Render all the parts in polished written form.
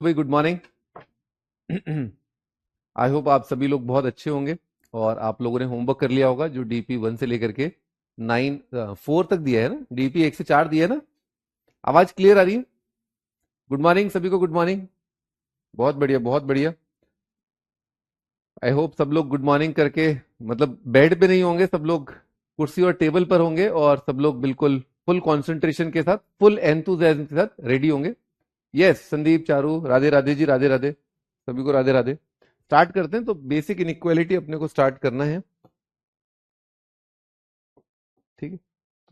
भाई good morning. I hope आप सभी लोग बहुत अच्छे होंगे और आप लोगों ने होमवर्क कर लिया होगा जो डीपी 1 से लेकर के 4 तक दिया है ना। डीपी 1 से 4 दिया है ना। आवाज क्लियर आ रही है? गुड मॉर्निंग सभी को, गुड मॉर्निंग। बहुत बढ़िया बहुत बढ़िया। आई होप सब लोग गुड मॉर्निंग करके मतलब बेड पे नहीं होंगे, सब लोग कुर्सी और टेबल पर होंगे और सब लोग बिल्कुल फुल कंसंट्रेशन के साथ, फुल एंथुजियाज्म के साथ रेडी होंगे। यस संदीप, चारू, राधे राधे जी, राधे राधे सभी को, राधे राधे। स्टार्ट करते हैं। तो बेसिक इनइक्वालिटी अपने को स्टार्ट करना है, ठीक है।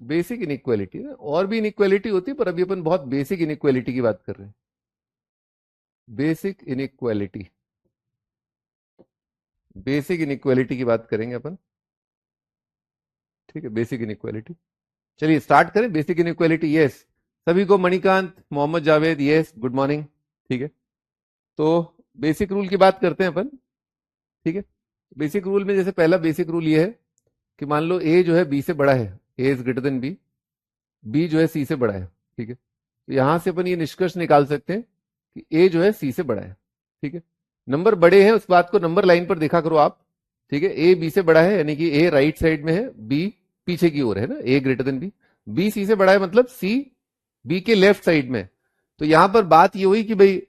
बेसिक इनइक्वालिटी है, और भी इनइक्वालिटी होती है पर अभी अपन बहुत बेसिक इनइक्वालिटी की बात कर रहे हैं। बेसिक इनइक्वालिटी, बेसिक इनइक्वालिटी की बात करेंगे अपन, ठीक है। बेसिक इनइक्वालिटी, चलिए स्टार्ट करें। बेसिक इनइक्वालिटी, यस सभी को। Manikant, Mohammed Javed, yes good morning, ठीक है। तो बेसिक रूल की बात करते हैं अपन, ठीक है। बेसिक रूल में जैसे पहला बेसिक रूल ये है कि मान लो ए जो है बी से बड़ा है, A is greater than B, B जो है सी से बड़ा है, ठीक है। तो यहां से अपन ये निष्कर्ष निकाल सकते हैं कि ए जो है सी से बड़ा है, ठीक है। नंबर बड़े हैं उस बात को नंबर लाइन पर देखा करो आप, ठीक है। ए बी से बड़ा है यानी कि ए राइट साइड में है, बी पीछे की ओर है ना, A greater than B. B C से बड़ा है मतलब सी बी के लेफ्ट साइड में। तो यहां पर बात ये हुई कि भाई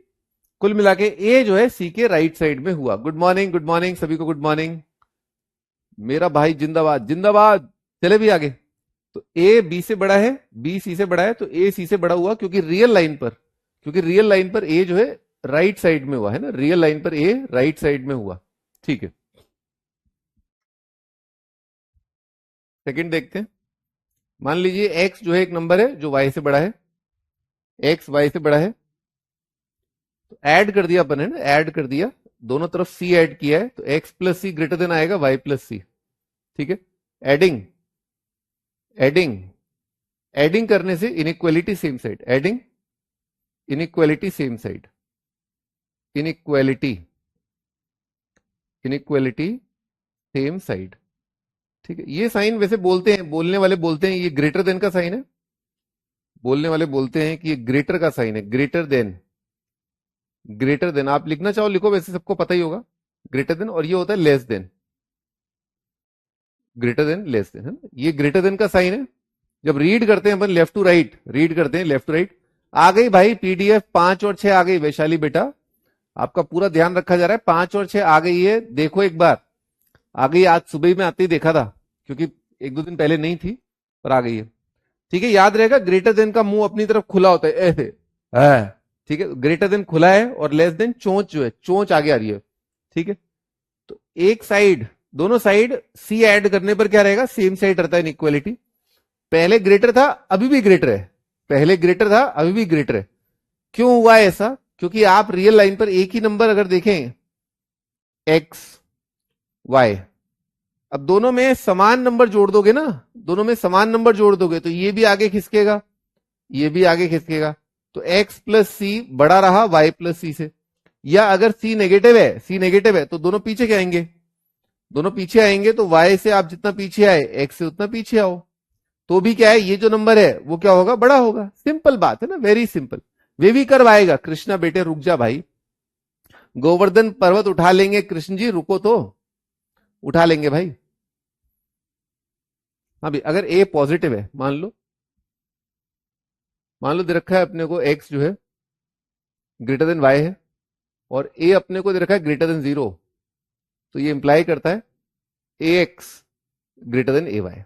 कुल मिला के ए जो है सी के राइट साइड में हुआ। गुड मॉर्निंग सभी को, गुड मॉर्निंग। मेरा भाई जिंदाबाद जिंदाबाद। चले भी आगे। तो ए बी से बड़ा है, बी सी से बड़ा है, तो ए सी से बड़ा हुआ क्योंकि रियल लाइन पर ए जो है राइट साइड में हुआ है ना, रियल लाइन पर ए राइट साइड में हुआ, ठीक है। सेकंड देखते हैं। मान लीजिए एक्स जो है एक नंबर है जो वाई से बड़ा है, एक्स वाई से बड़ा है। तो ऐड कर दिया अपन, है ना, ऐड कर दिया, दोनों तरफ सी ऐड किया है, तो एक्स प्लस सी ग्रेटर देन आएगा वाई प्लस सी, ठीक है। एडिंग एडिंग एडिंग करने से inequality same side, adding inequality same side, inequality inequality same side, ठीक है। ये साइन वैसे बोलते हैं, बोलने वाले बोलते हैं ये ग्रेटर देन का साइन है, बोलने वाले बोलते हैं कि ये ग्रेटर का साइन है, ग्रेटर देन। ग्रेटर देन आप लिखना चाहो लिखो, वैसे सबको पता ही होगा ग्रेटर देन, और ये होता है less than, greater than less than, है ना। ये ग्रेटर देन का साइन है। जब रीड करते हैं अपन लेफ्ट टू राइट, रीड करते हैं लेफ्ट टू राइट। आ गई भाई पीडीएफ 5 और 6 आ गई, वैशाली बेटा आपका पूरा ध्यान रखा जा रहा है। 5 और 6 आ गई है, देखो एक बार आ गई। आज सुबह ही में आते ही देखा था क्योंकि एक दो दिन पहले नहीं थी, पर आ गई है, ठीक है। याद रहेगा ग्रेटर देन का मुंह अपनी तरफ खुला होता है ऐसे, ठीक है। ग्रेटर देन खुला है और लेस देन चोंच जो है, चोंच आगे आ रही है, ठीक है। तो एक साइड, दोनों साइड सी ऐड करने पर क्या रहेगा, सेम साइड रहता है इनइक्वालिटी। पहले ग्रेटर था अभी भी ग्रेटर है, पहले ग्रेटर था अभी भी ग्रेटर है। क्यों हुआ ऐसा? क्योंकि आप रियल लाइन पर एक ही नंबर अगर देखें एक्स वाई, अब दोनों में समान नंबर जोड़ दोगे ना, दोनों में समान नंबर जोड़ दोगे तो ये भी आगे खिसकेगा, ये भी आगे खिसकेगा। तो एक्स प्लस सी बड़ा रहा वाई प्लस सी से। या अगर सी नेगेटिव है, सी नेगेटिव है तो दोनों पीछे क्या आएंगे, दोनों पीछे आएंगे। तो वाई से आप जितना पीछे आए एक्स से उतना पीछे आओ, तो भी क्या है, ये जो नंबर है वो क्या होगा, बड़ा होगा। सिंपल बात है ना, वेरी सिंपल। वे भी करवाएगा कृष्णा बेटे, रुक जा भाई। गोवर्धन पर्वत उठा लेंगे कृष्ण जी, रुको तो, उठा लेंगे भाई। हाँ भी अगर ए पॉजिटिव है, मान लो दे रखा है अपने को एक्स जो है ग्रेटर देन वाई है और ए अपने को दे रखा है ग्रेटर देन 0, तो ये इंप्लाई करता है ए एक्स ग्रेटर देन ए वाई,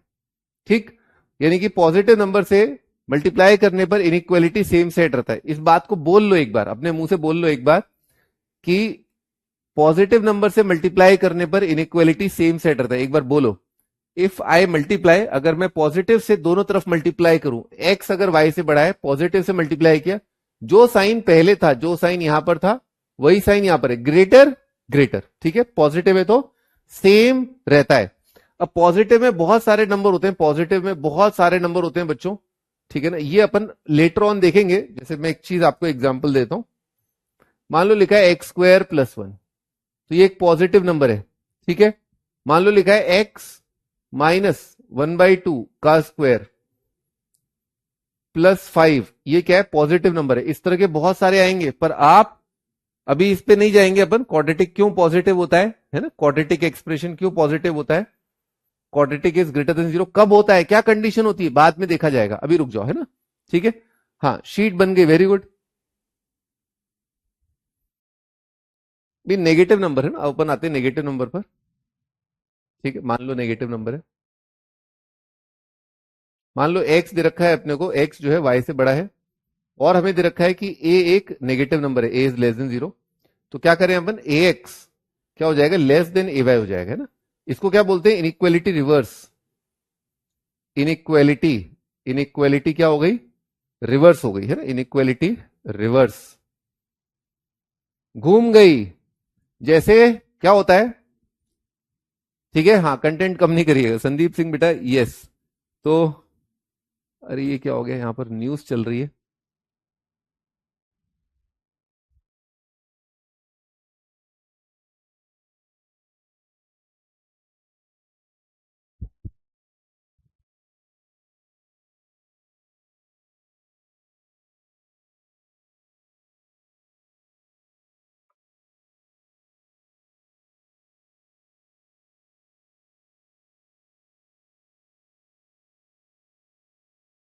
ठीक। यानी कि पॉजिटिव नंबर से मल्टीप्लाई करने पर इनइक्वालिटी सेम साइड रहता है। इस बात को बोल लो एक बार, अपने मुंह से बोल लो एक बार कि पॉजिटिव नंबर से मल्टीप्लाई करने पर इनइक्वालिटी सेम साइड रहता है। एक बार बोलो, इफ आई मल्टीप्लाई, अगर मैं पॉजिटिव से दोनों तरफ मल्टीप्लाई करूं, एक्स अगर वाई से बड़ा है, पॉजिटिव से मल्टीप्लाई किया, जो साइन पहले था, जो साइन यहां पर था वही साइन यहां पर है, ग्रेटर ग्रेटर, ठीक है। पॉजिटिव है तो सेम रहता है। अब पॉजिटिव में बहुत सारे नंबर होते हैं, पॉजिटिव में बहुत सारे नंबर होते हैं बच्चों, ठीक है ना। ये अपन लेटर ऑन देखेंगे। जैसे मैं एक चीज आपको एग्जांपल देता हूं, मान लो लिखा है एक्स स्क्वायर प्लस 1, तो ये एक पॉजिटिव नंबर है, ठीक है। मान लो लिखा है एक्स माइनस 1/2 का स्क्वायर प्लस 5, ये क्या है, पॉजिटिव नंबर है। इस तरह के बहुत सारे आएंगे, पर आप अभी इस पे नहीं जाएंगे अपन, क्वाड्रेटिक क्यों पॉजिटिव होता है ना, क्वाड्रेटिक एक्सप्रेशन क्यों पॉजिटिव होता है, क्वाड्रेटिक इज ग्रेटर देन 0 कब होता है, क्या कंडीशन होती है, बाद में देखा जाएगा, अभी रुक जाओ, है ना। ठीक है, हाँ शीट बन गई, वेरी गुड। भी नेगेटिव नंबर है ना, अपन आते हैं नेगेटिव नंबर पर। ठीक है, मान लो नेगेटिव नंबर है, मान लो एक्स दे रखा है अपने को, एक्स जो है वाई से बड़ा है, और हमें दे रखा है कि ए एक नेगेटिव नंबर है, ए इज लेस देन 0। तो क्या करें अपन, ए एक्स क्या हो जाएगा, लेस देन ए वाई हो जाएगा, है ना। इसको क्या बोलते हैं, इनइक्वालिटी रिवर्स। इनइक्वालिटी, इनइक्वालिटी क्या हो गई, रिवर्स हो गई, है ना, इनइक्वालिटी रिवर्स, घूम गई। जैसे क्या होता है, ठीक है, हाँ कंटेंट कम नहीं करिएगा संदीप सिंह बेटा, यस। तो अरे ये क्या हो गया, यहां पर न्यूज चल रही है।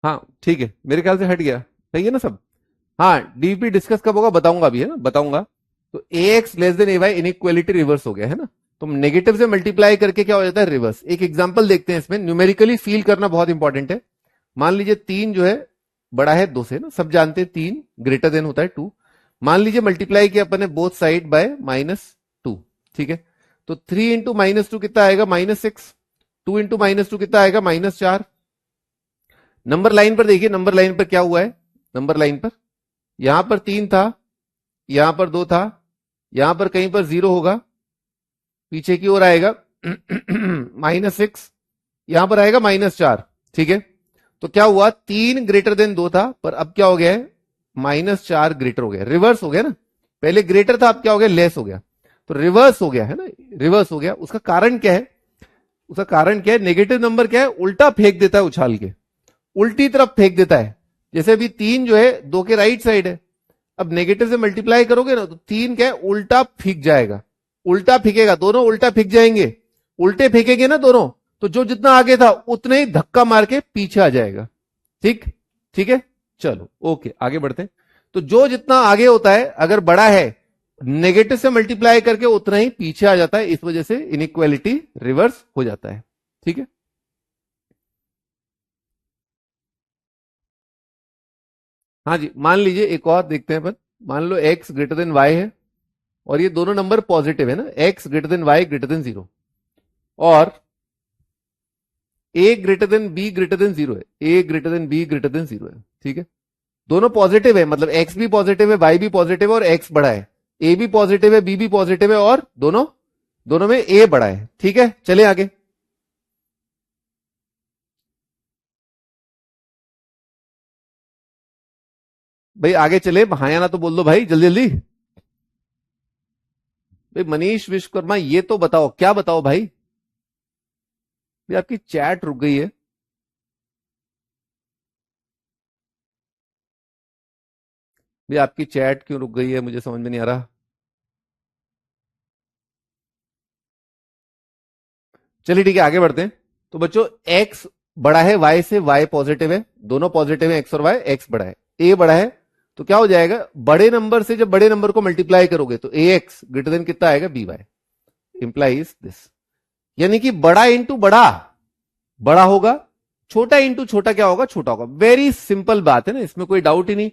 हाँ ठीक है, मेरे ख्याल से हट गया, सही है ना सब। हाँ डीपी डिस्कस कब होगा बताऊंगा अभी, है ना, बताऊंगा। तो ए एक्स लेस देन ए वाई इनइक्वालिटी रिवर्स हो गया, है ना। तो नेगेटिव से मल्टीप्लाई करके क्या हो जाता है, रिवर्स। एक एग्जांपल देखते हैं इसमें, न्यूमेरिकली फील करना बहुत इंपॉर्टेंट है। मान लीजिए 3 जो है बड़ा है 2 से ना, सब जानते हैं 3 ग्रेटर देन होता है 2। मान लीजिए मल्टीप्लाई किया अपन ने बोथ साइड बाय -2, ठीक है। तो 3 इंटू -2 कितना आएगा, -6। 2 इंटू -2 कितना आएगा, -4। नंबर लाइन पर देखिए, नंबर लाइन पर क्या हुआ है, नंबर लाइन पर यहां पर 3 था, यहां पर 2 था, यहां पर कहीं पर 0 होगा, पीछे की ओर आएगा -6, यहां पर आएगा -4, ठीक है। तो क्या हुआ, 3 ग्रेटर देन 2 था, पर अब क्या हो गया है, -4 ग्रेटर हो गया, रिवर्स हो गया ना। पहले ग्रेटर था, अब क्या हो गया, लेस हो गया। तो रिवर्स हो गया, है ना, रिवर्स हो गया। उसका कारण क्या है, उसका कारण क्या है, नेगेटिव नंबर क्या है, उल्टा फेंक देता है उछाल के, उल्टी तरफ फेंक देता है। जैसे अभी 3 जो है 2 के राइट साइड है, अब नेगेटिव से मल्टीप्लाई करोगे ना, तो 3 क्या है, उल्टा फेंक जाएगा, उल्टा फेंकेगा, दोनों उल्टा फेंक जाएंगे। उल्टे फेंकेंगे ना दोनों, तो जो जितना आगे था उतने ही धक्का मार के पीछे आ जाएगा। ठीक, ठीक है, चलो ओके आगे बढ़ते हैं। तो जो जितना आगे होता है अगर बड़ा है, नेगेटिव से मल्टीप्लाई करके उतना ही पीछे आ जाता है, इस वजह से इनइक्वालिटी रिवर्स हो जाता है। ठीक है, हाँ जी, मान लीजिए एक और देखते हैं अपन। मान लो एक्स ग्रेटर देन वाई है, और ये दोनों नंबर पॉजिटिव है ना, X greater than Y greater than 0, और A greater than B greater than 0 है, A greater than B greater than 0 है, ठीक है। दोनों पॉजिटिव है, मतलब एक्स भी पॉजिटिव है, वाई भी पॉजिटिव है, और एक्स बड़ा है। ए भी पॉजिटिव है, बी भी पॉजिटिव है, और दोनों दोनों में ए बड़ा है। ठीक है, चले आगे। भाई आगे चले, हाँ या ना तो बोल दो भाई, जल्दी जल्दी। भाई मनीष विश्वकर्मा, ये तो बताओ, क्या बताओ भाई। भाई आपकी चैट रुक गई है। भाई आपकी चैट क्यों रुक गई है, मुझे समझ में नहीं आ रहा। चलिए ठीक है, आगे बढ़ते हैं। तो बच्चों एक्स बड़ा है वाई से, वाई पॉजिटिव है, दोनों पॉजिटिव है, एक्स और वाई, एक्स बड़ा है, ए बड़ा है। तो क्या हो जाएगा, बड़े नंबर से जब बड़े नंबर को मल्टीप्लाई करोगे तो ए एक्स ग्रेटर देन कितना आएगा, बी वाई, इंप्लाइज दिस। यानी कि बड़ा इंटू बड़ा बड़ा होगा, छोटा इंटू छोटा क्या होगा, छोटा होगा। वेरी सिंपल बात है ना, इसमें कोई डाउट ही नहीं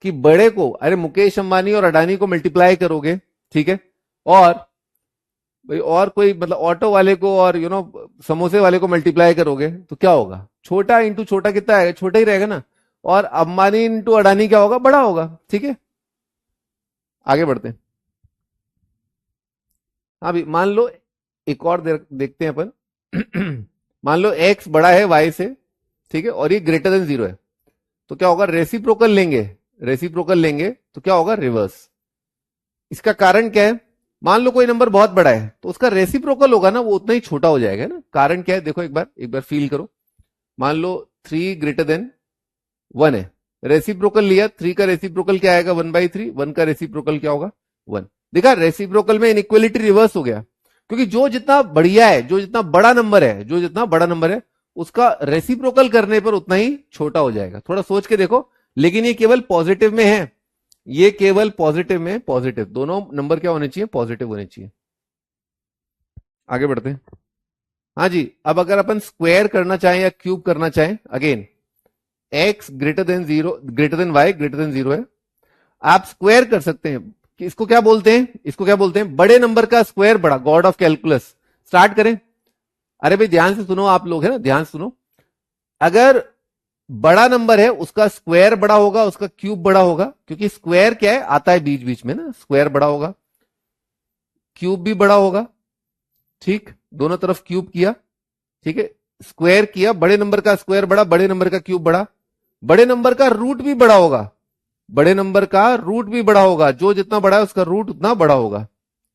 कि बड़े को, अरे मुकेश अंबानी और अडानी को मल्टीप्लाई करोगे, ठीक है, और भाई और कोई मतलब ऑटो वाले को और समोसे वाले को मल्टीप्लाई करोगे तो क्या होगा, छोटा इंटू छोटा कितना आएगा, छोटा ही रहेगा ना। और अंबानी इंटू अडानी क्या होगा, बड़ा होगा। ठीक है, आगे बढ़ते हैं। हाँ भी मान लो एक और देखते हैं अपन। मान लो एक्स बड़ा है वाई से, ठीक है, और ये ग्रेटर देन 0 है। तो क्या होगा, रेसिप्रोकल लेंगे, रेसिप्रोकल लेंगे तो क्या होगा, रिवर्स। इसका कारण क्या है, मान लो कोई नंबर बहुत बड़ा है तो उसका रेसिप्रोकल होगा ना, वो उतना ही छोटा हो जाएगा ना। कारण क्या है, देखो एक बार फील करो। मान लो 3 ग्रेटर देन 1 है, रेसिप्रोकल लिया, 3 का रेसिप्रोकल क्या आएगा, 1/3, 1 का रेसिप्रोकल क्या होगा, 1। देखा, रेसिप्रोकल में इनइक्वलिटी रिवर्स हो गया, क्योंकि जो जितना बढ़िया है, जो जितना बड़ा नंबर है, जो जितना बड़ा नंबर है, उसका रेसिप्रोकल करने पर उतना ही छोटा हो जाएगा। थोड़ा सोच के देखो, लेकिन ये केवल पॉजिटिव में है, ये केवल पॉजिटिव में, पॉजिटिव दोनों नंबर क्या होने चाहिए, पॉजिटिव होने चाहिए। आगे बढ़ते हैं। हाँ जी, अब अगर अपन स्क्वायर करना चाहें या क्यूब करना चाहें, again x greater than 0, greater then y greater than 0 है, आप स्क्वायर कर सकते हैं। कि इसको क्या बोलते हैं, इसको क्या बोलते हैं, बड़े नंबर का स्क्वायर बड़ा, गॉड ऑफ कैलकुलस। स्टार्ट करें। अरे भाई ध्यान से सुनो, आप लोग है ना, ध्यान से सुनो। अगर बड़ा नंबर है उसका स्क्वायर बड़ा होगा, उसका क्यूब बड़ा होगा, क्योंकि स्क्वायर क्या है, आता है बीच बीच में ना, स्क्वायर बड़ा होगा, क्यूब भी बड़ा होगा। ठीक, दोनों तरफ क्यूब किया, ठीक है, स्क्वायर किया, बड़े नंबर का स्क्वायर बड़ा, बड़े नंबर का क्यूब बड़ा, बड़े नंबर का रूट भी बड़ा होगा, बड़े नंबर का रूट भी बड़ा होगा, जो जितना बड़ा है उसका रूट उतना बड़ा होगा।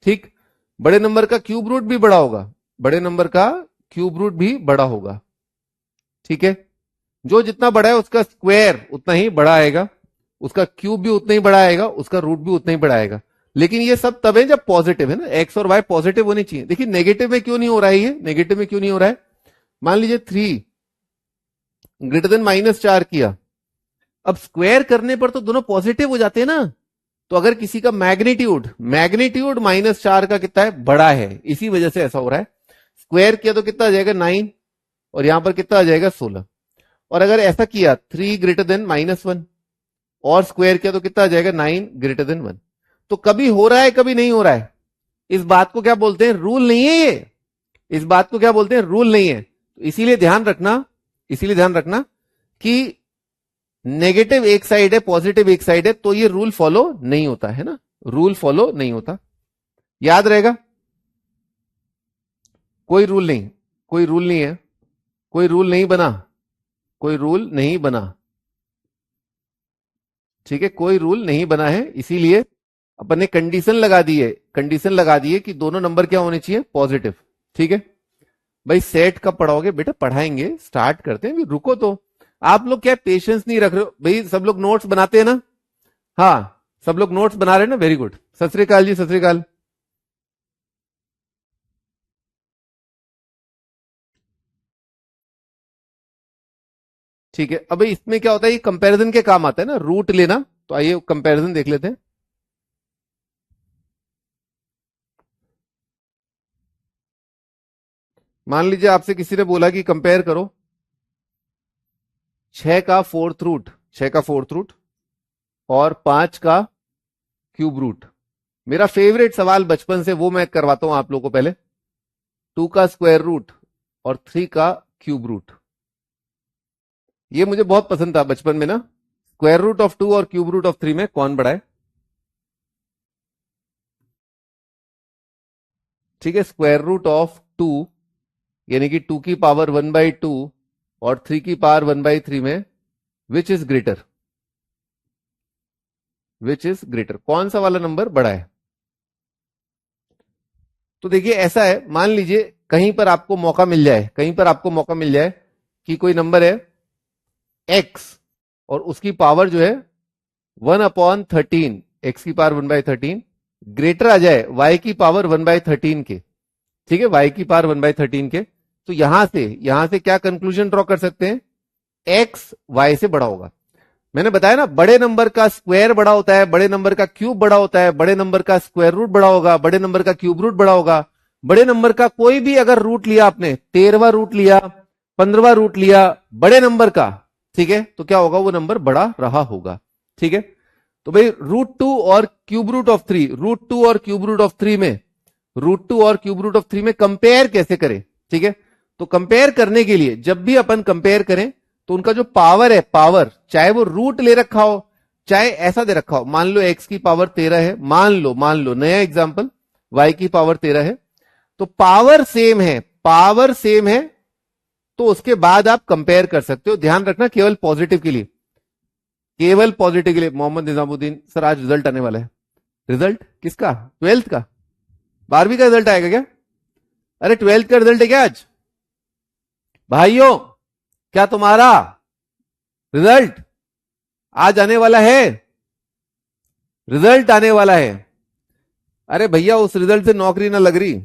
ठीक, बड़े नंबर का क्यूब रूट भी बड़ा होगा, बड़े नंबर का क्यूब रूट भी बड़ा होगा। ठीक है, जो जितना बड़ा है उसका स्क्वायर उतना ही बड़ा आएगा, उसका क्यूब भी उतना ही बड़ा आएगा, उसका रूट भी उतना ही बड़ा आएगा। लेकिन ये सब तब है जब पॉजिटिव है ना, एक्स और वाई पॉजिटिव होनी चाहिए। देखिए नेगेटिव में क्यों नहीं हो रहा है, ये नेगेटिव में क्यों नहीं हो रहा है। मान लीजिए 3 ग्रेटर देन -4 किया, अब स्क्वायर करने पर तो दोनों पॉजिटिव हो जाते हैं ना। तो अगर किसी का मैग्नीट्यूड मैग्नीट्यूड -4 का कितना है, बड़ा है, इसी वजह से ऐसा हो रहा है। स्क्वायर किया तो कितना आ जाएगा 9, और यहां पर कितना आ जाएगा 16। और अगर ऐसा किया 3 ग्रेटर देन -1 और स्क्वायर किया तो कितना आ जाएगा 9 ग्रेटर देन 1। तो कभी हो रहा है कभी नहीं हो रहा है। इस बात को क्या बोलते हैं, रूल नहीं है ये, इस बात को क्या बोलते हैं, रूल नहीं है। तो इसीलिए ध्यान रखना, इसीलिए ध्यान रखना कि नेगेटिव एक साइड है, पॉजिटिव एक साइड है, तो ये रूल फॉलो नहीं होता है ना, रूल फॉलो नहीं होता, याद रहेगा। कोई रूल नहीं, कोई रूल नहीं है, कोई रूल नहीं बना, कोई रूल नहीं बना। ठीक है, कोई रूल नहीं बना है, इसीलिए अपन ने कंडीशन लगा दी है, कंडीशन लगा दी है कि दोनों नंबर क्या होने चाहिए, पॉजिटिव। ठीक है भाई, सेट कब पढ़ाओगे बेटा, पढ़ाएंगे, स्टार्ट करते हैं, रुको तो। आप लोग क्या पेशेंस नहीं रख रहे हो भाई, सब लोग नोट्स बनाते हैं ना, हाँ सब लोग नोट्स बना रहे हैं ना, वेरी गुड, सत श्री अकाल जी, सत श्री अकाल। ठीक है, अब भाई इसमें क्या होता है, ये कंपैरिजन के काम आता है ना, रूट लेना। तो आइए कंपैरिजन देख लेते हैं। मान लीजिए आपसे किसी ने बोला कि कंपेयर करो 6 का फोर्थ रूट, 6 का फोर्थ रूट और 5 का क्यूब रूट। मेरा फेवरेट सवाल बचपन से वो मैं करवाता हूं आप लोगों को पहले, 2 का स्क्वायर रूट और 3 का क्यूब रूट। ये मुझे बहुत पसंद था बचपन में ना, स्क्वायर रूट ऑफ 2 और क्यूब रूट ऑफ 3 में कौन बड़ा है। ठीक है, स्क्वायर रूट ऑफ 2 यानी कि 2 की पावर 1/2 और 3 की पावर 1/3 में which is greater, which is greater, कौन सा वाला नंबर बड़ा है। तो देखिए ऐसा है, मान लीजिए कहीं पर आपको मौका मिल जाए, कहीं पर आपको मौका मिल जाए कि कोई नंबर है x और उसकी पावर जो है 1/13, x की पावर 1/13 ग्रेटर आ जाए y की पावर 1/13 के। ठीक है, y की पावर 1/13 के। तो यहां से क्या कंक्लूजन ड्रॉ कर सकते हैं, x y से बड़ा होगा। मैंने बताया ना, बड़े नंबर का स्क्वायर बड़ा होता है, बड़े नंबर का क्यूब बड़ा होता है, बड़े नंबर का स्क्वायर रूट बड़ा होगा, बड़े नंबर का क्यूब रूट बड़ा होगा। बड़े नंबर का कोई भी अगर रूट लिया आपने, 13वां रूट लिया, 15वां रूट लिया बड़े नंबर का, ठीक है, तो क्या होगा, वो नंबर बड़ा रहा होगा। ठीक है, तो भाई √2 और क्यूब रूट ऑफ 3, √2 और क्यूब रूट ऑफ 3 में, √2 और क्यूब रूट ऑफ 3 में कंपेयर कैसे करें। ठीक है, तो कंपेयर करने के लिए जब भी अपन कंपेयर करें तो उनका जो पावर है, पावर चाहे वो रूट ले रखा हो चाहे ऐसा दे रखा हो, मान लो x की पावर 13 है, मान लो नया एग्जांपल y की पावर 13 है, तो पावर सेम है, पावर सेम है, तो उसके बाद आप कंपेयर कर सकते हो। ध्यान रखना केवल पॉजिटिव के लिए, केवल पॉजिटिव के लिए। मोहम्मद निजामुद्दीन सर आज रिजल्ट आने वाला है, रिजल्ट किसका, 12th का, 12वीं का रिजल्ट आएगा क्या, अरे 12th का रिजल्ट है क्या आज भाइयों, क्या तुम्हारा रिजल्ट आज आने वाला है, रिजल्ट आने वाला है। अरे भैया उस रिजल्ट से नौकरी ना लग रही,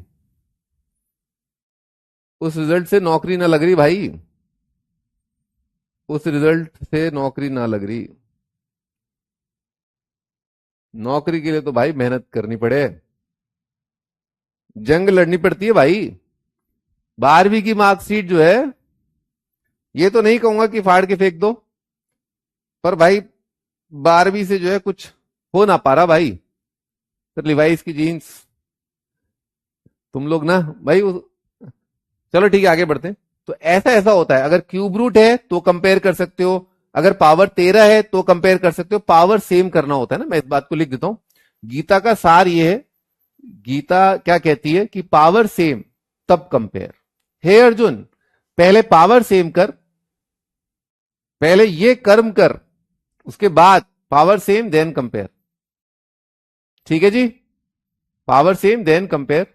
उस रिजल्ट से नौकरी ना लग रही भाई, उस रिजल्ट से नौकरी ना लग रही। नौकरी के लिए तो भाई मेहनत करनी पड़े, जंग लड़नी पड़ती है भाई। 12वीं की मार्कशीट जो है, ये तो नहीं कहूंगा कि फाड़ के फेंक दो, पर भाई 12वीं से जो है कुछ हो ना पा रहा भाई। फिर लिवाइस की जीन्स, तुम लोग ना भाई चलो ठीक है आगे बढ़ते हैं। तो ऐसा ऐसा होता है, अगर क्यूब रूट है तो कंपेयर कर सकते हो, अगर पावर 13 है तो कंपेयर कर सकते हो, पावर सेम करना होता है ना। मैं इस बात को लिख देता हूं, गीता का सार ये है, गीता क्या कहती है कि पावर सेम तब कंपेयर। हे अर्जुन, पहले पावर सेम कर, पहले ये कर्म कर, उसके बाद पावर सेम देन कंपेयर। ठीक है जी, पावर सेम देन कंपेयर।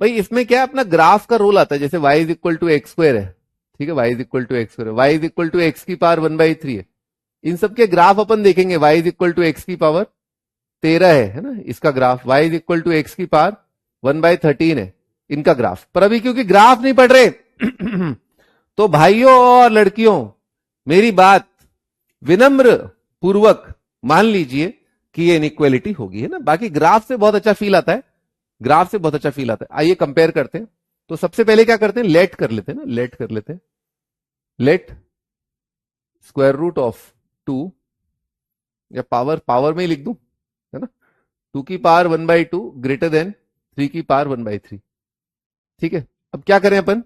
भाई इसमें क्या है, अपना ग्राफ का रोल आता है। जैसे y is equal to x square है, ठीक है, y is equal to x square, y is equal to x की पावर 1/3 है। इन सब के ग्राफ अपन देखेंगे, y is equal to x की पावर 13 है ना, इसका graph y is equal to x की पावर 1/13 है इनका ग्राफ। पर अभी क्योंकि ग्राफ नहीं पढ़ रहे तो भाइयों और लड़कियों मेरी बात विनम्र पूर्वक मान लीजिए कि ये इनइक्वालिटी होगी, है ना। बाकी ग्राफ से बहुत अच्छा फील आता है, ग्राफ से बहुत अच्छा फील आता है। आइए कंपेयर करते हैं। तो सबसे पहले क्या करते हैं, लेट कर लेते हैं ना, लेट कर लेते हैं। लेट स्क्वायर रूट ऑफ 2, या पावर पावर में ही लिख दूं, है ना, 2 की पावर 1/2 ग्रेटर देन 3 की पावर 1/3। ठीक है, अब क्या करें अपन,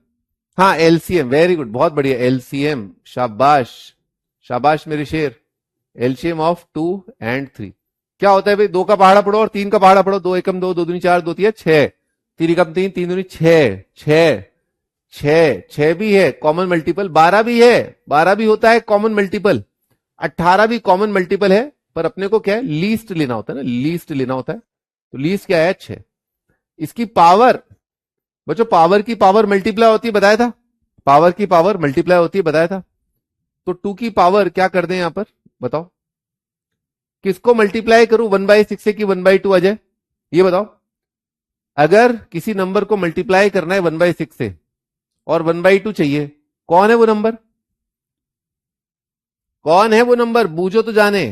हाँ एलसीएम, वेरी गुड, बहुत बढ़िया, एलसीएम, शाबाश शाबाश मेरे शेर। एलसीएम ऑफ 2 एंड 3 क्या होता है भाई, 2 का पहाड़ा पढ़ो और 3 का पहाड़ा पढ़ो। 2 एकम 2, 2 दूनी 4, 2 तिया 6, 3 एकम 3, 3 दूनी 6, 6 6 6 भी है कॉमन मल्टीपल, 12 भी है, 12 भी होता है कॉमन मल्टीपल, 18 भी कॉमन मल्टीपल है। पर अपने को क्या है, लीस्ट लेना होता है ना, लीस्ट लेना होता है। तो लीस्ट क्या है, 6। इसकी पावर, बच्चों पावर की पावर मल्टीप्लाई होती है बताया था, पावर की पावर मल्टीप्लाई होती है बताया था। तो 2 की पावर क्या कर दें यहां पर, बताओ किसको मल्टीप्लाई करूं, 1/6 से कि 1/2 आ जाए, ये बताओ। अगर किसी नंबर को मल्टीप्लाई करना है 1/6 से और 1/2 चाहिए, कौन है वो नंबर, कौन है वो नंबर, बूझो तो जाने।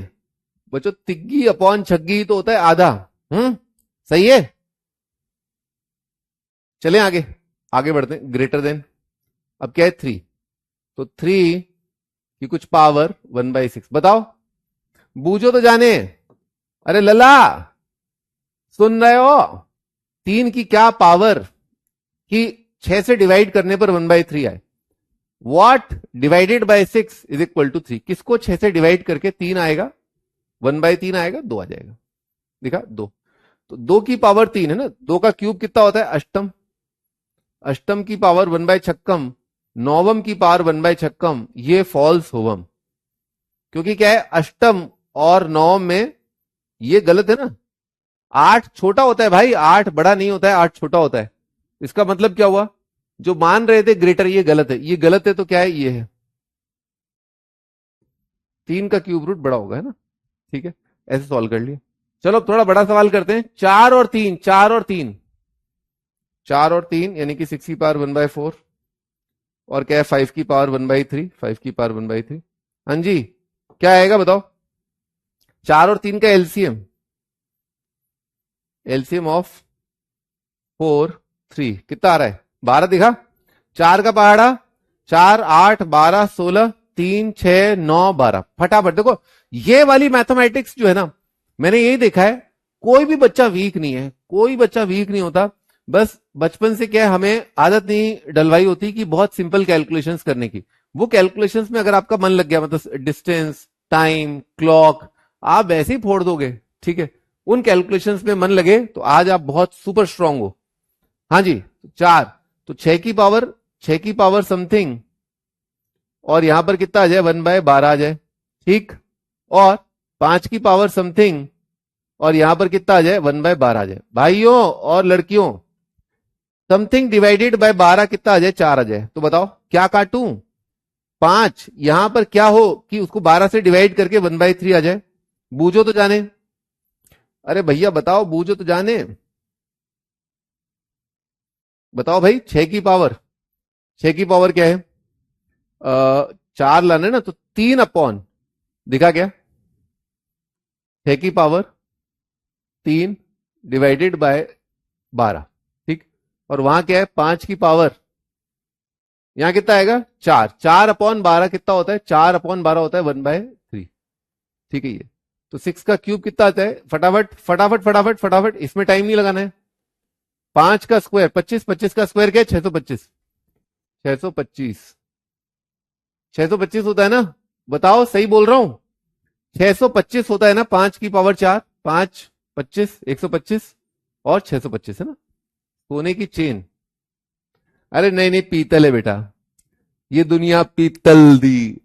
बच्चों तिग्गी अपॉन छग्गी तो होता है आधा। सही है, चलें आगे, आगे बढ़ते हैं। ग्रेटर देन, अब क्या है 3, तो 3 की कुछ पावर 1/6, बताओ बूझो तो जाने। अरे लला सुन रहे हो, 3 की क्या पावर कि 6 से डिवाइड करने पर 1/3 आए। What divided by 6 is equal to 3, किसको 6 से डिवाइड करके 3 आएगा, 1/3 आएगा, 2 आ जाएगा, दिखा 2। तो 2 की पावर 3 है ना, 2 का क्यूब कितना होता है, अष्टम, अष्टम की पावर 1/6, नौवम की पावर 1/6, ये फॉल्स होवम। क्योंकि क्या है, अष्टम और नवम में ये गलत है ना, 8 छोटा होता है भाई, 8 बड़ा नहीं होता है, 8 छोटा होता है। इसका मतलब क्या हुआ, जो मान रहे थे ग्रेटर ये गलत है, ये गलत है, तो क्या है, ये है 3 का क्यूब रूट बड़ा होगा, है ना। ठीक है, ऐसे सॉल्व कर लिया। चलो अब थोड़ा बड़ा सवाल करते हैं, 4 और 3, 4 और 3, 4 और 3 यानी कि 6 की पावर 1/4, और क्या है 5 की पावर 1/3, 5 की पावर 1/3। हाँ जी, क्या आएगा बताओ, 4 और 3 का एलसीएम, एलसीएम ऑफ 4 3 कितना आ रहा है, 12 दिखा। 4 का पहाड़ा 4 8 12 16, 3 6 9 12, फटाफट देखो। ये वाली मैथमेटिक्स जो है ना, मैंने यही देखा है, कोई भी बच्चा वीक नहीं है, कोई बच्चा वीक नहीं होता। बस बचपन से क्या है, हमें आदत नहीं डलवाई होती कि बहुत सिंपल कैलकुलेशंस करने की। वो कैलकुलेशंस में अगर आपका मन लग गया, मतलब डिस्टेंस, टाइम, क्लॉक, आप वैसे ही फोड़ दोगे। ठीक है, उन कैलकुलेशंस में मन लगे तो आज आप बहुत सुपर स्ट्रांग हो। हाँ जी, 4, तो 6 की पावर समथिंग, और यहां पर कितना आ जाए, 1/12 आ जाए। ठीक, और 5 की पावर समथिंग, और यहां पर कितना आ जाए, 1/12 आ जाए। भाइयों और लड़कियों, समथिंग डिवाइडेड बाय 12 कितना आ जाए, 4 आ जाए। तो बताओ क्या काटूं, 5, यहां पर क्या हो कि उसको 12 से डिवाइड करके 1/3 आ जाए, बूझो तो जाने। अरे भैया बताओ, बूझो तो जाने। बताओ भाई, 6 की पावर, 6 की पावर क्या है? 4 लाना है ना, तो 3 अपॉन, दिखा क्या? 6 की पावर 3 डिवाइडेड बाय 12, ठीक। और वहां क्या है? 5 की पावर, यहां कितना आएगा? 4, 4/12 कितना होता है? 4/12 होता है 1/3, ठीक है ये। तो 6 का क्यूब कितना आता है? फटाफट फटाफट फटाफट फटाफट, इसमें टाइम नहीं लगाना है। 5 का स्क्वायर 25, 25 का स्क्वायर क्या है? 625, 625, 625 होता है ना? बताओ, सही बोल रहा हूं? 625 होता है ना? 5 की पावर 4, 5 25, 125 और 625 है ना? सोने की चेन। अरे नहीं नहीं, पीतल है बेटा, ये दुनिया पीतल दी।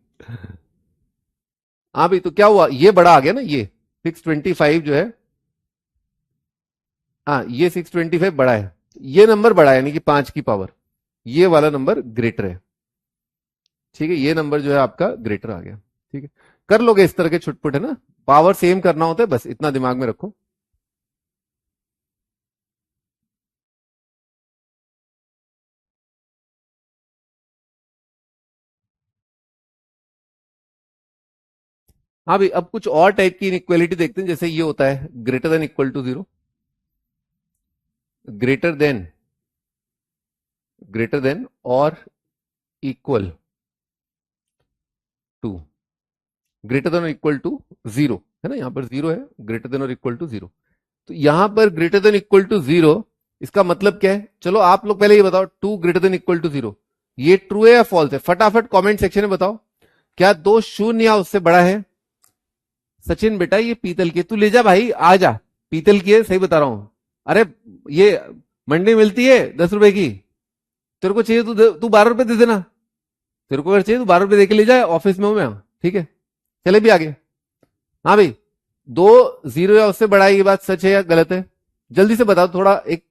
हाँ भाई, तो क्या हुआ? ये बड़ा आ गया ना, ये 625 जो है। हाँ, ये 625 बड़ा है, ये नंबर बड़ा है, यानी कि 5 की पावर, ये वाला नंबर ग्रेटर है, ठीक है। ये नंबर जो है आपका ग्रेटर आ गया, ठीक है। कर लोगे इस तरह के छुटपुट, है ना? पावर सेम करना होता है, बस इतना दिमाग में रखो। हाँ भाई, अब कुछ और टाइप की इनइक्वालिटी देखते हैं। जैसे ये होता है greater than equal to 0, greater than, greater than और इक्वल टू, ग्रेटर देन और इक्वल टू 0, है ना? यहां पर 0 है, ग्रेटर देन और इक्वल टू 0। तो यहां पर ग्रेटर देन इक्वल टू 0, इसका मतलब क्या है? चलो आप लोग पहले ये बताओ, 2 ग्रेटर देन इक्वल टू 0, ये ट्रू है या फॉल्स है? फटाफट कमेंट सेक्शन में बताओ। क्या 2 शून्य या उससे बड़ा है? सचिन बेटा, ये पीतल की है, तू ले जा भाई, आ जा। पीतल की है, सही बता रहा हूं। अरे ये मंडी में मिलती है 10 रुपए की, तेरे को चाहिए तू 12 रुपए दे देना। तेरे को अगर चाहिए तो 12 रुपए दे के ले जाए, ऑफिस में हूं मैं, ठीक है। चले भी आगे। हाँ भाई, 2 0 या उससे बड़ा है, ये बात सच है या गलत है? जल्दी से बताओ, थोड़ा एक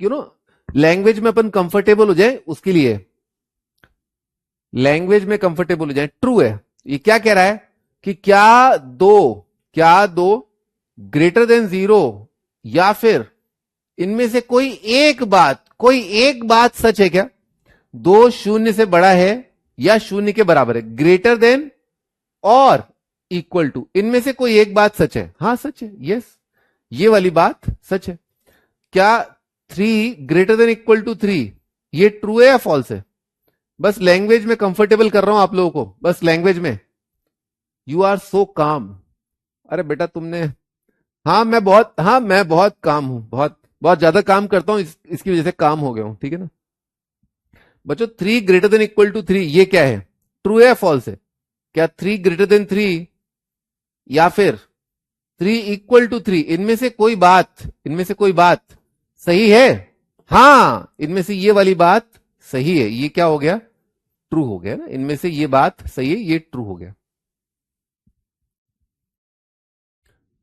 लैंग्वेज में अपन कंफर्टेबल हो जाए उसके लिए, लैंग्वेज में कंफर्टेबल हो जाए। ट्रू है, ये क्या कह रहा है कि क्या दो ग्रेटर देन 0 या फिर इनमें से कोई एक बात सच है क्या? 2 शून्य से बड़ा है या शून्य के बराबर है, ग्रेटर देन और इक्वल टू, इनमें से कोई एक बात सच है? हाँ सच है, यस, ये वाली बात सच है। क्या 3 ग्रेटर देन इक्वल टू 3, ये ट्रू है या फॉल्स है? बस लैंग्वेज में कंफर्टेबल कर रहा हूं आप लोगों को, बस लैंग्वेज में। यू आर सो काम। अरे बेटा तुमने, हाँ मैं बहुत काम हूं, बहुत बहुत ज्यादा काम करता हूं, इसकी वजह से काम हो गया हूं, ठीक है ना? बच्चों, 3 ग्रेटर देन इक्वल टू 3, ये क्या है? ट्रू है या फॉल्स है? क्या 3 ग्रेटर देन 3 या फिर 3 = 3, इनमें से कोई बात सही है? हाँ, इनमें से ये वाली बात सही है, ये क्या हो गया? ट्रू हो गया ना? इनमें से ये बात सही है, ये ट्रू हो गया।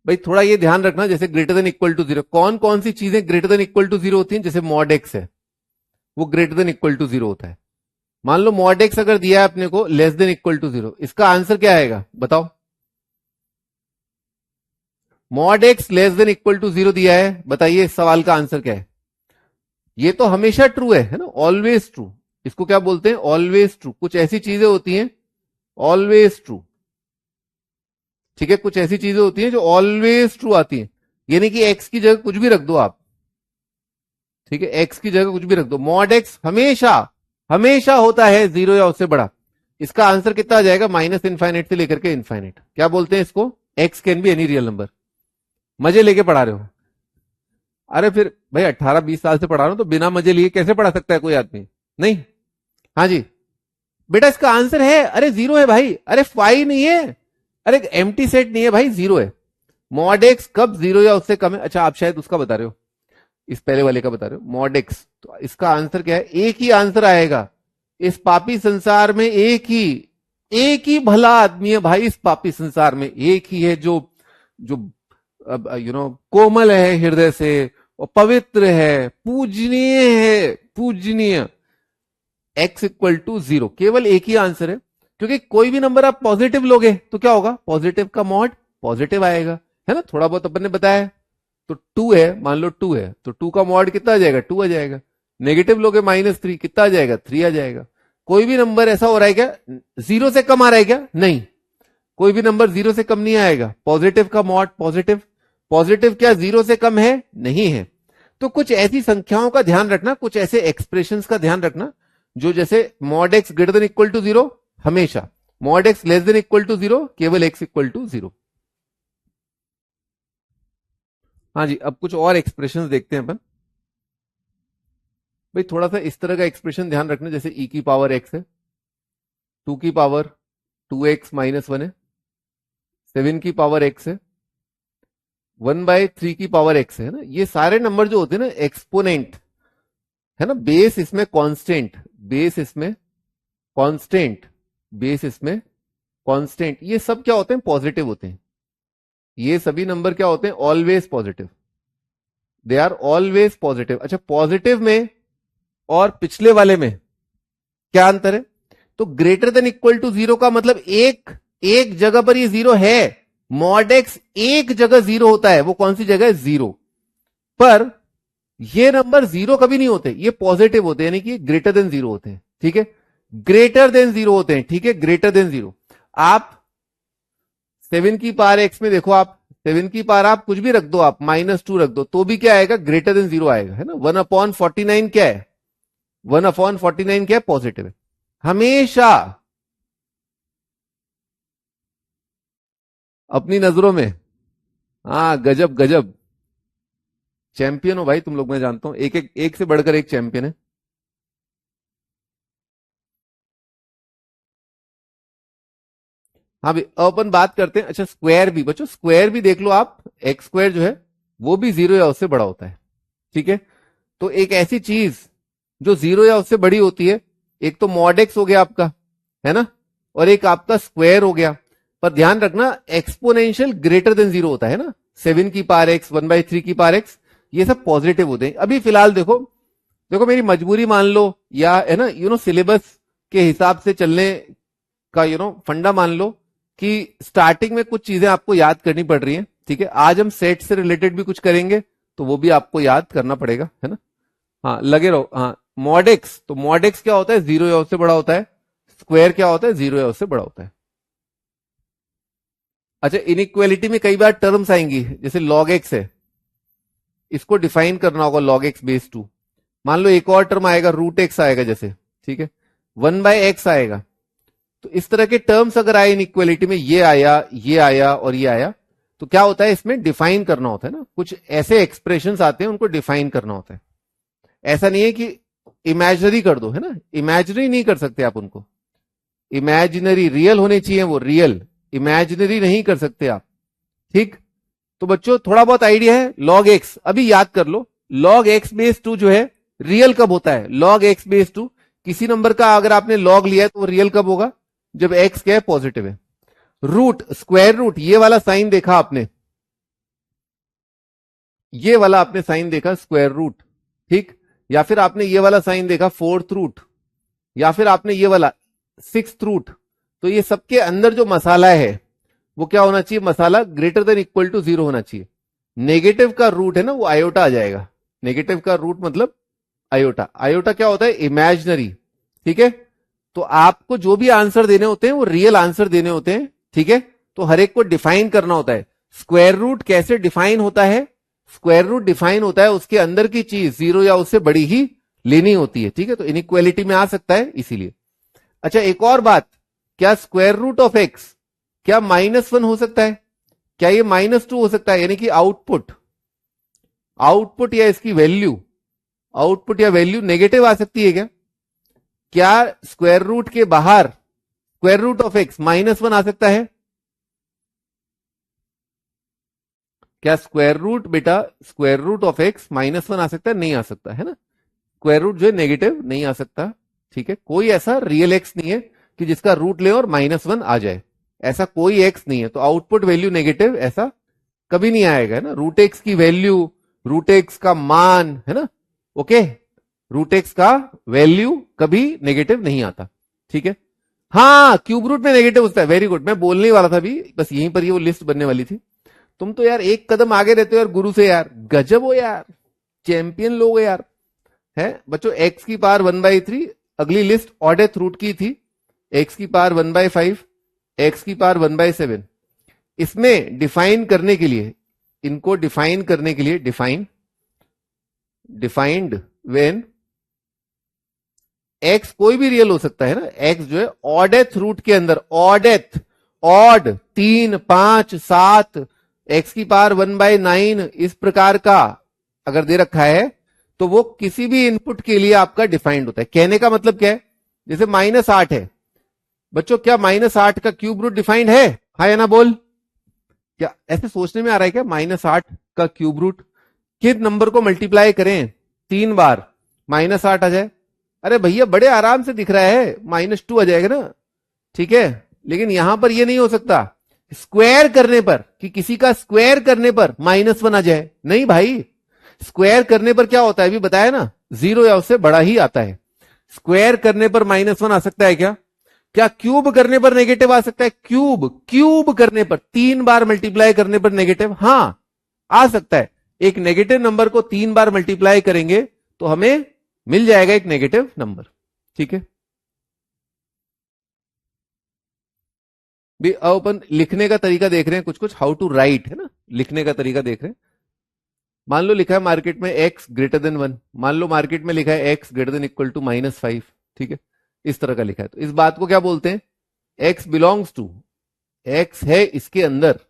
भाई थोड़ा ये ध्यान रखना, जैसे ग्रेटर देन इक्वल टू 0, कौन कौन सी चीजें ग्रेटर देन इक्वल टू 0 होती हैं? जैसे मॉड एक्स है, वो ग्रेटर देन इक्वल टू 0 होता है। मान लो मॉड एक्स अगर दिया है अपने को लेस देन इक्वल टू 0, इसका आंसर क्या आएगा बताओ? Mod x less than equal to 0 दिया है, बताइए इस सवाल का आंसर क्या है? ये तो हमेशा ट्रू है ना? ऑलवेज ट्रू, इसको क्या बोलते हैं? Always true. कुछ ऐसी चीजें होती हैं ऑलवेज ट्रू, ठीक है, कुछ ऐसी चीजें होती हैं जो ऑलवेज ट्रू आती हैं, यानी कि एक्स की जगह कुछ भी रख दो आप, ठीक है, एक्स की जगह कुछ भी रख दो, मॉड एक्स हमेशा हमेशा होता है 0 या उससे बड़ा। इसका आंसर कितना आ जाएगा? -इनफाइनाइट से लेकर के इनफाइनाइट। क्या बोलते हैं इसको? X can be any real number. मजे लेके पढ़ा रहे हो? अरे फिर भाई 18-20 साल से पढ़ा रहा हूं, तो बिना मजे लिए कैसे पढ़ा सकता है कोई आदमी? नहीं। हाँ जी बेटा, इसका आंसर है, अरे 0 है भाई, अरे फाई नहीं है, अरे एम्प्टी सेट नहीं है भाई, 0 है। मॉड एक्स कब 0 या उससे कम है? अच्छा, आप शायद उसका बता रहे हो, इस पहले वाले का बता रहे हो, मॉड एक्स। तो इसका आंसर क्या है? एक ही आंसर आएगा। इस पापी संसार में एक ही भला आदमी है भाई, इस पापी संसार में एक ही है जो जो कोमल है हृदय से और पवित्र है, पूजनीय है, पूजनीय। x = 0, केवल एक ही आंसर है, क्योंकि कोई भी नंबर आप पॉजिटिव लोगे तो क्या होगा? पॉजिटिव का मॉड पॉजिटिव आएगा, है ना? थोड़ा बहुत अपन ने बताया है। तो 2 है, मान लो 2 है, तो 2 का मॉड कितना आ जाएगा, 2 आ जाएगा। नेगेटिव लोगे -3, कितना आ जाएगा, 3 आ जाएगा। कोई भी नंबर ऐसा हो रहा है क्या, 0 से कम आ रहा है क्या, नहीं, कोई भी नंबर 0 से कम नहीं आएगा। पॉजिटिव का मॉड पॉजिटिव, पॉजिटिव क्या 0 से कम है, नहीं है। तो कुछ ऐसी संख्याओं का ध्यान रखना, कुछ ऐसे एक्सप्रेशंस का ध्यान रखना जो जैसे mod x greater than equal to 0 हमेशा, mod x less than equal to 0 केवल x इक्वल टू 0। हाँ जी, अब कुछ और एक्सप्रेशंस देखते हैं अपन। भाई थोड़ा सा इस तरह का एक्सप्रेशन ध्यान रखना, जैसे e की पावर x है, 2 की पावर 2x माइनस 1 है, 7 की पावर x है, 1/3 की पावर x है ना। ये सारे नंबर जो होते हैं ना एक्सपोनेंट है ना, बेस इसमें कांस्टेंट, बेस इसमें कांस्टेंट, बेस इसमें कांस्टेंट, ये सब क्या होते हैं, पॉजिटिव होते हैं। ये सभी नंबर क्या होते हैं, always positive, they are always positive. अच्छा, पॉजिटिव में और पिछले वाले में क्या अंतर है, तो ग्रेटर देन इक्वल टू 0 का मतलब एक जगह पर ये 0 है। मॉड x एक जगह 0 होता है, वो कौन सी जगह है, 0 पर। ये नंबर 0 कभी नहीं होते, ये पॉजिटिव होते हैं, यानी कि ग्रेटर देन 0 होते हैं, ठीक है, ग्रेटर देन 0 होते हैं, ठीक है, ग्रेटर देन 0। आप 7 की पावर x में देखो, आप 7 की पावर आप कुछ भी रख दो, आप -2 रख दो, तो भी क्या आएगा, ग्रेटर देन 0 आएगा, है ना। 1/49 क्या है, 1/49 क्या है, पॉजिटिव है हमेशा, अपनी नजरों में। हाँ, गजब गजब, चैंपियन हो भाई तुम लोग, मैं जानता हूं, एक से बढ़कर एक चैंपियन है। हाँ भाई, अब अपन बात करते हैं, अच्छा स्क्वायर भी, बच्चों स्क्वायर भी देख लो आप, एक्स स्क्वायर जो है वो भी 0 या उससे बड़ा होता है, ठीक है। तो एक ऐसी चीज जो 0 या उससे बड़ी होती है, एक तो मॉड एक्स हो गया आपका, है ना, और एक आपका स्क्वायर हो गया। पर ध्यान रखना, एक्सपोनेंशियल ग्रेटर देन 0 होता है ना, 7 की पावर एक्स, 1/3 की पावर एक्स, ये सब पॉजिटिव होते हैं। अभी फिलहाल देखो, देखो मेरी मजबूरी मान लो, या है ना, सिलेबस के हिसाब से चलने का फंडा मान लो कि स्टार्टिंग में कुछ चीजें आपको याद करनी पड़ रही हैं, ठीक है। आज हम सेट से रिलेटेड भी कुछ करेंगे, तो वो भी आपको याद करना पड़ेगा, है ना। हाँ लगे रहो। हाँ, मॉड एक्स, तो मॉड एक्स क्या होता है, 0 या उससे बड़ा होता है। स्क्वायर क्या होता है, 0 या उससे बड़ा होता है। अच्छा, इनइक्वालिटी में कई बार टर्म्स आएंगी, जैसे लॉग एक्स है, इसको डिफाइन करना होगा, log x बेस 2। मान लो एक और टर्म आएगा, रूट एक्स आएगा जैसे, ठीक है, 1/x आएगा। तो इस तरह के टर्म्स अगर आए इनइक्वालिटी में, ये आया, ये आया और ये आया, तो क्या होता है, इसमें डिफाइन करना होता है ना, कुछ ऐसे एक्सप्रेशंस आते हैं, उनको डिफाइन करना होता है। ऐसा नहीं है कि इमेजिनरी कर दो, है ना, इमेजिनरी नहीं कर सकते आप उनको, इमेजिनरी रियल होने चाहिए, वो रियल, इमेजिनरी नहीं कर सकते आप, ठीक। तो बच्चों थोड़ा बहुत आइडिया है, log x अभी याद कर लो, log x बेस 2 जो है रियल कब होता है, log x बेस 2, किसी नंबर का अगर आपने log लिया है तो वो रियल कब होगा, जब x क्या है, पॉजिटिव है। रूट, स्क्वायर रूट, ये वाला साइन देखा आपने, ये वाला आपने साइन देखा स्क्वायर रूट, ठीक, या फिर आपने ये वाला साइन देखा फोर्थ रूट, या फिर आपने ये वाला सिक्स्थ रूट। तो ये सबके अंदर जो मसाला है वो क्या होना चाहिए, मसाला ग्रेटर देन इक्वल टू 0 होना चाहिए। नेगेटिव का रूट है ना, वो आयोटा आ जाएगा, नेगेटिव का रूट मतलब आयोटा। आयोटा क्या होता है, इमेजिनरी, ठीक है। तो आपको जो भी आंसर देने होते हैं वो रियल आंसर देने होते हैं, ठीक है। तो हर एक को डिफाइन करना होता है। स्क्वायर रूट कैसे डिफाइन होता है, स्क्वायर रूट डिफाइन होता है उसके अंदर की चीज 0 या उससे बड़ी ही लेनी होती है, ठीक है। तो इनइक्वालिटी में आ सकता है इसीलिए। अच्छा एक और बात, क्या स्क्वायर रूट ऑफ एक्स क्या -1 हो सकता है, क्या ये -2 हो सकता है, यानी कि आउटपुट, आउटपुट या इसकी वैल्यू, आउटपुट या वैल्यू नेगेटिव आ सकती है क्या, क्या स्क्वायर रूट के बाहर स्क्वायर रूट ऑफ एक्स -1 आ सकता है, क्या स्क्वायर रूट बेटा, स्क्वायर रूट ऑफ एक्स -1 आ सकता है, नहीं आ सकता, है ना। स्क्वायर रूट जो है नेगेटिव नहीं आ सकता, ठीक है। कोई ऐसा रियल एक्स नहीं है कि जिसका रूट ले और -1 आ जाए, ऐसा कोई एक्स नहीं है। तो आउटपुट वैल्यू नेगेटिव ऐसा कभी नहीं आएगा, है ना। रूट एक्स की वैल्यू, रूट एक्स का मान, है ना, ओके, रूट एक्स का वैल्यू कभी नेगेटिव नहीं आता, ठीक है। हाँ, क्यूब रूट में नेगेटिव होता है, वेरी गुड, मैं बोलने वाला था अभी, बस यहीं पर ये वो लिस्ट बनने वाली थी। तुम तो यार एक कदम आगे रहते हो यार गुरु से, यार गजब हो यार, चैंपियन लोग हो यार। है बच्चों, एक्स की पावर 1/3, अगली लिस्ट ऑडेथ रूट की थी, एक्स की पावर 1/5, एक्स की पावर 1/7। इसमें डिफाइन करने के लिए, इनको डिफाइन करने के लिए डिफाइंड व्हेन एक्स कोई भी रियल हो सकता है ना, एक्स जो है ऑडेथ रूट के अंदर, ऑडेथ ऑड 3 5 7 एक्स की पावर 1/9 इस प्रकार का अगर दे रखा है तो वो किसी भी इनपुट के लिए आपका डिफाइंड होता है। कहने का मतलब क्या है, जैसे -8 है बच्चों, क्या -8 का क्यूब रूट डिफाइंड है? हाँ या ना बोल, क्या ऐसे सोचने में आ रहा है क्या? -8 का क्यूब रूट किस नंबर को मल्टीप्लाई करें 3 बार -8 आ जाए? अरे भैया बड़े आराम से दिख रहा है, -2 आ जाएगा ना, ठीक है। लेकिन यहां पर यह नहीं हो सकता स्क्वायर करने पर, कि किसी का स्क्वायर करने पर -1 आ जाए, नहीं भाई। स्क्वायर करने पर क्या होता है अभी बताया ना, 0 या उससे बड़ा ही आता है। स्क्वायर करने पर -1 आ सकता है क्या? क्या क्यूब करने पर नेगेटिव आ सकता है? क्यूब करने पर 3 बार मल्टीप्लाई करने पर नेगेटिव, हां आ सकता है। एक नेगेटिव नंबर को 3 बार मल्टीप्लाई करेंगे तो हमें मिल जाएगा एक नेगेटिव नंबर, ठीक है। भी अब अपन लिखने का तरीका देख रहे हैं, कुछ कुछ हाउ टू राइट है ना, लिखने का तरीका देख रहे हैं। मान लो लिखा है मार्केट में x ग्रेटर देन 1, मान लो मार्केट में लिखा है x greater than equal to -5, ठीक है, इस तरह का लिखा है। तो इस बात को क्या बोलते हैं? x बिलोंग्स टू, x है इसके अंदर,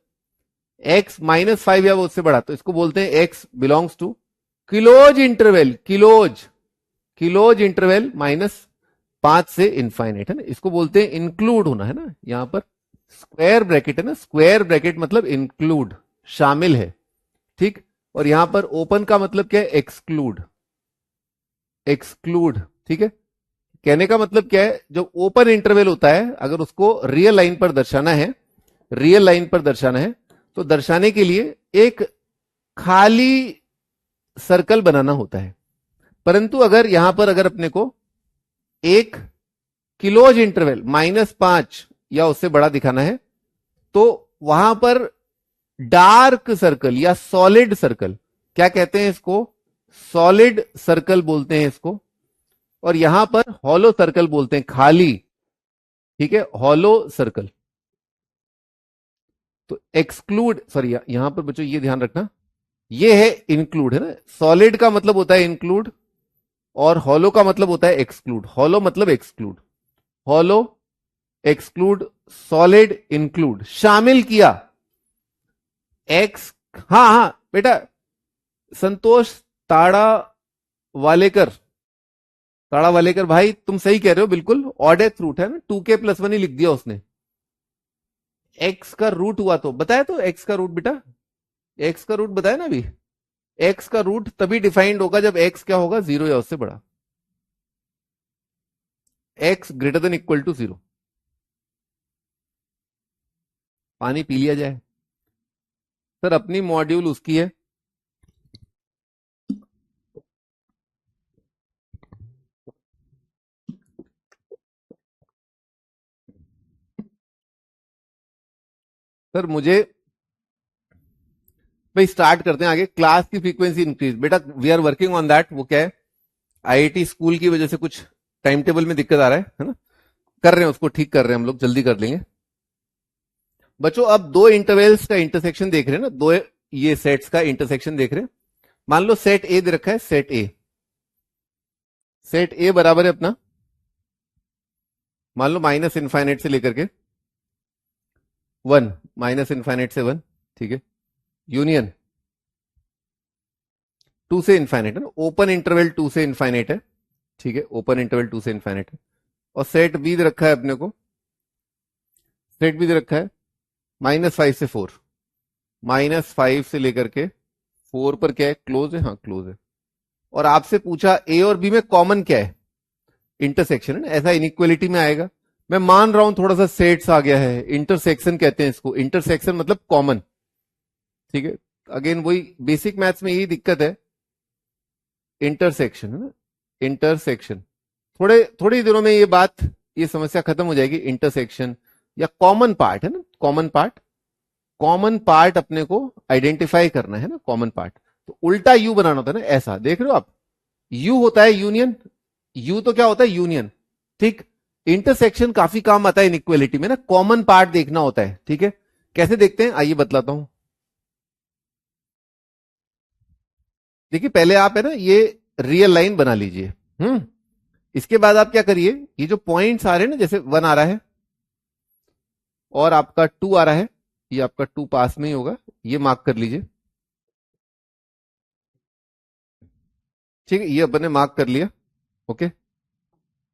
x -5 या वो उससे बड़ा, तो इसको बोलते हैं x belongs to closed interval, closed interval -5 से इनफाइनाइट, है ना। इसको बोलते हैं इंक्लूड होना, है ना। यहां पर स्क्वायर ब्रैकेट है ना, स्क्वायर ब्रैकेट मतलब इंक्लूड, शामिल है, ठीक। और यहां पर ओपन का मतलब क्या है? एक्सक्लूड, एक्सक्लूड, ठीक है। कहने का मतलब क्या है, जो ओपन इंटरवल होता है अगर उसको रियल लाइन पर दर्शाना है, रियल लाइन पर दर्शाना है, तो दर्शाने के लिए एक खाली सर्कल बनाना होता है। परंतु अगर यहां पर अगर अपने को एक क्लोज इंटरवल -5 या उससे बड़ा दिखाना है, तो वहां पर डार्क सर्कल या सॉलिड सर्कल, क्या कहते हैं इसको? सॉलिड सर्कल बोलते हैं इसको। और यहां पर हॉलो सर्कल बोलते हैं, खाली, ठीक है, हॉलो सर्कल। तो एक्सक्लूड, सॉरी यहां पर बच्चों ये ध्यान रखना, ये है इंक्लूड, है ना। सॉलिड का मतलब होता है इंक्लूड और हॉलो का मतलब होता है एक्सक्लूड। हॉलो मतलब exclude, hollow exclude, solid include, शामिल किया एक्स। हाँ हाँ बेटा, संतोष ताड़ा वालेकर, ताड़ा वालेकर भाई तुम सही कह रहे हो बिल्कुल, ऑड एथ रूट है ना, 2k+1 ही लिख दिया उसने। एक्स का रूट हुआ तो बताया, तो एक्स का रूट बेटा, एक्स का रूट बताया ना अभी। एक्स का रूट तभी डिफाइंड होगा जब एक्स क्या होगा? 0 या उससे बड़ा, x greater than equal to 0। पानी पी लिया जाए सर, अपनी मॉड्यूल उसकी है। सर मुझे भाई स्टार्ट करते हैं आगे, क्लास की फ्रीक्वेंसी इंक्रीज, बेटा we are working on that. वो क्या है, आईआईटी स्कूल की वजह से कुछ टाइम टेबल में दिक्कत आ रहा है ना, कर रहे हैं उसको, ठीक कर रहे हैं हम लोग, जल्दी कर लेंगे बच्चों। अब दो इंटरवल्स का इंटरसेक्शन देख रहे हैं ना, दो ये सेट्स का इंटरसेक्शन देख रहे हैं। मान लो सेट ए दे रखा है, सेट ए, सेट ए बराबर है अपना, मान लो माइनस इनफाइनाइट से लेकर के 1, माइनस इनफाइनाइट से 1, ठीक है, यूनियन 2 से इनफाइनाइट है ना, ओपन इंटरवल 2 से इनफाइनाइट है, ठीक है, ओपन इंटरवल 2 से इनफाइनाइट है। और सेट बी दे रखा है अपने को, सेट बी दे रखा है -5 से 4, -5 से लेकर के 4 पर क्या है? क्लोज है, हाँ क्लोज है। और आपसे पूछा ए और बी में कॉमन क्या है? इंटरसेक्शन है ना, ऐसा इनइक्वलिटी में आएगा। मैं मान रहा हूं थोड़ा सा सेट्स आ गया है, इंटरसेक्शन कहते हैं इसको, इंटरसेक्शन मतलब कॉमन, ठीक है। अगेन वही बेसिक मैथ्स में यही दिक्कत है, इंटरसेक्शन है ना, इंटरसेक्शन। थोड़े थोड़ी दिनों में ये बात, ये समस्या खत्म हो जाएगी। इंटरसेक्शन या कॉमन पार्ट है ना, कॉमन पार्ट, कॉमन पार्ट अपने को आइडेंटिफाई करना है ना, कॉमन पार्ट। तो उल्टा यू बनाना होता है ना, ऐसा देख रहे हो आप, यू होता है यूनियन, यू तो क्या होता है यूनियन, ठीक। इंटरसेक्शन काफी काम आता है इनइक्वालिटी में ना, कॉमन पार्ट देखना होता है, ठीक है। कैसे देखते हैं आइए बतलाता हूं। देखिए पहले आप है ना ये रियल लाइन बना लीजिए, इसके बाद आप क्या करिए, ये जो पॉइंट्स आ रहे हैं ना, जैसे 1 आ रहा है और आपका 2 आ रहा है, ये आपका 2 पास में ही होगा, ये मार्क कर लीजिए, ठीक है, ये अपन ने मार्क कर लिया, ओके।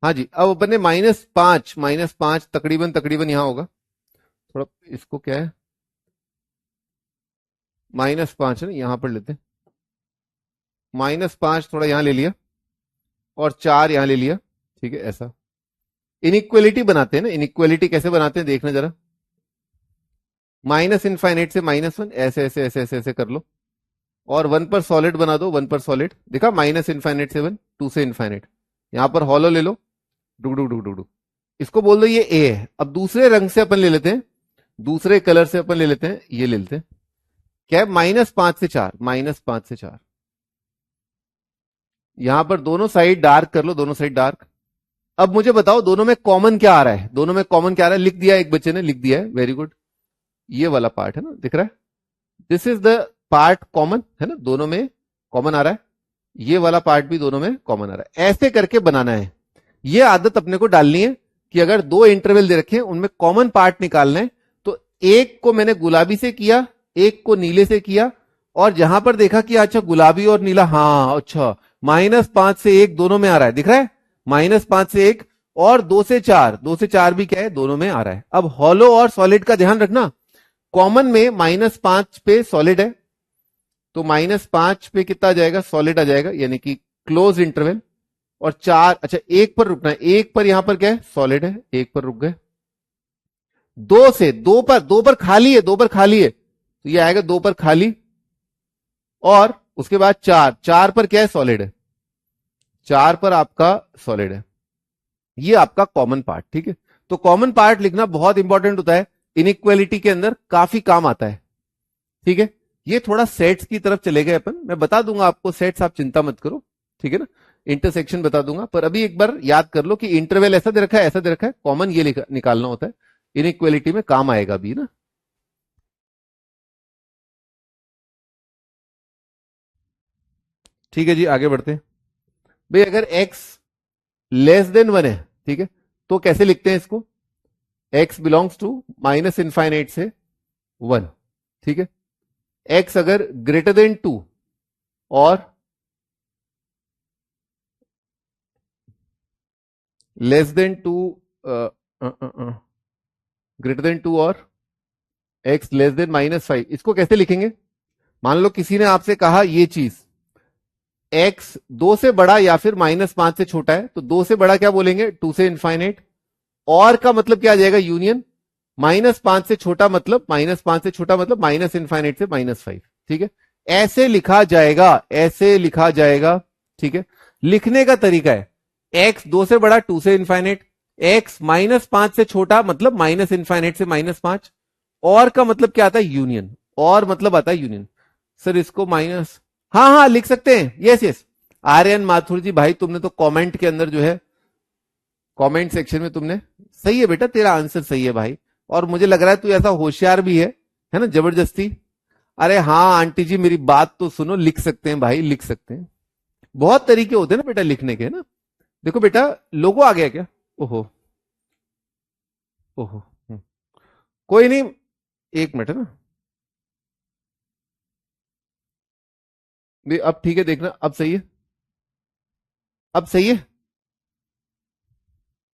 हाँ जी, अब अपन ने -5 तकरीबन तकरीबन यहां होगा, थोड़ा इसको क्या है, -5 है ना, यहां पर लेते हैं, -5 थोड़ा यहां ले लिया और 4 यहां ले लिया, ठीक है, ऐसा इनइक्वालिटी बनाते हैं ना, इनइक्वालिटी कैसे बनाते हैं देखना जरा, -इनफाइनाइट से -1, ऐसे ऐसे ऐसे ऐसे ऐसे कर लो, और 1 पर सॉलिड बना दो, 1 पर सॉलिड, देखा, -इनफाइनाइट से 1, 2 से इनफाइनाइट, यहां पर हॉलो ले लो, डुक डुक डुक डुक डुक, इसको बोल दो ये ए है। अब दूसरे रंग से अपन ले लेते हैं, दूसरे कलर से अपन ले लेते हैं, ये ले लेते हैं, क्या है, -5 से 4, -5 से 4, यहां पर दोनों साइड डार्क कर लो, दोनों साइड डार्क। अब मुझे बताओ दोनों में कॉमन क्या आ रहा है, दोनों में कॉमन क्या आ रहा है, लिख दिया, एक बच्चे ने लिख दिया है, वेरी गुड, ये वाला पार्ट है ना, दिख रहा है, this is the part common है ना, दोनों में कॉमन आ रहा है, ये वाला पार्ट भी दोनों में कॉमन आ रहा है, ऐसे करके बनाना है। ये आदत अपने को डालनी है कि अगर 2 इंटरवल दे रखे हैं उनमें कॉमन पार्ट निकालना है, तो एक को मैंने गुलाबी से किया, एक को नीले से किया, और जहां पर देखा कि अच्छा गुलाबी और नीला, हाँ अच्छा, -5 से 1 दोनों में आ रहा है, दिख रहा है, -5 से 1, और 2 से 4, 2 से 4 भी क्या है, दोनों में आ रहा है। अब हॉलो और सॉलिड का ध्यान रखना, कॉमन में -5 पे सॉलिड है, तो -5 पे कितना आ जाएगा, सॉलिड आ जाएगा, यानी कि क्लोज इंटरवल, और 4, अच्छा 1 पर रुकना है, 1 पर यहां पर क्या है, सॉलिड है, 1 पर रुक गए, 2 पर खाली है, 2 पर खाली है, तो ये आएगा 2 पर खाली, और उसके बाद 4 पर क्या है, सॉलिड है, 4 पर आपका सॉलिड है, ये आपका कॉमन पार्ट, ठीक है। तो कॉमन पार्ट लिखना बहुत इंपॉर्टेंट होता है, इनइक्वालिटी के अंदर काफी काम आता है, ठीक है। ये थोड़ा सेट्स की तरफ चले गए अपन, मैं बता दूंगा आपको सेट्स, आप चिंता मत करो, ठीक है ना, इंटरसेक्शन बता दूंगा, पर अभी एक बार याद कर लो कि इंटरवल ऐसा दे रखा है, ऐसा दे रखा है, कॉमन ये निकालना होता है, इनइक्वालिटी में काम आएगा भी ना। ठीक है जी, आगे बढ़ते हैं। भाई अगर x <<1 है, ठीक है, तो कैसे लिखते हैं इसको, x बिलोंग्स टू -इनफाइनाइट से 1, ठीक है। x अगर >2 और <<2 >2 और x <<-5, इसको कैसे लिखेंगे, मान लो किसी ने आपसे कहा ये चीज, x 2 से बड़ा या फिर -5 से छोटा है, तो 2 से बड़ा क्या बोलेंगे, 2 से इनफाइनाइट, और का मतलब क्या आ जाएगा, यूनियन, -5 से छोटा मतलब, -5 से छोटा मतलब -इनफाइनाइट से -5, ठीक है। ऐसे लिखा जाएगा, ऐसे लिखा जाएगा, ठीक है। लिखने का तरीका है, x 2 से बड़ा 2 से इनफाइनाइट, x -5 से छोटा मतलब -इनफाइनाइट से -5, और का मतलब क्या आता है, यूनियन, और मतलब आता है यूनियन। सर इसको माइनस, हाँ हाँ लिख सकते हैं, यस यस, आर्यन माथुर जी भाई, तुमने तो कमेंट के अंदर जो है, कमेंट सेक्शन में तुमने, सही है बेटा, तेरा आंसर सही है भाई, और मुझे लग रहा है तू ऐसा होशियार भी है ना, जबरदस्ती। अरे हाँ आंटी जी मेरी बात तो सुनो, लिख सकते हैं भाई, लिख सकते हैं, बहुत तरीके होते हैं ना बेटा लिखने के, है ना। देखो बेटा, लोगो आ गया क्या, ओहो, ओहो, कोई नहीं, एक मिनट है ना, अब ठीक है, देखना अब सही है, अब सही है,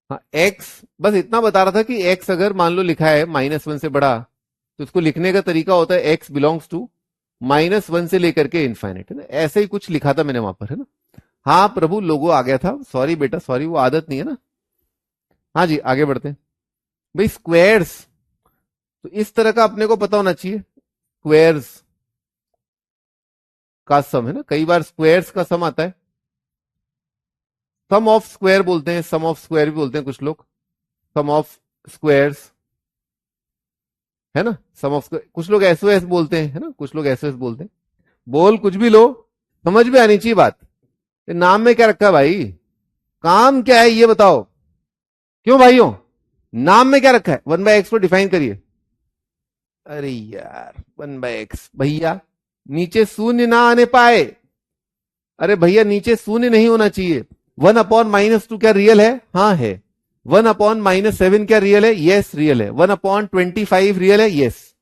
हाँ एक्स, बस इतना बता रहा था कि एक्स अगर मान लो लिखा है -1 से बड़ा, तो इसको लिखने का तरीका होता है एक्स बिलोंग्स टू -1 से लेकर के इनफाइनाइट, है ना, ऐसे ही कुछ लिखा था मैंने वहां पर, है ना। हाँ प्रभु, लोगो आ गया था, सॉरी बेटा सॉरी, वो आदत नहीं है ना। हाँ जी, आगे बढ़ते हैं। भाई स्क्वायर्स, तो इस तरह का अपने को पता होना चाहिए, स्क्वायर्स का सम, है ना, कई बार स्क्वायर्स का सम आता है, सम ऑफ स्क्वायर बोलते हैं, सम ऑफ स्क्वायर भी बोलते हैं कुछ लोग, सम ऑफ स्क्वायर्स, है ना, सम ऑफ स्क्वायर, कुछ लोग एसओएस बोलते हैं, है ना, कुछ लोग एसओएस बोलते हैं। बोल कुछ भी लो, समझ में आनी चाहिए बात। नाम में क्या रखा है भाई, काम क्या है ये बताओ, क्यों भाइयों, नाम में क्या रखा है, 1/x को डिफाइन करिए। अरे यार 1/x भैया, नीचे शून्य ना आने पाए, अरे भैया नीचे शून्य नहीं होना चाहिए। 1/-2 क्या रियल है, हाँ है। 1/-7 क्या रियल है, यस रियल है। 1/25 रियल है, यस।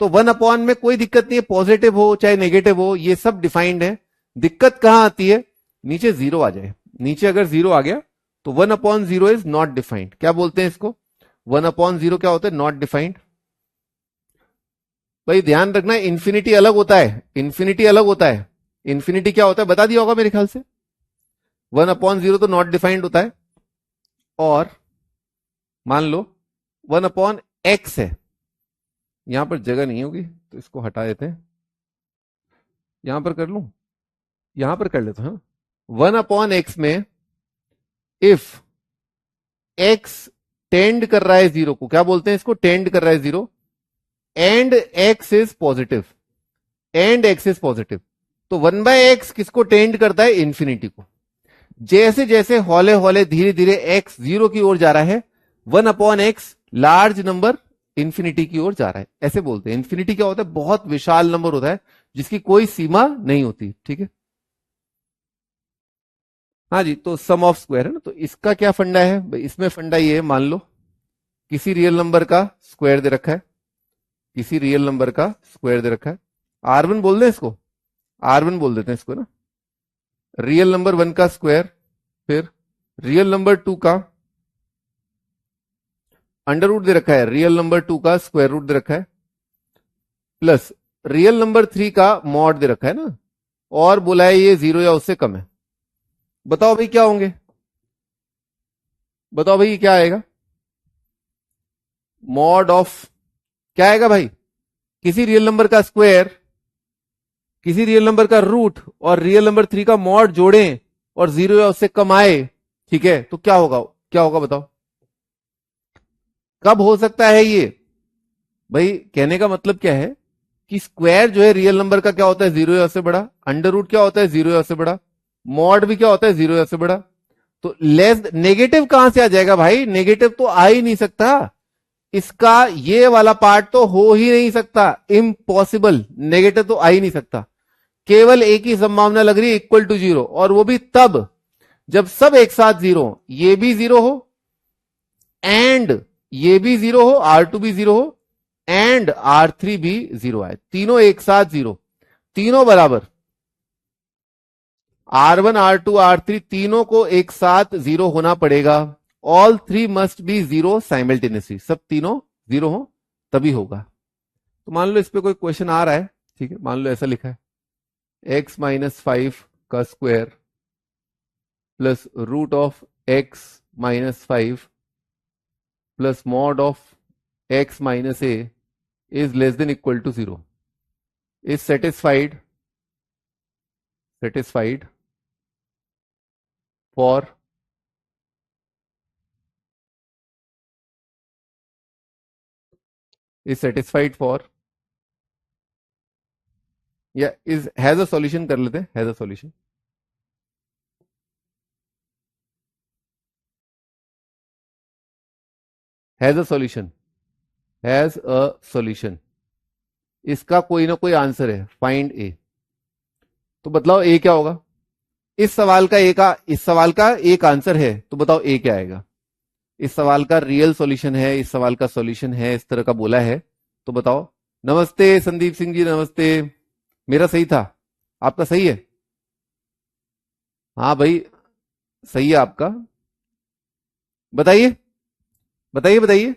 तो 1 में कोई दिक्कत नहीं है, पॉजिटिव हो चाहे नेगेटिव हो, ये सब डिफाइंड है। दिक्कत कहां आती है, नीचे जीरो आ जाए, नीचे अगर जीरो आ गया तो 1/0 इज नॉट डिफाइंड। क्या बोलते हैं इसको, 1/0 क्या होता है, नॉट डिफाइंड। भाई ध्यान रखना, इंफिनिटी अलग होता है, इंफिनिटी अलग होता है। इंफिनिटी क्या होता है बता दिया होगा मेरे ख्याल से। 1/0 तो नॉट डिफाइंड होता है। और मान लो 1/x है, यहां पर जगह नहीं होगी तो इसको हटा देते हैं, यहां पर कर लूं, यहां पर कर लेते हैं। 1/x में इफ x टेंड कर रहा है जीरो को, क्या बोलते हैं इसको, टेंड कर रहा है zero, and x is positive, and x is positive, तो 1/x किसको टेंड करता है, इंफिनिटी को। जैसे जैसे हौले हौले धीरे धीरे x जीरो की ओर जा रहा है, 1/x लार्ज नंबर इंफिनिटी की ओर जा रहा है, ऐसे बोलते हैं। इंफिनिटी क्या होता है, बहुत विशाल नंबर होता है जिसकी कोई सीमा नहीं होती, ठीक है। हाँ जी, तो सम ऑफ स्क्वायर है ना, तो इसका क्या फंडा है भाई, इसमें फंडा ये है, मान लो किसी रियल नंबर का स्क्वायर दे रखा है, किसी रियल नंबर का स्क्वायर दे रखा है, R1 बोल दें इसको, R1 बोल देते हैं इसको ना, रियल नंबर 1 का स्क्वायर, फिर रियल नंबर 2 का अंडर रूट दे रखा है, रियल नंबर 2 का स्क्वायर रूट दे रखा है, प्लस रियल नंबर 3 का मॉड दे रखा है ना, और बोला है ये जीरो या उससे कम है। बताओ भाई क्या होंगे, बताओ भाई क्या आएगा, मॉड ऑफ क्या आएगा भाई, किसी रियल नंबर का स्क्वायर, किसी रियल नंबर का रूट और रियल नंबर 3 का मॉड जोड़ें और जीरो या उससे कम आए, ठीक है, तो क्या होगा, क्या होगा बताओ, कब हो सकता है ये। भाई कहने का मतलब क्या है कि स्क्वायर जो है रियल नंबर का क्या होता है, जीरो या उससे बड़ा, अंडर रूट क्या होता है, जीरो या उससे बड़ा, मॉड भी क्या होता है, जीरो या उससे बड़ा। तो लेस नेगेटिव कहां से आ जाएगा भाई, नेगेटिव तो आ ही नहीं सकता, इसका ये वाला पार्ट तो हो ही नहीं सकता, इम्पॉसिबल, नेगेटिव तो आ ही नहीं सकता। केवल एक ही संभावना लग रही है, इक्वल टू जीरो, और वो भी तब जब सब एक साथ जीरो हो, ये भी जीरो हो एंड ये भी जीरो हो, R2 भी जीरो हो एंड R3 भी जीरो आए, तीनों एक साथ जीरो, तीनों बराबर, R1 R2 R3 तीनों को एक साथ जीरो होना पड़ेगा। All three must be zero simultaneously, सब तीनों जीरो हो तभी होगा। तो मान लो इस पे कोई क्वेश्चन आ रहा है, ठीक है, मान लो ऐसा लिखा है, x-5 का square plus root of x-5 plus mod of x-a is less than equal to 0 is satisfied for या is has a solution, कर लेते हैं has a solution, has a solution, has a solution, इसका कोई ना कोई answer है, find ए। तो बतलाओ ए क्या होगा, इस सवाल का इस सवाल का एक आंसर है, तो बताओ ए क्या आएगा। इस सवाल का रियल सॉल्यूशन है, इस सवाल का सॉल्यूशन है, इस तरह का बोला है, तो बताओ। नमस्ते संदीप सिंह जी, नमस्ते। मेरा सही था, आपका सही है, हाँ भाई सही है आपका, बताइए बताइए बताइए।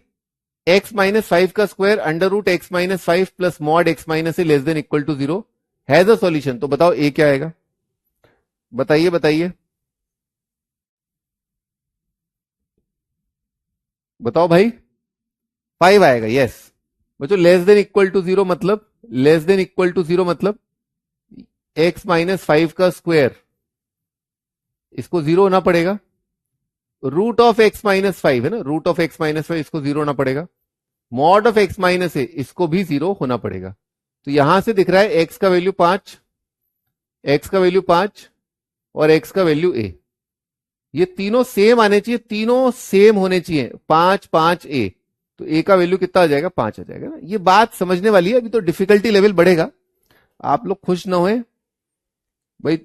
x-5 का square under root x-5 plus mod x- a less than equal to 0 has a solution, तो बताओ ए क्या आएगा, बताइए बताइए बताओ भाई, 5 आएगा, यस। बच्चों लेस देन इक्वल टू 0 मतलब, लेस देन इक्वल टू 0 मतलब x-5 का स्क्वायर, इसको 0 होना पड़ेगा, रूट ऑफ x-5 है ना, रूट ऑफ x-5 इसको 0 होना पड़ेगा, मॉड ऑफ एक्स माइनस ए, इसको भी 0 होना पड़ेगा। तो यहां से दिख रहा है एक्स का वैल्यू 5, एक्स का वैल्यू 5 और एक्स का वैल्यू ए, ये तीनों सेम आने चाहिए, तीनों सेम होने चाहिए, 5 5 ए। तो ए का वैल्यू कितना आ जाएगा, 5 आ जाएगा ना। ये बात समझने वाली है, अभी तो डिफिकल्टी लेवल बढ़ेगा, आप लोग खुश ना होए भाई।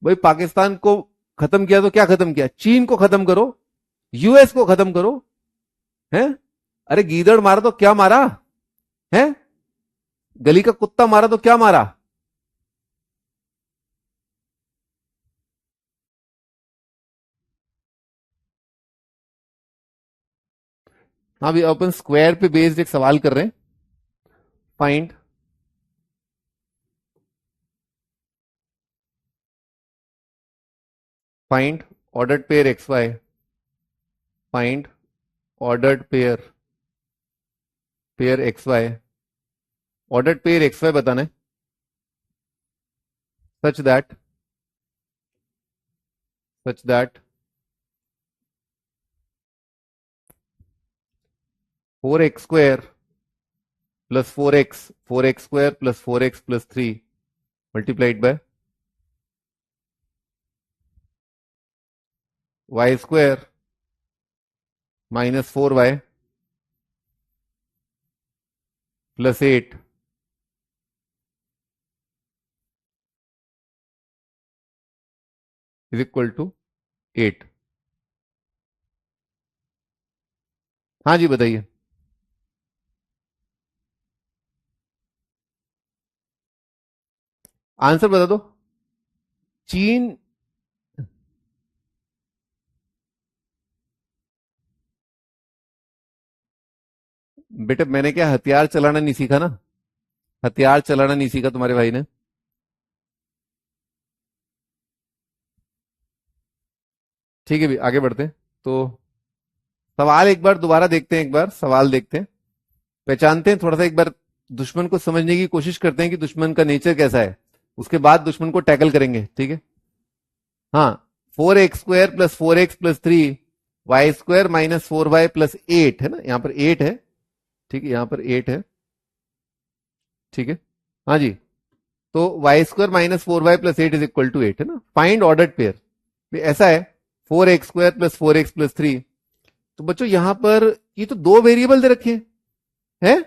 भाई पाकिस्तान को खत्म किया तो क्या खत्म किया, चीन को खत्म करो, यूएस को खत्म करो, हैं? अरे गीदड़ मारा तो क्या मारा है, गली का कुत्ता मारा तो क्या मारा। हाँ भी अपन स्क्वायर पे बेस्ड एक सवाल कर रहे हैं। Find find ordered pair x y, find ordered pair x y, ordered pair x y बताना है, such that 4x² plus 4x² plus 4x plus 3 multiplied by y² minus 4y plus 8 is equal to 8। हाँ जी बताइए। Answer बता दो। चीन, बेटे मैंने क्या हथियार चलाना नहीं सीखा ना, हथियार चलाना नहीं सीखा तुम्हारे भाई ने। ठीक है भी, आगे बढ़ते हैं। तो सवाल एक बार दोबारा देखते हैं, एक बार सवाल देखते हैं, पहचानते हैं थोड़ा सा, एक बार दुश्मन को समझने की कोशिश करते हैं कि दुश्मन का नेचर कैसा है, उसके बाद दुश्मन को टैकल करेंगे, ठीक है। हाँ, 4x² plus 4x plus 3 y² minus 4y plus 8 है ना, यहां पर 8 है, ठीक है, यहां पर 8 है, ठीक है। हाँ जी, तो y² minus 4y plus 8 is equal to 8 है ना। फाइंड ऑर्डर्ड पेयर ऐसा है, 4x² प्लस 4x प्लस 3। तो बच्चों यहां पर ये तो दो वेरिएबल दे रखे हैं,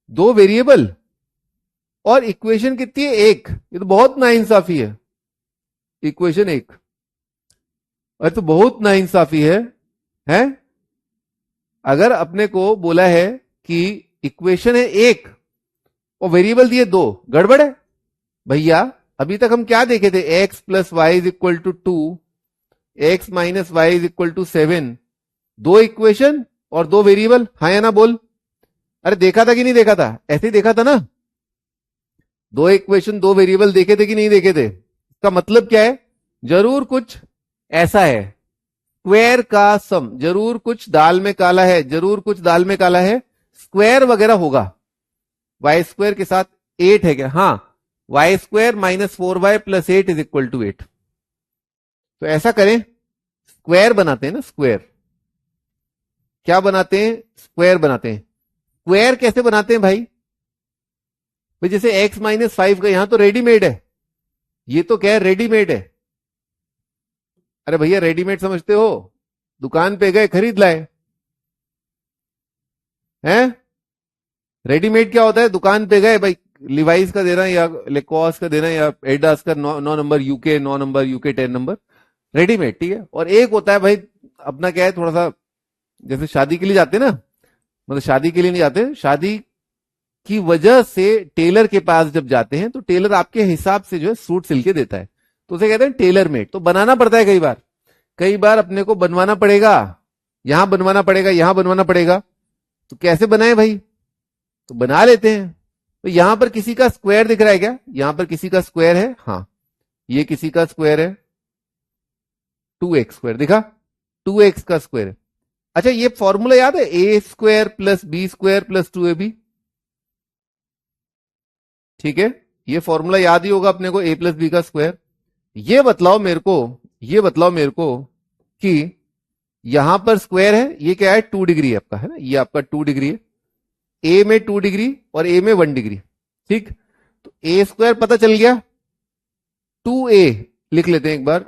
दो वेरिएबल और इक्वेशन कितनी है, एक, ये तो बहुत नाइंसाफी है, इक्वेशन एक, अरे तो बहुत नाइंसाफी है। अगर अपने को बोला है कि इक्वेशन है एक और वेरिएबल दिए दो, गड़बड़ है भैया। अभी तक हम क्या देखे थे, x plus y is equal to 2, x minus y is equal to 7, दो इक्वेशन और दो वेरिएबल, हाँ या ना बोल। अरे देखा था कि नहीं देखा था, ऐसे ही देखा था ना, दो इक्वेशन दो वेरिएबल देखे थे कि नहीं देखे थे। इसका मतलब क्या है, जरूर कुछ ऐसा है, स्क्वायर का सम, जरूर कुछ दाल में काला है, जरूर कुछ दाल में काला है, स्क्वायर वगैरह होगा। y² के साथ 8 है क्या, हाँ, y² minus 4y plus 8 is equal to 8। तो ऐसा करें, स्क्वायर बनाते हैं ना, स्क्वायर क्या बनाते हैं, स्क्वायर बनाते हैं। स्क्वायर कैसे बनाते हैं भाई, भाई जैसे x माइनस 5 का यहां तो रेडीमेड है, ये तो क्या है, रेडीमेड है। अरे भैया रेडीमेड समझते हो, दुकान पे गए खरीद लाए हैं। रेडीमेड क्या होता है, दुकान पे गए भाई, लिवाइस का देना या लेकॉस का देना या एडास का 9 number UK, 9 number UK 10 number, readymade, ठीक है। और एक होता है भाई अपना, क्या है थोड़ा सा, जैसे शादी के लिए जाते ना, मतलब शादी के लिए नहीं जाते, शादी की वजह से टेलर के पास जब जाते हैं तो टेलर आपके हिसाब से जो है सूट सिल के देता है, तो उसे कहते हैं टेलर मेड। तो बनाना पड़ता है, कई बार अपने को बनवाना पड़ेगा, यहां बनवाना पड़ेगा, यहां बनवाना पड़ेगा। तो कैसे बनाए भाई, तो बना लेते हैं। तो यहां पर किसी का स्क्वायर दिख रहा है क्या, यहां पर किसी का स्क्वायर है, हाँ, ये किसी का स्क्वायर है, 2x² दिखा, 2x का स्क्वायर है। अच्छा ये फॉर्मूला याद है, a² plus b² plus 2ab, ठीक है, ये फॉर्मूला याद ही होगा अपने को, a प्लस बी का स्क्वायर। ये बतलाओ मेरे को, ये बतलाओ मेरे को कि यहां पर स्क्वायर है, ये क्या है, 2 डिग्री है आपका, है ना, ये आपका 2 डिग्री है, ए में 2 डिग्री और ए में 1 डिग्री। ठीक, तो ए स्क्वायर पता चल गया, 2a लिख लेते हैं एक बार,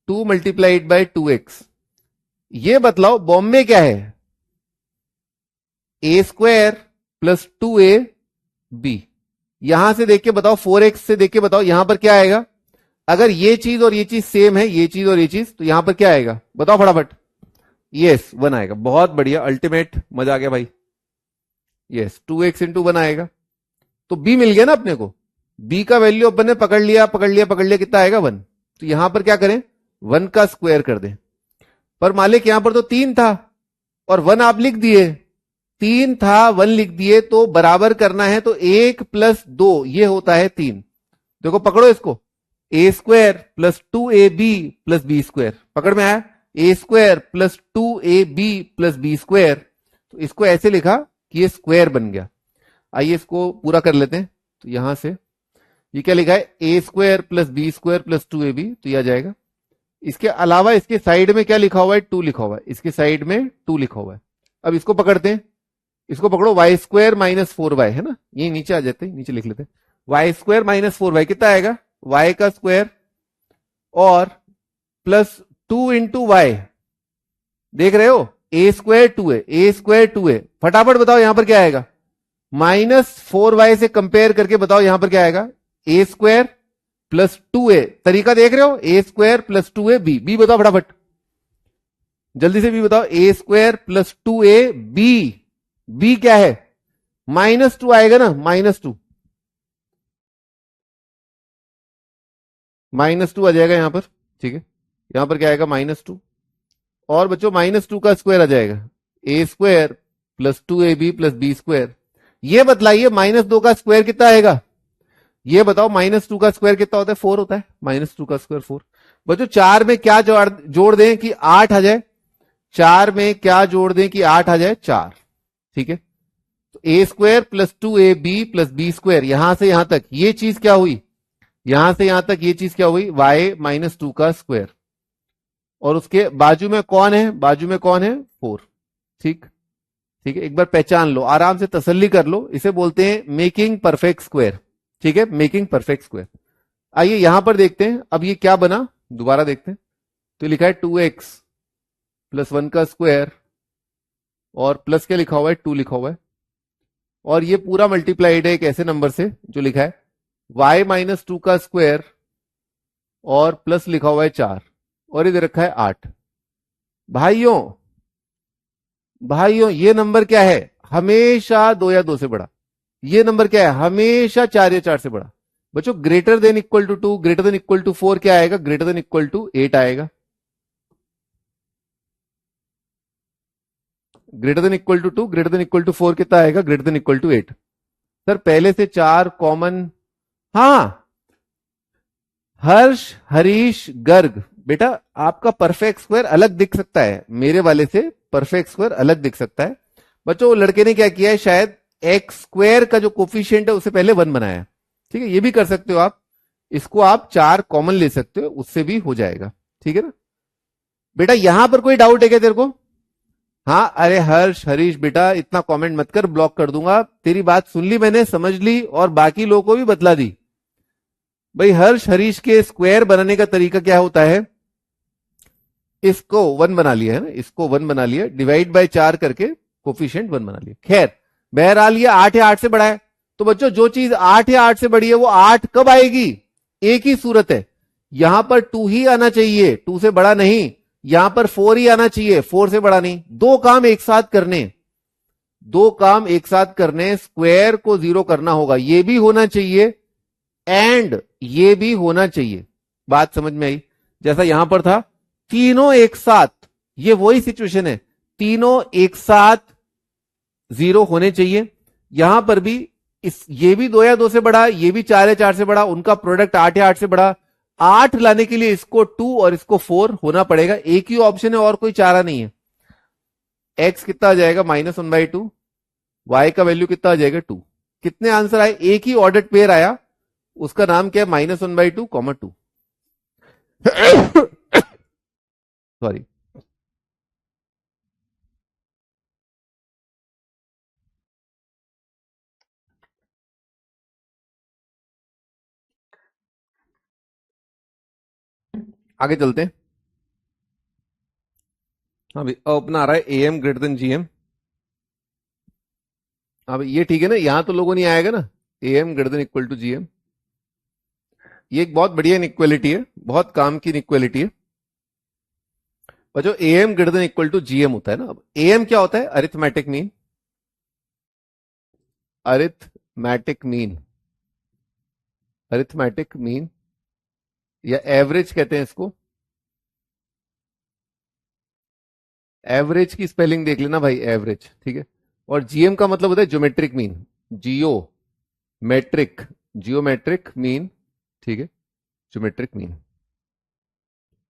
2 मल्टीप्लाइड बाय 2x। ये बतलाओ बॉम्ब में क्या है, ए स्क्वायर प्लस 2ab। यहां से देख के बताओ, 4x से देख के बताओ यहां पर क्या आएगा। अगर ये चीज और ये चीज सेम है, ये चीज और ये चीज, तो यहां पर क्या आएगा बताओ फटाफट। यस 1 आएगा, बहुत बढ़िया, अल्टीमेट, मजा आ गया भाई। यस 2x इंटू 1 आएगा, तो b मिल गया ना अपने को। b का वैल्यू अपन ने पकड़ लिया, कितना आएगा 1। तो यहां पर क्या करें, 1 का स्क्वायर कर दें। पर मालिक यहां पर तो 3 था और 1 आप लिख दिए, 3 था 1 लिख दिए, तो बराबर करना है तो 1 प्लस 2 ये होता है 3। देखो पकड़ो इसको, A square plus 2ab plus B square, पकड़ में आया, A square plus 2ab plus B square. तो इसको ऐसे लिखा कि ये स्क्वायर बन गया। आइए इसको पूरा कर लेते हैं। तो यहां से ये क्या लिखा है, A square plus B square plus 2ab, तो यह आ जाएगा। इसके अलावा इसके साइड में क्या लिखा हुआ है, 2 लिखा हुआ है, इसके साइड में 2 लिखा हुआ है। अब इसको पकड़ते हैं, इसको पकड़ो, वाई स्क्वायर माइनस 4y है ना, ये नीचे आ जाते हैं, नीचे लिख लेते हैं। वाई स्क्वायर माइनस 4y कितना आएगा, y का स्क्वायर और प्लस 2 इंटू वाई, देख रहे हो, ए स्क्वायर 2 है, ए स्क्वायर 2 है। फटाफट बताओ यहां पर क्या आएगा, माइनस 4y से कंपेयर करके बताओ यहां पर क्या आएगा, ए स्क्वायर प्लस 2a। तरीका देख रहे हो, A square plus 2a B, B बताओ फटाफट, जल्दी से बी बताओ, A square plus 2a B, B क्या है, -2 आएगा ना, -2, -2 आ जाएगा यहां पर। ठीक है, यहां पर क्या आएगा, -2, और बच्चों -2 का स्क्वायर आ जाएगा, A square plus 2ab plus B square. ये बतलाइए -2 का स्क्वायर कितना आएगा, ये बताओ, -2 का स्क्वायर कितना होता है, 4 होता है, -2 का स्क्वायर 4। बच्चों 4 में क्या जोड़ दें कि 8 आ जाए, 4 में क्या जोड़ दें कि 8 आ जाए, 4। ठीक है, तो A square plus 2ab plus B square, यहां से यहां तक ये चीज क्या हुई, यहां से यहां तक ये चीज क्या हुई, y -2 का स्क्वायर, और उसके बाजू में कौन है, बाजू में कौन है, 4। ठीक, ठीक है, एक बार पहचान लो, आराम से तसल्ली कर लो, इसे बोलते हैं मेकिंग परफेक्ट स्क्वायर। ठीक है, मेकिंग परफेक्ट स्क्वायर। आइए यहां पर देखते हैं, अब ये क्या बना, दोबारा देखते हैं। तो लिखा है 2x प्लस 1 का स्क्वायर, और प्लस क्या लिखा हुआ है, 2 लिखा हुआ है, और ये पूरा मल्टीप्लाइड है एक ऐसे नंबर से जो लिखा है y -2 का स्क्वायर, और प्लस लिखा हुआ है 4, और इधर रखा है 8। भाइयों भाइयों ये नंबर क्या है, हमेशा 2 या 2 से बड़ा। ये नंबर क्या है, हमेशा 4 या 4 से बड़ा। बच्चों greater than equal to 2, greater than equal to 4 क्या आएगा, ग्रेटर देन इक्वल टू 8 आएगा। Greater than equal to 2, greater than equal to 4 कितना आएगा, greater than equal to 8। Sir पहले से 4 कॉमन, हाँ, हर्ष हरीश गर्ग, बेटा आपका परफेक्ट स्क्वायर अलग दिख सकता है, मेरे वाले से परफेक्ट स्क्वायर अलग दिख सकता है। बच्चों लड़के ने क्या किया है, शायद एक्स स्क्वायर का जो कोफिशिएंट है उससे पहले 1 बनाया। ठीक है, ये भी कर सकते हो आप, इसको आप 4 कॉमन ले सकते हो, उससे भी हो जाएगा। ठीक है ना बेटा, यहां पर कोई डाउट है क्या तेरे को, हाँ, अरे हर्ष हरीश बेटा इतना कमेंट मत कर, ब्लॉक कर दूंगा। तेरी बात सुन ली मैंने, समझ ली, और बाकी लोगों को भी बतला दी। भाई हर्ष हरीश के स्क्वायर बनाने का तरीका क्या होता है, इसको 1 बना लिया है ना, इसको 1 बना लिया, डिवाइड बाय 4 करके कोफिशिएंट 1 बना लिया। खैर बहरहाल ये 8 या 8 से बड़ा है, तो बच्चों जो चीज 8 या 8 से बड़ी है वो 8 कब आएगी, एक ही सूरत है, यहां पर 2 ही आना चाहिए, 2 से बड़ा नहीं। यहां पर 4 ही आना चाहिए, 4 से बड़ा नहीं। दो काम एक साथ करने, दो काम एक साथ करने, स्क्वायर को 0 करना होगा, ये भी होना चाहिए एंड ये भी होना चाहिए। बात समझ में आई, जैसा यहां पर था, तीनों एक साथ, ये वही सिचुएशन है, तीनों एक साथ 0 होने चाहिए। यहां पर भी ये भी 2 या 2 से बड़ा, ये भी 4 या 4 से बड़ा, उनका प्रोडक्ट 8 या 8 से बड़ा। 8 लाने के लिए इसको 2 और इसको 4 होना पड़ेगा, एक ही ऑप्शन है और कोई चारा नहीं है। x कितना आ जाएगा, -1/2, y का वैल्यू कितना आ जाएगा, 2। कितने आंसर आए, एक ही ऑर्डर पेयर आया, उसका नाम क्या है, -1/2, 2। सॉरी। आगे चलते हैं। हाँ भाई, अब अपना आ रहा है एएम ग्रेटर देन जीएम। हाँ भाई, ये ठीक है ना, यहां तो लोगों नहीं आएगा ना, AM greater than equal to GM. ये एक बहुत बढ़िया इनइक्वालिटी है, बहुत काम की इनइक्वालिटी है। और जो AM greater than equal to GM होता है ना, अब एएम क्या होता है? Arithmetic mean. Arithmetic mean, arithmetic mean या एवरेज कहते हैं इसको। एवरेज की स्पेलिंग देख लेना भाई, एवरेज, ठीक है। और जीएम का मतलब होता है ज्योमेट्रिक मीन, जियो मेट्रिक, जियोमेट्रिक मीन, ठीक है, ज्योमेट्रिक मीन।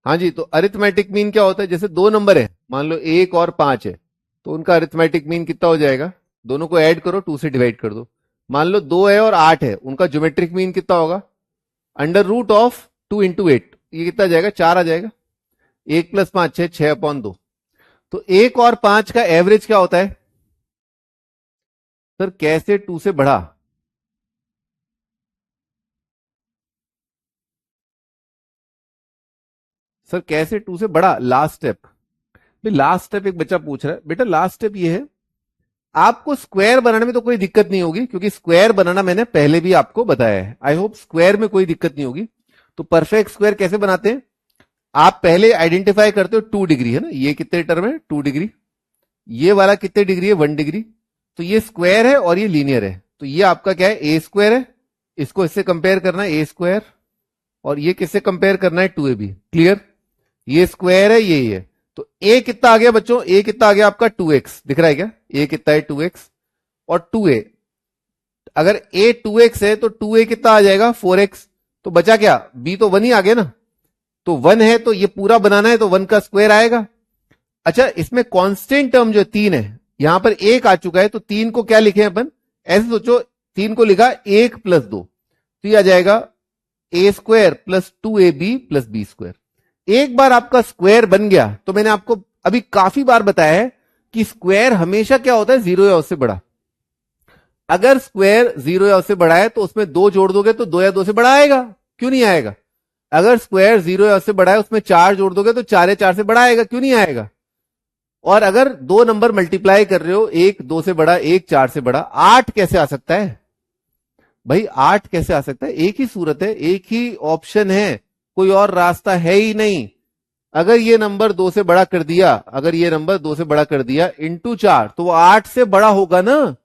हाँ जी, तो अरिथमेटिक मीन क्या होता है? जैसे दो नंबर है, मान लो 1 और 5 है, तो उनका अरिथमेटिक मीन कितना हो जाएगा? दोनों को ऐड करो, 2 से डिवाइड कर दो। मान लो 2 है और 8 है, उनका ज्योमेट्रिक मीन कितना होगा? √2 × 8, ये कितना आ जाएगा? 4 आ जाएगा। 1 + 5 6, 6/2। तो 1 और 5 का एवरेज क्या होता है? सर कैसे 2 से बढ़ा? सर कैसे 2 से बढ़ा? Last step. लास्ट स्टेप एक बच्चा पूछ रहा है, बेटा लास्ट स्टेप ये है, आपको स्क्वायर बनाने में तो कोई दिक्कत नहीं होगी, क्योंकि स्क्वायर बनाना मैंने पहले भी आपको बताया है। आई होप स्क्वायर में कोई दिक्कत नहीं होगी। तो परफेक्ट स्क्वायर कैसे बनाते हैं? आप पहले आइडेंटिफाई करते हो 2 डिग्री, है ना, ये कितने टर्म है? 2 डिग्री। ये वाला कितने डिग्री है? 1 डिग्री। तो ये स्क्वायर है और ये लीनियर है, तो ये आपका क्या है? ए स्क्वायर है। इसको इससे कंपेयर करना है, ए स्क्वायर। और ये किससे कंपेयर करना है? 2ab। क्लियर? ये स्क्वायर है, ये है। तो ए कितना आ गया बच्चों? ए कितना आ गया आपका? 2x। दिख रहा है क्या? ए कितना है? 2x। और 2a, अगर a 2x है तो 2a कितना आ जाएगा? 4x। तो बचा क्या? b तो 1 ही आ गया ना। तो 1 है तो ये पूरा बनाना है, तो 1 का स्क्वायर आएगा। अच्छा, इसमें कांस्टेंट टर्म जो 3 है, यहां पर 1 आ चुका है, तो 3 को क्या लिखे अपन? ऐसे सोचो, 3 को लिखा 1 + 2, तो ये आ जाएगा a² + 2ab + b²। एक बार आपका स्क्वायर बन गया, तो मैंने आपको अभी काफी बार बताया है कि स्क्वायर हमेशा क्या होता है? 0 या उससे बड़ा। अगर स्क्वायर 0 या उससे बड़ा है तो उसमें 2 जोड़ दोगे तो 2 या 2 से बड़ा आएगा, क्यों नहीं आएगा? अगर स्क्वायर 0 या उससे बड़ा है, उसमें 4 जोड़ दोगे तो 4 या 4 से बड़ा आएगा, क्यों नहीं आएगा? और अगर दो नंबर मल्टीप्लाई कर रहे हो, एक 2 से बड़ा, एक 4 से बड़ा, 8 कैसे आ सकता है भाई? 8 कैसे आ सकता है? एक ही सूरत है, एक ही ऑप्शन है, कोई और रास्ता है ही नहीं। अगर ये नंबर 2 से बड़ा कर दिया, अगर ये नंबर 2 से बड़ा कर दिया इंटू 4, तो वो 8 से बड़ा होगा ना।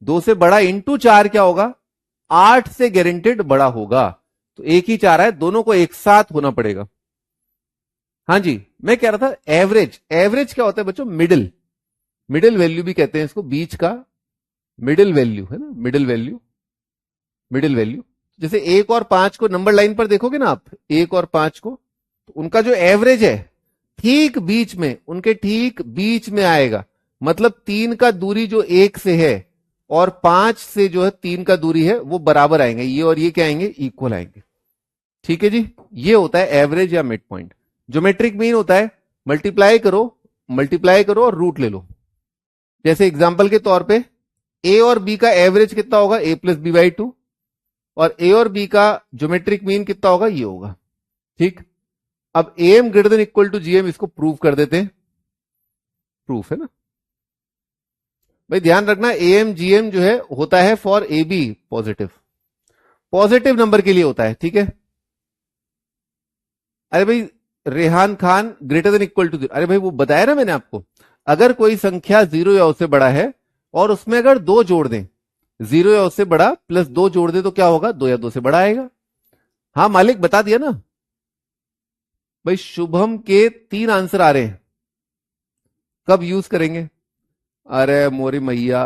2 से बड़ा इंटू 4 क्या होगा? 8 से गारंटेड बड़ा होगा। तो एक ही 4 है, दोनों को एक साथ होना पड़ेगा। हाँ जी, मैं कह रहा था एवरेज। एवरेज क्या होता है बच्चों? मिडिल। मिडिल वैल्यू भी कहते हैं इसको, बीच का मिडिल वैल्यू, है ना, मिडिल वैल्यू, मिडिल वैल्यू। जैसे 1 और 5 को नंबर लाइन पर देखोगे ना आप, 1 और 5 को, तो उनका जो एवरेज है ठीक बीच में, उनके ठीक बीच में आएगा। मतलब 3 का दूरी जो 1 से है और 5 से जो है 3 का दूरी है, वो बराबर आएंगे, ये और ये क्या आएंगे? इक्वल आएंगे। ठीक है जी, ये होता है एवरेज या मिड पॉइंट। ज्योमेट्रिक मीन होता है मल्टीप्लाई करो, मल्टीप्लाई करो और रूट ले लो। जैसे एग्जांपल के तौर पे ए और बी का एवरेज कितना होगा? a + b/2। और ए और बी का ज्योमेट्रिक मीन कितना होगा? ये होगा। ठीक, अब AM greater than equal to GM, इसको प्रूव कर देते हैं। प्रूफ है ना भाई, ध्यान रखना, एम जीएम जो है होता है for a b positive, positive number के लिए होता है। ठीक है, अरे भाई Rehan Khan greater than equal to, अरे भाई वो बताया ना मैंने आपको, अगर कोई संख्या 0 या उससे बड़ा है और उसमें अगर 2 जोड़ दें, 0 या उससे बड़ा प्लस 2 जोड़ दे, तो क्या होगा? 2 या 2 से बड़ा आएगा। हाँ मालिक, बता दिया ना भाई। शुभम के 3 आंसर आ रहे हैं, कब यूज करेंगे? अरे मोरी मैया,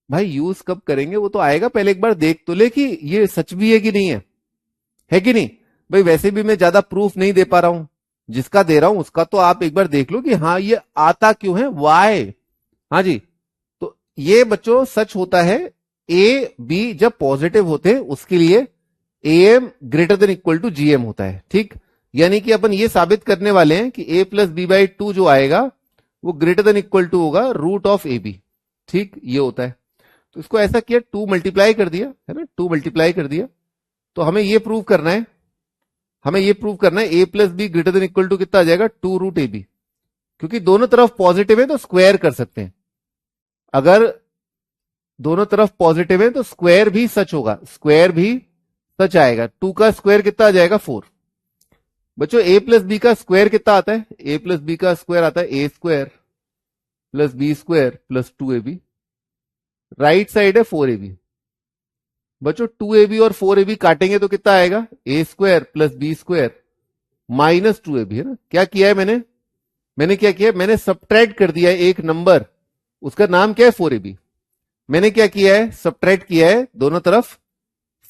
भाई यूज कब करेंगे वो तो आएगा, पहले एक बार देख तो ले कि ये सच भी है कि नहीं है कि नहीं भाई? वैसे भी मैं ज्यादा प्रूफ नहीं दे पा रहा हूं, जिसका दे रहा हूं उसका तो आप एक बार देख लो कि हाँ ये आता क्यों है, वाई। हाँ जी, तो ये बच्चों सच होता है, ए बी जब पॉजिटिव होते हैं उसके लिए AM greater than equal to GM होता है। ठीक, यानी कि अपन ये साबित करने वाले हैं कि a + b/2 जो आएगा वो ग्रेटर देन इक्वल टू होगा √ab। ठीक, ये होता है। तो इसको ऐसा किया, 2 मल्टीप्लाई कर दिया, है ना, 2 मल्टीप्लाई कर दिया। तो हमें ये प्रूव करना है हमें ये प्रूव करना है A plus B greater than equal to कितना आ जाएगा 2√ab, क्योंकि दोनों तरफ पॉजिटिव है तो स्क्वायर कर सकते हैं। अगर दोनों तरफ पॉजिटिव है तो स्क्वायर भी सच होगा, स्क्वायर भी सच आएगा। 2 का स्क्वायर कितना आ जाएगा 4। बच्चों ए प्लस बी का स्क्वायर कितना आता है, ए प्लस बी का स्क्वायर आता है A square plus B square plus 2ab, right side है 4ab। बच्चों 2ab और 4ab काटेंगे तो कितना आएगा, A square plus B square minus 2ab, है ना। क्या किया है मैंने क्या किया, मैंने सब्ट्रैक्ट कर दिया है एक नंबर, उसका नाम क्या है 4ab। मैंने क्या किया है, सब्ट्रैक्ट किया है दोनों तरफ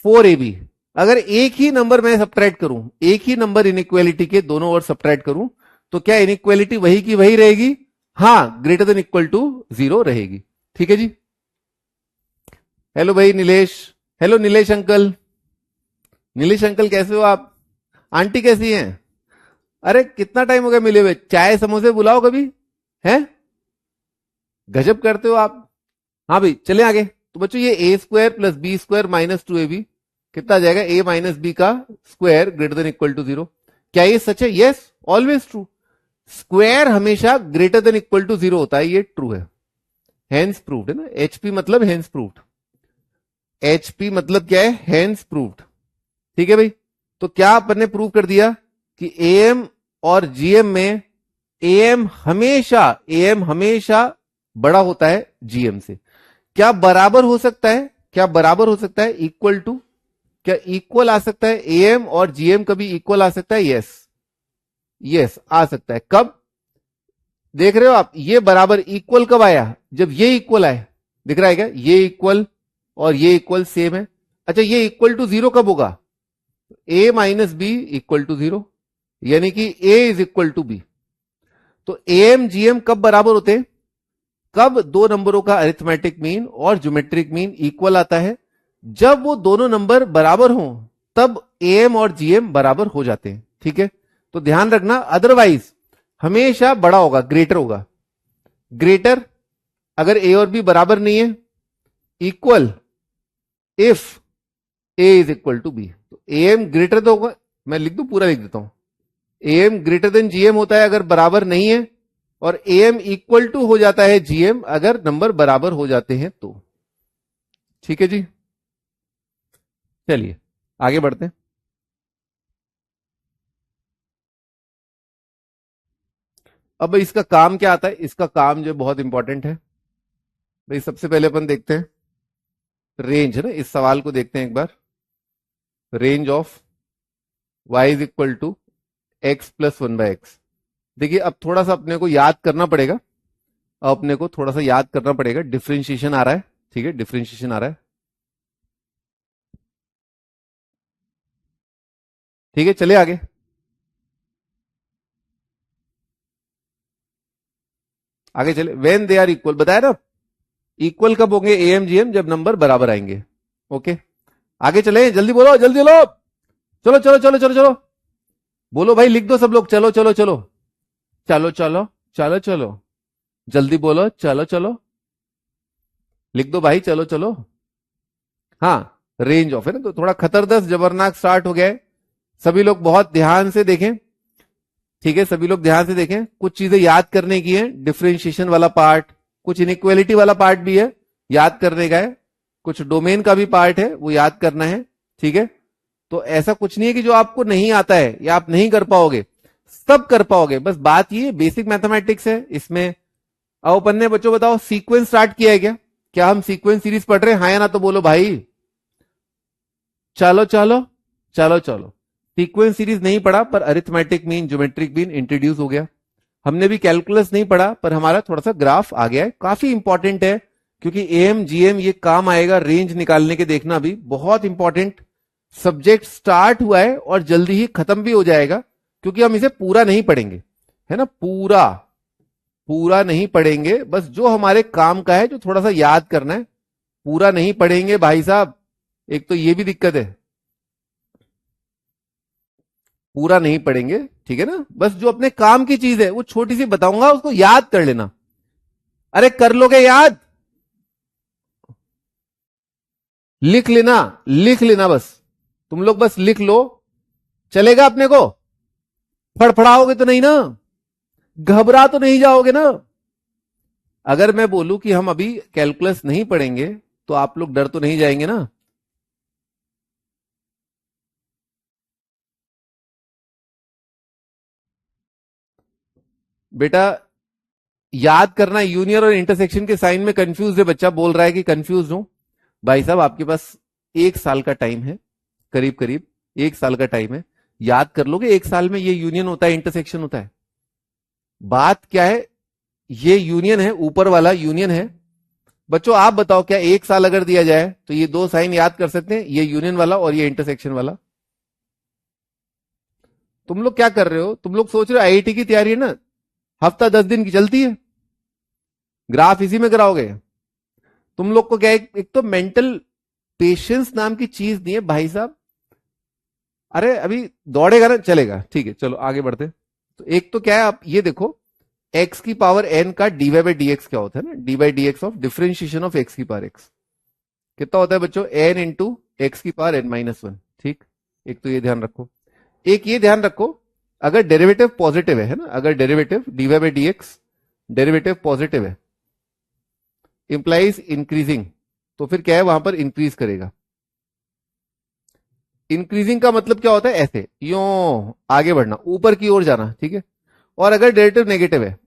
4ab। अगर एक ही नंबर मैं सब्ट्रैक्ट करूं, एक ही नंबर इनइक्वालिटी के दोनों ओर सब्ट्रैक्ट करूं, तो क्या इनइक्वालिटी वही की वही रहेगी, हां ग्रेटर देन इक्वल टू 0 रहेगी। ठीक है जी। हेलो भाई Nilesh, hello Nilesh uncle, Nilesh uncle कैसे हो आप, आंटी कैसी हैं, अरे कितना टाइम हो गया मिले हुए, चाय समोसे बुलाओ कभी, हैं गजब करते हो आप। हाँ भाई चले आगे। तो बच्चों ये A square plus B square minus 2ab कितना आ जाएगा, ए माइनस बी का square greater than equal to 0। क्या ये सच है, यस ऑलवेज ट्रू। स्क्वायर हमेशा ग्रेटर देन इक्वल टू 0 होता है, ये ट्रू है, हेंस प्रूव्ड, है ना। एचपी मतलब हेंस प्रूव्ड, एचपी मतलब क्या है, हेंस प्रूव्ड। ठीक है भाई। तो क्या अपन ने प्रूव कर दिया कि एएम और जीएम में एएम हमेशा बड़ा होता है जीएम से। क्या बराबर हो सकता है, क्या बराबर हो सकता है, इक्वल टू, क्या इक्वल आ सकता है, एएम और जीएम कभी इक्वल आ सकता है, यस यस आ सकता है। कब देख रहे हो आप, ये बराबर इक्वल कब आया, जब ये इक्वल आए, दिख रहा है क्या, ये इक्वल और ये इक्वल सेम है। अच्छा ये इक्वल टू 0 कब होगा, a minus b equal to 0, यानी कि a is equal to b. तो एम जीएम कब बराबर होते हैं, कब दो नंबरों का अरिथमेटिक मीन और ज्योमेट्रिक मीन इक्वल आता है, जब वो दोनों नंबर बराबर हों तब एम और जीएम बराबर हो जाते हैं। ठीक है, तो ध्यान रखना, अदरवाइज हमेशा बड़ा होगा, ग्रेटर होगा। ग्रेटर अगर ए और बी बराबर नहीं है, equal if a is equal to b, तो एम ग्रेटर तो होगा, मैं लिख दूं, पूरा लिख देता हूं, एम ग्रेटर देन जीएम होता है अगर बराबर नहीं है, और एम इक्वल टू हो जाता है जीएम अगर नंबर बराबर हो जाते हैं तो। ठीक है जी, चलिए आगे बढ़ते हैं। अब इसका काम क्या आता है, इसका काम जो बहुत इंपॉर्टेंट है भाई। सबसे पहले अपन देखते हैं रेंज, है ना, इस सवाल को देखते हैं एक बार। Range of y is equal to X plus 1/x। देखिए अब थोड़ा सा अपने को याद करना पड़ेगा, अब अपने को थोड़ा सा याद करना पड़ेगा। डिफरेंशिएशन आ रहा है, ठीक है, डिफरेंशिएशन आ रहा है, ठीक है। चले आगे। आगे चले, वेन दे आर इक्वल, बताया ना, इक्वल कब होंगे एम जीएम, जब नंबर बराबर आएंगे। ओके आगे चले, जल्दी बोलो, जल्दी बोलो, चलो चलो चलो चलो चलो, बोलो भाई, लिख दो सब लोग, चलो चलो चलो चलो चलो चलो चलो, जल्दी बोलो, चलो चलो लिख दो भाई, चलो चलो। हाँ रेंज ऑफ, है ना, तो थोड़ा खतरदस्त जबरनाक स्टार्ट हो गया है। सभी लोग बहुत ध्यान से देखें, ठीक है, सभी लोग ध्यान से देखें। कुछ चीजें याद करने की है, डिफरेंशिएशन वाला पार्ट, कुछ इनइक्वालिटी वाला पार्ट भी है, याद करने का है, कुछ डोमेन का भी पार्ट है, वो याद करना है। ठीक है, तो ऐसा कुछ नहीं है कि जो आपको नहीं आता है या आप नहीं कर पाओगे, सब कर पाओगे। बस बात ये बेसिक मैथमेटिक्स है इसमें। अब अपन ने बच्चों बताओ सीक्वेंस स्टार्ट किया है क्या, क्या हम सीक्वेंस सीरीज पढ़ रहे हैं, हाँ या ना तो बोलो भाई। चलो चलो चलो चलो, सीक्वेंस सीरीज नहीं पढ़ा पर arithmetic mean, geometric mean introduce हो गया। हमने भी कैलकुलस नहीं पढ़ा पर हमारा थोड़ा सा ग्राफ आ गया है, काफी इंपॉर्टेंट है, क्योंकि एम जीएम ये काम आएगा रेंज निकालने के। देखना भी बहुत इंपॉर्टेंट सब्जेक्ट स्टार्ट हुआ है और जल्दी ही खत्म भी हो जाएगा, क्योंकि हम इसे पूरा नहीं पढ़ेंगे, है ना, पूरा पूरा नहीं पढ़ेंगे, बस जो हमारे काम का है, जो थोड़ा सा याद करना है, पूरा नहीं पढ़ेंगे भाई साहब। एक तो ये भी दिक्कत है, पूरा नहीं पढ़ेंगे, ठीक है ना। बस जो अपने काम की चीज है वो छोटी सी बताऊंगा, उसको याद कर लेना। अरे कर लोगे याद, लिख लेना, लिख लेना, बस तुम लोग बस लिख लो, चलेगा अपने को? फड़फड़ाओगे तो नहीं ना? घबरा तो नहीं जाओगे ना? अगर मैं बोलूं कि हम अभी कैलकुलस नहीं पढ़ेंगे तो आप लोग डर तो नहीं जाएंगे ना? बेटा याद करना, यूनियन और इंटरसेक्शन के साइन में कंफ्यूज है बच्चा, बोल रहा है कि कंफ्यूज हूं। भाई साहब आपके पास 1 साल का टाइम है, करीब करीब 1 साल का टाइम है। याद कर लोगे 1 साल में ये यूनियन होता है, इंटरसेक्शन होता है। बात क्या है, ये यूनियन है, ऊपर वाला यूनियन है। बच्चों आप बताओ, क्या 1 साल अगर दिया जाए तो ये 2 साइन याद कर सकते हैं, ये यूनियन वाला और ये इंटरसेक्शन वाला? तुम लोग क्या कर रहे हो? तुम लोग सोच रहे हो आईआईटी की तैयारी है ना, हफ्ता 10 दिन की चलती है, ग्राफ इसी में कराओगे। तुम लोग को क्या एक तो मेंटल पेशेंस नाम की चीज नहीं है भाई साहब। अरे अभी दौड़ेगा ना, चलेगा, ठीक है चलो आगे बढ़ते। तो एक तो क्या है, आप ये देखो, एक्स की पावर एन का डीवाई बाई डी एक्स क्या होता है ना, D by D x of differentiation of x की पावर एक्स कितना होता है बच्चों? एन इंटू एक्स की पावर एन माइनस वन। ठीक, एक तो ये ध्यान रखो। एक ये ध्यान रखो, अगर डेरिवेटिव पॉजिटिव है ना, अगर derivative dy by D x derivative positive है, इंप्लाइज इंक्रीजिंग, तो फिर क्या है, वहां पर इंक्रीज करेगा। इंक्रीजिंग का मतलब क्या होता है? ऐसे यो आगे बढ़ना, ऊपर की ओर जाना, ठीक है। और अगर डेरिवेटिव नेगेटिव है,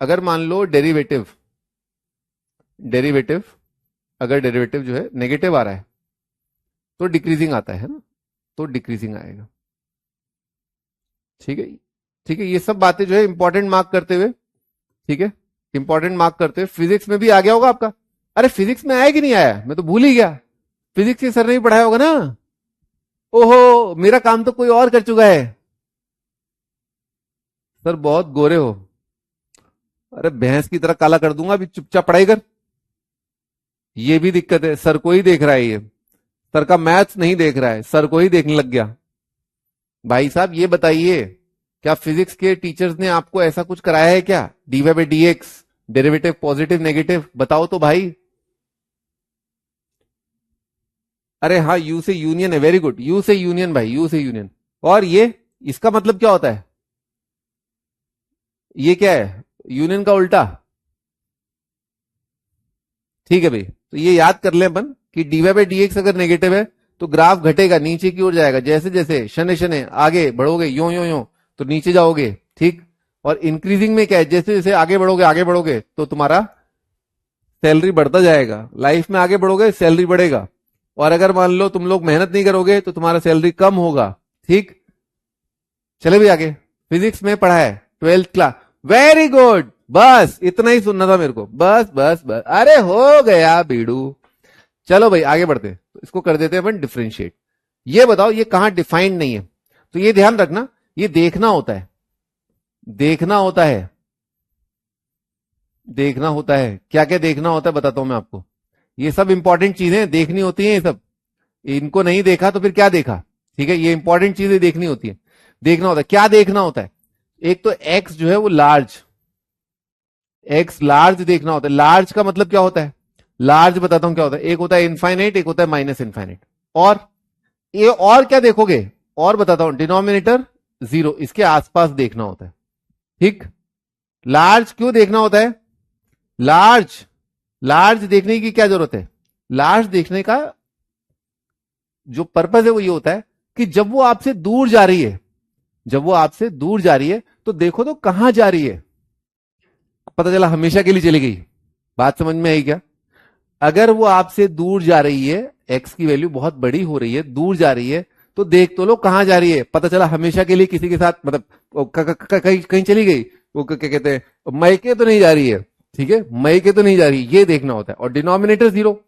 अगर मान लो डेरिवेटिव डेरिवेटिव अगर डेरिवेटिव जो है नेगेटिव आ रहा है तो डिक्रीजिंग आता है ना, तो डिक्रीजिंग आएगा। ठीक है, ठीक है, ये सब बातें जो है इंपॉर्टेंट मार्क करते हुए, ठीक है, इंपॉर्टेंट मार्क करते हुए। फिजिक्स में भी आ गया होगा आपका। अरे फिजिक्स में आया कि नहीं आया, मैं तो भूल ही गया। फिजिक्स के सर ने भी पढ़ाया होगा ना। ओहो, मेरा काम तो कोई और कर चुका है। सर बहुत गोरे हो। अरे भैंस की तरह काला कर दूंगा, अभी चुपचाप पढ़ाई कर। ये भी दिक्कत है, सर को ही देख रहा है ये, सर का मैथ्स नहीं देख रहा है, सर को ही देखने लग गया। भाई साहब ये बताइए, क्या फिजिक्स के टीचर्स ने आपको ऐसा कुछ कराया है क्या? Dy by D x, derivative positive negative, बताओ तो भाई। अरे हाँ, यू से यूनियन है, वेरी गुड, यू से यूनियन भाई, यू से यूनियन। और ये इसका मतलब क्या होता है? ये क्या है? यूनियन का उल्टा। ठीक है भाई, तो ये याद कर लें अपन कि डीवाई बाई डी एक्स अगर नेगेटिव है तो ग्राफ घटेगा, नीचे की ओर जाएगा। जैसे जैसे शने शने आगे बढ़ोगे, यो यो यो, तो नीचे जाओगे। ठीक, और इंक्रीजिंग में क्या है, जैसे जैसे आगे बढ़ोगे तो तुम्हारा सैलरी बढ़ता जाएगा। लाइफ में आगे बढ़ोगे सैलरी बढ़ेगा, और अगर मान लो तुम लोग मेहनत नहीं करोगे तो तुम्हारा सैलरी कम होगा। ठीक, चले भी आगे। फिजिक्स में पढ़ा है 12th क्लास, वेरी गुड। बस इतना ही सुनना था मेरे को, बस बस बस, अरे हो गया बीड़ू। चलो भाई आगे बढ़ते, तो इसको कर देते हैं अपन डिफरेंशिएट। ये बताओ ये कहां डिफाइंड नहीं है, तो ये ध्यान रखना, ये देखना होता है, देखना होता है, देखना होता है। क्या क्या देखना होता है बताता हूं मैं आपको। ये सब इंपॉर्टेंट चीजें देखनी होती हैं, ये सब। इनको नहीं देखा तो फिर क्या देखा? ठीक है, ये इंपॉर्टेंट चीजें देखनी होती है, देखना होता है। क्या देखना होता है? एक तो एक्स जो है वो लार्ज, एक्स लार्ज देखना होता है। लार्ज का मतलब क्या होता है? लार्ज बताता हूं क्या होता है। एक होता है इनफाइनाइट, एक होता है माइनस इनफाइनाइट। और ये और क्या देखोगे, और बताता हूं, डिनोमिनेटर जीरो, इसके आसपास देखना होता है। ठीक, लार्ज क्यों देखना होता है? लार्ज लार्ज देखने की क्या जरूरत है? लार्ज देखने का जो पर्पज है वो ये होता है कि जब वो आपसे दूर जा रही है, जब वो आपसे दूर जा रही है तो देखो तो कहां जा रही है। पता चला हमेशा के लिए चली गई। बात समझ में आई क्या? अगर वो आपसे दूर जा रही है, एक्स की वैल्यू बहुत बड़ी हो रही है, दूर जा रही है, तो देख तो लो कहां जा रही है। पता चला हमेशा के लिए किसी के साथ, मतलब कहीं कहीं चली गई, वो क्या कहते हैं, मैके तो नहीं जा रही है। ठीक है, मैके तो नहीं जा रही, ये देखना होता है। और डिनोमिनेटर जीरो,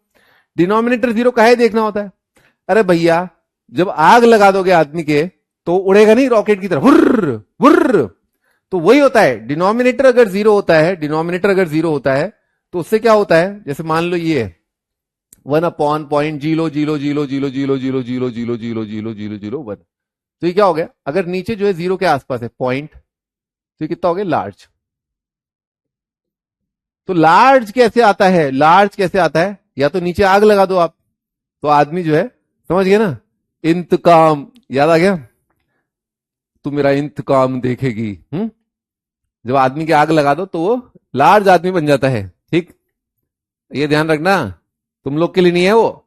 डिनोमिनेटर जीरो काहे देखना होता है? अरे भैया, जब आग लगा दोगे आदमी के तो उड़ेगा नहीं रॉकेट की तरह, हुर्र हुर्र। तो वही होता है, डिनोमिनेटर अगर जीरो होता है, डिनोमिनेटर अगर जीरो होता है तो उससे क्या होता है, जैसे मान लो ये 1/0.00000000000001, तो ये क्या हो गया? अगर नीचे जो है जीरो के आसपास है पॉइंट, तो ये कितना हो गया? लार्ज। तो लार्ज कैसे आता है? लार्ज कैसे आता है? या तो नीचे आग लगा दो आप, तो आदमी जो है, समझ गया ना, इंतकाम, याद आ गया। तू मेरा इंतकाम देखेगी। जब आदमी की आग लगा दो तो वो लार्ज आदमी बन जाता है। ठीक, ये ध्यान रखना, तुम लोग के लिए नहीं है वो।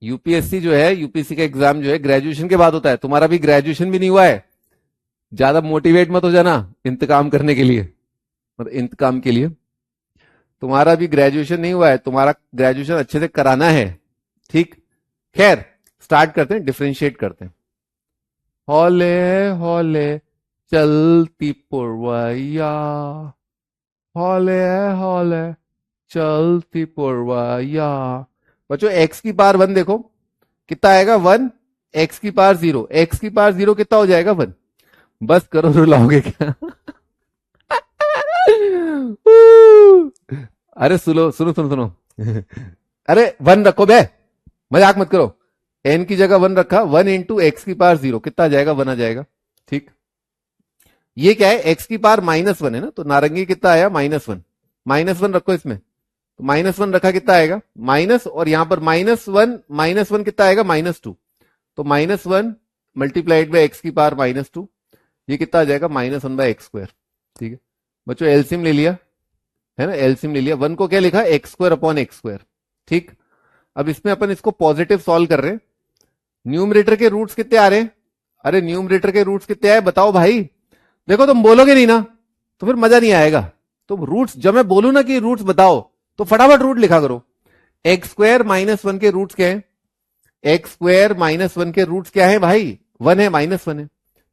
यूपीएससी जो है, यूपीएससी का एग्जाम जो है ग्रेजुएशन के बाद होता है। तुम्हारा भी ग्रेजुएशन भी नहीं हुआ है, ज्यादा मोटिवेट मत हो जाना इंतकाम करने के लिए, मतलब इंतकाम के लिए। तुम्हारा भी ग्रेजुएशन नहीं हुआ है, तुम्हारा ग्रेजुएशन अच्छे से कराना है। ठीक, खैर स्टार्ट करते हैं, डिफरेंशिएट करते हैं। हौले हौले चलती पुरवैया, हौले हौले चलती पुरवैया। बच्चों एक्स की पावर 1 देखो कितना आएगा, 1। एक्स की पावर 0, एक्स की पावर 0 कितना हो जाएगा, 1। बस करो, रुलाओगे क्या? अरे सुनो सुनो सुनो सुनो। अरे 1 रखो बे, मजाक मत करो। एन की जगह 1 रखा, 1 इंटू एक्स की पावर 0 कितना आ जाएगा, 1 आ जाएगा। ठीक, ये क्या है, एक्स की पावर -1 है ना, तो नारंगी कितना आया, -1। -1 रखो इसमें, तो -1 रखा कितना आएगा, माइनस, और यहां पर -1 कितना आएगा, -2। तो -1 मल्टीप्लाइड बाय एक्स की पावर -2, ये कितना आ जाएगा, -1/x²। ठीक है बच्चों, एलसीएम ले लिया है ना, एलसीएम ले लिया। 1 को क्या लिखा, x² ठीक, अब इसमें अपन इसको पॉजिटिव सॉल्व कर रहे हैं। न्यूमरेटर के रूट्स कितने आ रहे हैं, अरे न्यूमरेटर के रूट्स कितने आए बताओ भाई। देखो तुम बोलोगे नहीं ना तो फिर मजा नहीं आएगा। तो रूट्स, जब मैं बोलूं ना कि रूट्स बताओ तो फटाफट रूट लिखा करो। x² -1 के रूट्स क्या है, x² -1 के रूट्स क्या है भाई, 1 है, -1 है।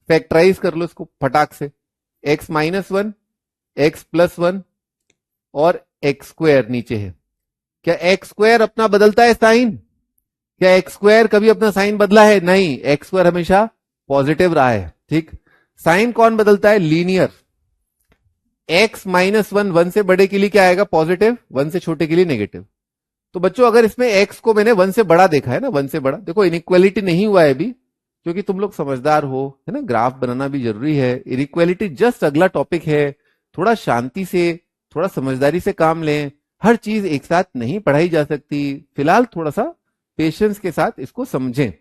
फैक्टराइज कर लो इसको फटाक से, x -1, x +1 और x² नीचे है। क्या x² अपना बदलता है साइन, क्या x² कभी अपना साइन बदला है, नहीं, x² हमेशा पॉजिटिव रहा है। ठीक, साइन कौन बदलता है, लीनियर। x -1 1 से बड़े के लिए क्या आएगा, पॉजिटिव, 1 से छोटे के लिए नेगेटिव। तो बच्चों अगर इसमें x को मैंने 1 से बड़ा देखा है ना, 1 से बड़ा, देखो इनइक्वालिटी नहीं हुआ है अभी, क्योंकि तुम लोग समझदार हो, है ना, ग्राफ बनाना भी जरूरी है। इनइक्वालिटी जस्ट अगला टॉपिक है, थोड़ा शांति से, थोड़ा समझदारी से काम लें। हर चीज एक साथ नहीं पढ़ाई जा सकती, फिलहाल थोड़ा सा पेशेंस के साथ इसको समझें।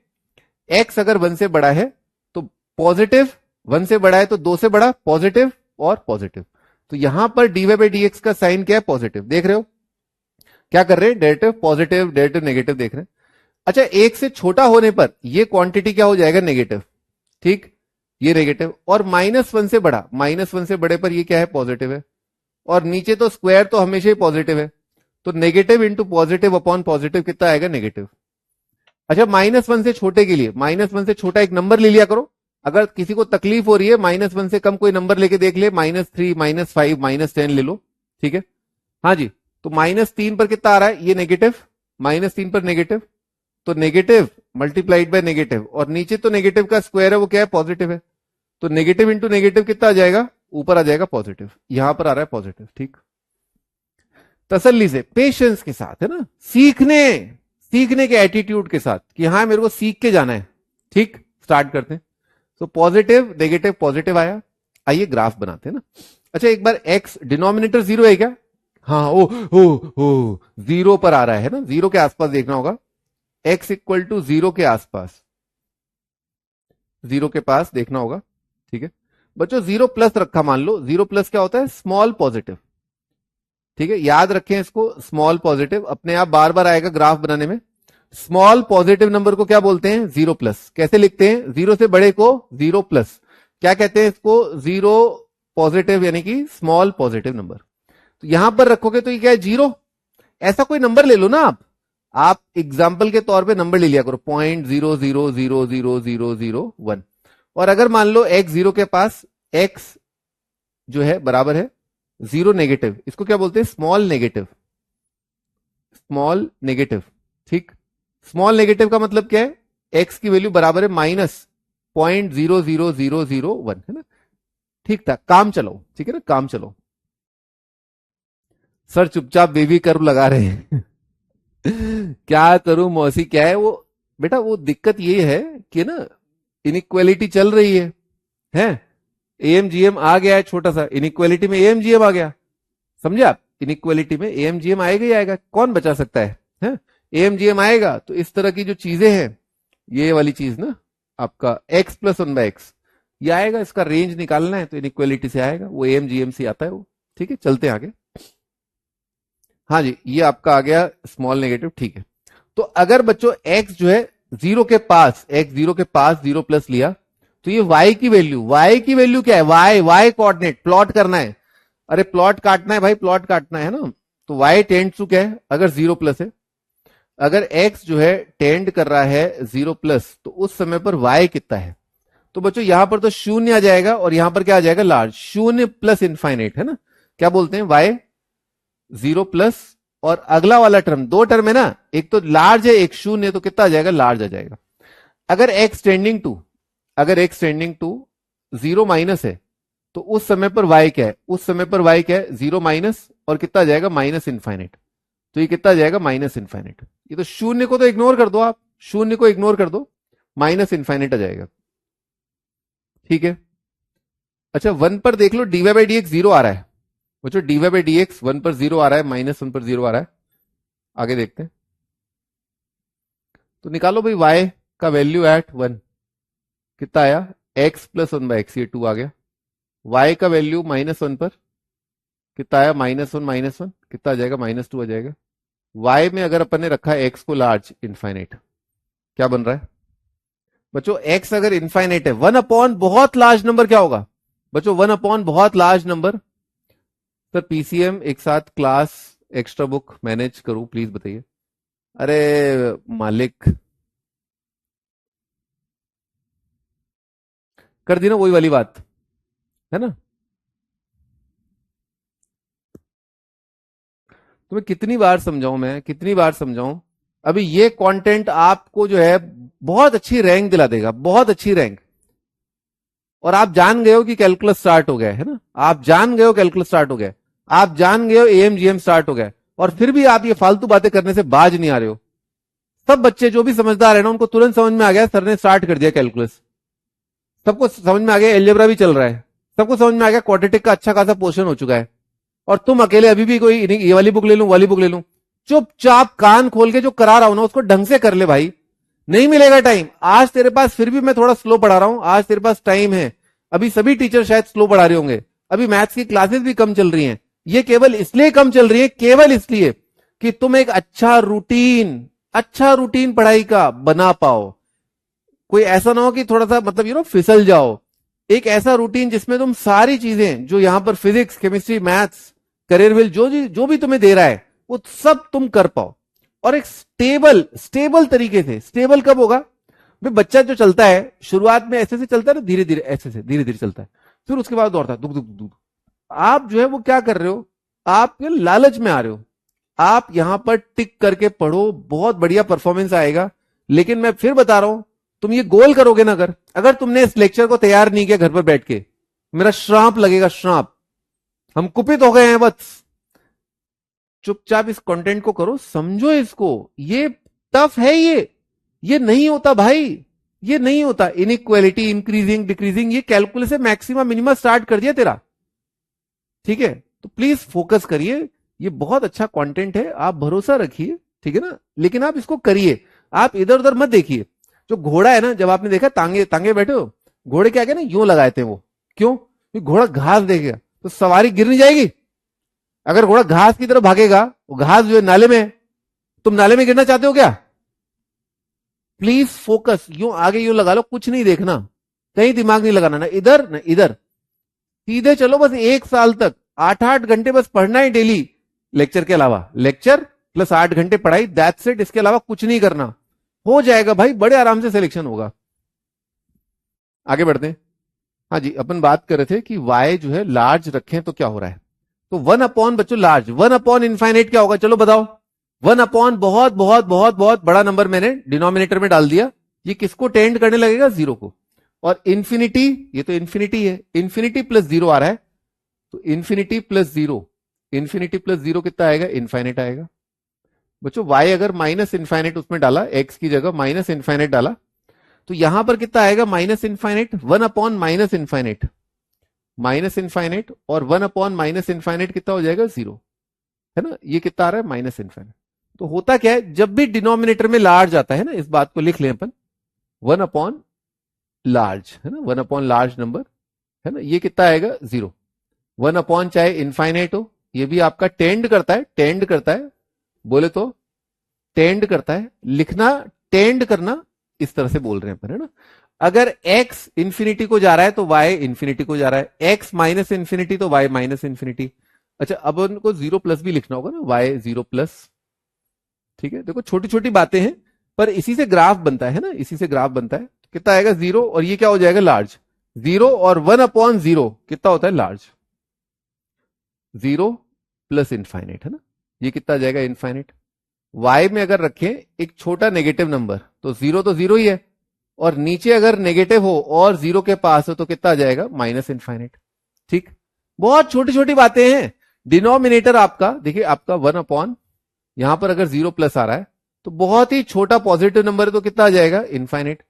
x अगर 1 से बड़ा है तो पॉजिटिव, 1 से बड़ा है तो 2 से बड़ा, पॉजिटिव और पॉजिटिव। तो यहां पर dy/dx का साइन क्या है, पॉजिटिव। देख रहे हो क्या कर रहे हैं, डेरिवेटिव पॉजिटिव, डेरिवेटिव नेगेटिव देख रहे हैं। अच्छा, 1 से छोटा होने पर ये क्वांटिटी क्या हो जाएगा, नेगेटिव। ठीक, ये नेगेटिव, और -1 से बड़ा, -1 से बड़े पर ये क्या है, पॉजिटिव है। और नीचे तो स्क्वायर तो हमेशा ही पॉजिटिव है, तो negative into positive upon positive कितना आएगा, नेगेटिव। अच्छा, -1 से छोटे के लिए, -1 से छोटा एक नंबर ले लिया करो। अगर किसी को तकलीफ हो रही है, -1 से कम कोई नंबर लेके देख ले, -3, -5, -10 ले लो। ठीक है, हाँ जी। तो -3 पर कितना आ रहा है, ये नेगेटिव, -3 पर नेगेटिव, तो नेगेटिव मल्टीप्लाइड बाय नेगेटिव, और नीचे तो नेगेटिव का स्क्वायर है, वो क्या है, पॉजिटिव है। तो नेगेटिव इंटू नेगेटिव कितना आ जाएगा, ऊपर आ जाएगा पॉजिटिव, यहां पर आ रहा है पॉजिटिव। ठीक, तसल्ली से, पेशेंस के साथ, है ना, सीखने के एटीट्यूड के साथ कि हाँ मेरे को सीख के जाना है। ठीक, स्टार्ट करते हैं। तो पॉजिटिव नेगेटिव पॉजिटिव आया, आइए ग्राफ बनाते हैं ना। अच्छा, एक बार x डिनोमिनेटर 0 है क्या, हाँ, ओ 0 पर आ रहा है ना, 0 के आसपास देखना होगा, x = 0 के आसपास, 0 के पास देखना होगा। ठीक है बच्चों, 0 प्लस रखा, मान लो 0 प्लस क्या होता है, स्मॉल पॉजिटिव। ठीक है, याद रखें इसको, स्मॉल पॉजिटिव अपने आप बार बार आएगा ग्राफ बनाने में। स्मॉल पॉजिटिव नंबर को क्या बोलते हैं, 0 प्लस। कैसे लिखते हैं, 0 से बड़े को 0 प्लस, क्या कहते हैं इसको, 0 पॉजिटिव, यानी कि स्मॉल पॉजिटिव नंबर। तो यहां पर रखोगे तो ये क्या है, 0। ऐसा कोई नंबर ले लो ना आप एग्जाम्पल के तौर पे नंबर ले लिया करो, 0.00000001। और अगर मान लो x 0 के पास, x जो है बराबर है 0 नेगेटिव, इसको क्या बोलते हैं, स्मॉल नेगेटिव, स्मॉल नेगेटिव। ठीक, स्मॉल नेगेटिव का मतलब क्या है, x की वैल्यू बराबर है -0.00001, है ना। ठीक था, काम चलो, ठीक है ना, काम चलो। सर चुपचाप बेबी कर्व लगा रहे हैं। क्या करूं मौसी, क्या है वो बेटा, वो दिक्कत ये है कि ना इनइक्वालिटी चल रही है एएमजीएम आ गया है छोटा सा, इनइक्वालिटी में एएमजीएम आ गया, समझे आप, इनइक्वालिटी में एएमजीएम आएगा ही आएगा, कौन बचा सकता है? एएमजीएम आएगा तो इस तरह की जो चीजें हैं, ये वाली चीज ना आपका x + 1/x, ये आएगा, इसका रेंज निकालना है तो इनइक्वालिटी से आएगा, वो एएमजीएम से आता है वो। ठीक है, चलते हैं आगे। हाँ जी, ये आपका आ गया स्मॉल नेगेटिव। ठीक है, तो अगर बच्चों x जो है जीरो के पास, x जीरो के पास जीरो प्लस लिया, तो ये y की वैल्यू क्या है, y कोऑर्डिनेट प्लॉट करना है। अरे प्लॉट काटना है भाई, प्लॉट काटना है ना, तो y टेंड टू क्या है, अगर जीरो प्लस है, अगर x जो है टेंड कर रहा है जीरो प्लस, तो उस समय पर y कितना है। तो बच्चों यहां पर तो शून्य आ जाएगा और यहां पर क्या आ जाएगा, लार्ज, शून्य प्लस इनफाइनाइट है ना, क्या बोलते हैं, y जीरो प्लस, और अगला वाला टर्म, दो टर्म है ना, एक तो लार्ज है एक शून्य, तो कितना आ जाएगा, लार्ज आ जाएगा। अगर x टेंडिंग टू, अगर x tending to zero minus है, तो उस समय पर y क्या है, उस समय पर y क्या है, जीरो माइनस, और कितना आ जाएगा, माइनस इनफाइनाइट। तो ये कितना आ जाएगा, माइनस इनफाइनाइट। ये तो शून्य को तो इग्नोर कर दो आप, शून्य को इग्नोर कर दो, माइनस इनफाइनाइट आ जाएगा। ठीक है, अच्छा वन पर देख लो, D Y by D X zero आ रहा है बच्चों, D Y by D X one पर जीरो आ रहा है, माइनस वन पर जीरो आ रहा है। आगे देखते हैं, तो निकालो भाई y का वैल्यू एट वन, कितना आया, x plus one by x, ये टू आ गया। y का वैल्यू माइनस वन पर कितना आया, माइनस वन, कितना आ जाएगा, माइनस टू आ जाएगा। y में अगर अपन ने रखा है x को लार्ज, इनफाइनाइट, क्या बन रहा है बच्चों, x अगर इनफाइनाइट है, वन अपॉन बहुत लार्ज नंबर क्या होगा बच्चों, वन अपॉन बहुत लार्ज नंबर। सर पीसीएम एक साथ क्लास एक्स्ट्रा बुक मैनेज करूं प्लीज बताइए। अरे मालिक, कर दी ना वही वाली बात, है ना। तुम्हें कितनी बार समझाऊं, मैं कितनी बार समझाऊं। अभी ये कंटेंट आपको जो है बहुत अच्छी रैंक दिला देगा, बहुत अच्छी रैंक। और आप जान गए हो कि कैलकुलस स्टार्ट हो गया है ना, आप जान गए हो कैलकुलस स्टार्ट हो गया, आप जान गए हो एएमजीएम स्टार्ट हो गया, और फिर भी आप ये फालतू बातें करने से बाज नहीं आ रहे हो। सब बच्चे जो भी समझदार है ना, उनको तुरंत समझ में आ गया, सर ने स्टार्ट कर दिया कैलकुलस। सबको समझ में आ गया, एल्जेब्रा भी चल रहा है, सबको समझ में आ गया, क्वाड्रेटिक का अच्छा खासा पोर्शन हो चुका है। और तुम अकेले अभी भी कोई ये वाली बुक ले लूं, वाली बुक ले लूं, चुपचाप कान खोल के जो करा रहा हूं ना उसको ढंग से कर ले भाई। नहीं मिलेगा टाइम आज तेरे पास, फिर भी मैं थोड़ा स्लो पढ़ा रहा हूं, आज तेरे पास टाइम है। अभी सभी टीचर शायद स्लो पढ़ा रहे होंगे, अभी मैथ्स की क्लासेस भी कम चल रही हैं। ये केवल इसलिए कम चल रही है, केवल इसलिए कि तुम एक अच्छा रूटीन पढ़ाई का बना पाओ। कोई ऐसा ना हो कि थोड़ा सा मतलब फिसल जाओ। एक ऐसा रूटीन जिसमें तुम सारी चीजें जो यहां पर physics, chemistry, maths, career will जो भी तुम्हें दे रहा है वो सब तुम कर पाओ। और एक स्टेबल तरीके से, स्टेबल कब होगा भाई, बच्चा जो चलता है शुरुआत में ऐसे से चलता है ना, धीरे धीरे ऐसे से धीरे धीरे चलता है, फिर उसके बाद दौड़ता है दुख दुख दुख। आप जो है वो क्या कर रहे हो, आप लालच में आ रहे हो। आप यहां पर टिक करके पढ़ो, बहुत बढ़िया परफॉर्मेंस आएगा। लेकिन मैं फिर बता रहा हूं, तुम ये गोल करोगे ना, अगर तुमने इस लेक्चर को तैयार नहीं किया घर पर बैठ के, मेरा श्राप लगेगा, श्राप। हम कुपित हो गए हैं बस। चुपचाप इस कंटेंट को करो, समझो इसको। ये टफ है, ये नहीं होता भाई, ये नहीं होता। इनइक्वालिटी, इंक्रीजिंग डिक्रीजिंग, ये कैलकुलस से मैक्सिमा मिनिमा स्टार्ट कर दिया तेरा। ठीक है, तो प्लीज फोकस करिए, ये बहुत अच्छा कंटेंट है, आप भरोसा रखिए, ठीक है ना। लेकिन आप इसको करिए, आप इधर उधर मत देखिए। जो घोड़ा है ना, जब आपने देखा तांगे तांगे बैठे हो, घोड़े क्या ना यूं लगाए थे वो, क्यों, घोड़ा घास देखेगा तो सवारी गिर नहीं जाएगी। अगर घोड़ा घास की तरफ भागेगा, वो घास जो है नाले में, तुम नाले में गिरना चाहते हो क्या। प्लीज फोकस, यूं आगे यूं लगा लो, कुछ नहीं देखना, कहीं दिमाग नहीं लगाना, ना इधर ना इधर, सीधे चलो। बस एक साल तक 8-8 घंटे बस पढ़ना है डेली, लेक्चर के अलावा, लेक्चर प्लस 8 घंटे पढ़ाई, दैट्स इट। इसके अलावा कुछ नहीं करना, हो जाएगा भाई, बड़े आराम से सिलेक्शन होगा। आगे बढ़ते हैं। हाँ जी, अपन बात कर रहे थे कि y जो है लार्ज रखें तो क्या हो रहा है। तो वन अपॉन बच्चों लार्ज, वन अपॉन इनफाइनाइट क्या होगा, चलो बताओ। वन अपॉन बहुत बहुत बहुत बहुत बड़ा नंबर मैंने डिनोमिनेटर में डाल दिया, ये किसको टेंड करने लगेगा, जीरो को। और इन्फिनिटी, ये तो इन्फिनिटी है, इन्फिनिटी प्लस जीरो आ रहा है, तो infinity plus zero, infinity plus zero कितना आएगा, इनफाइनाइट आएगा। बच्चों y अगर माइनस इनफाइनाइट उसमें डाला, x की जगह माइनस इनफाइनाइट डाला, तो यहां पर कितना आएगा, minus infinite, one upon minus infinite, minus infinite, और वन अपॉन माइनस इनफाइनाइट कितना हो जाएगा, जीरो, है ना। ये कितना आ रहा है, माइनस इनफाइनाइट। तो होता क्या है, जब भी डिनोमिनेटर में लार्ज आता है ना, इस बात को लिख लें अपन, वन अपॉन लार्ज, है ना, 1 अपॉन लार्ज नंबर, है ना, ये कितना आएगा 0। 1 अपॉन चाहे इनफाइनाइट हो, ये भी आपका टेंड करता है, टेंड करता है, बोले तो टेंड करता है, लिखना टेंड करना इस तरह से बोल रहे हैं अपन, है ना। अगर x इंफिनिटी को जा रहा है तो y इंफिनिटी को जा रहा है, x माइनस इंफिनिटी तो y माइनस इंफिनिटी। अच्छा, अब उनको 0 प्लस भी लिखना होगा ना, y 0 प्लस, ठीक है। देखो छोटी छोटी बातें हैं, पर इसी से ग्राफ बनता है ना, इसी से ग्राफ बनता है। कितना आएगा 0, और ये क्या हो जाएगा लार्ज। 0 और 1 अपॉन 0 कितना होता है लार्ज, 0 प्लस इनफाइनाइट, है ना, ये कितना आ जाएगा इनफाइनाइट। y में अगर रखें एक छोटा नेगेटिव नंबर तो 0 तो 0 ही है, और नीचे अगर नेगेटिव हो और 0 के पास हो तो कितना आ जाएगा माइनस इनफाइनाइट। ठीक, बहुत छोटी छोटी बातें हैं। डिनोमिनेटर आपका देखिए, आपका 1 अपॉन, यहां पर अगर 0 प्लस आ रहा है तो बहुत ही छोटा पॉजिटिव नंबर है तो कितना आ जाएगा इनफाइनाइट।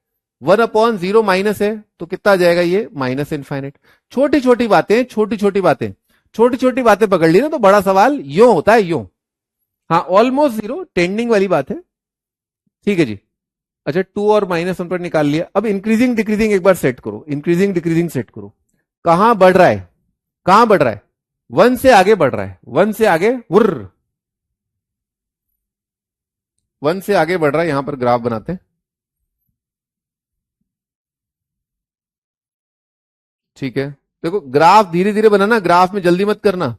1 अपॉन 0 माइनस है तो कितना आ जाएगा ये माइनस इनफाइनाइट। छोटी छोटी बातें, छोटी छोटी बातें, छोटी छोटी बातें पकड़ ली ना तो बड़ा सवाल यूं होता है, यूं। हाँ, ऑलमोस्ट 0 टेंडिंग वाली बात है, ठीक है जी। अच्छा, 2 और -1 पर निकाल लिया। अब इंक्रीजिंग डिक्रीजिंग एक बार सेट करो, इंक्रीजिंग डिक्रीजिंग सेट करो। कहां बढ़ रहा है, कहां बढ़ रहा है, 1 से आगे बढ़ रहा है, 1 से आगे, वुर्र 1 से आगे बढ़ रहा है। यहां पर ग्राफ बनाते हैं, ठीक है। देखो ग्राफ धीरे धीरे बनाना, ग्राफ में जल्दी मत करना,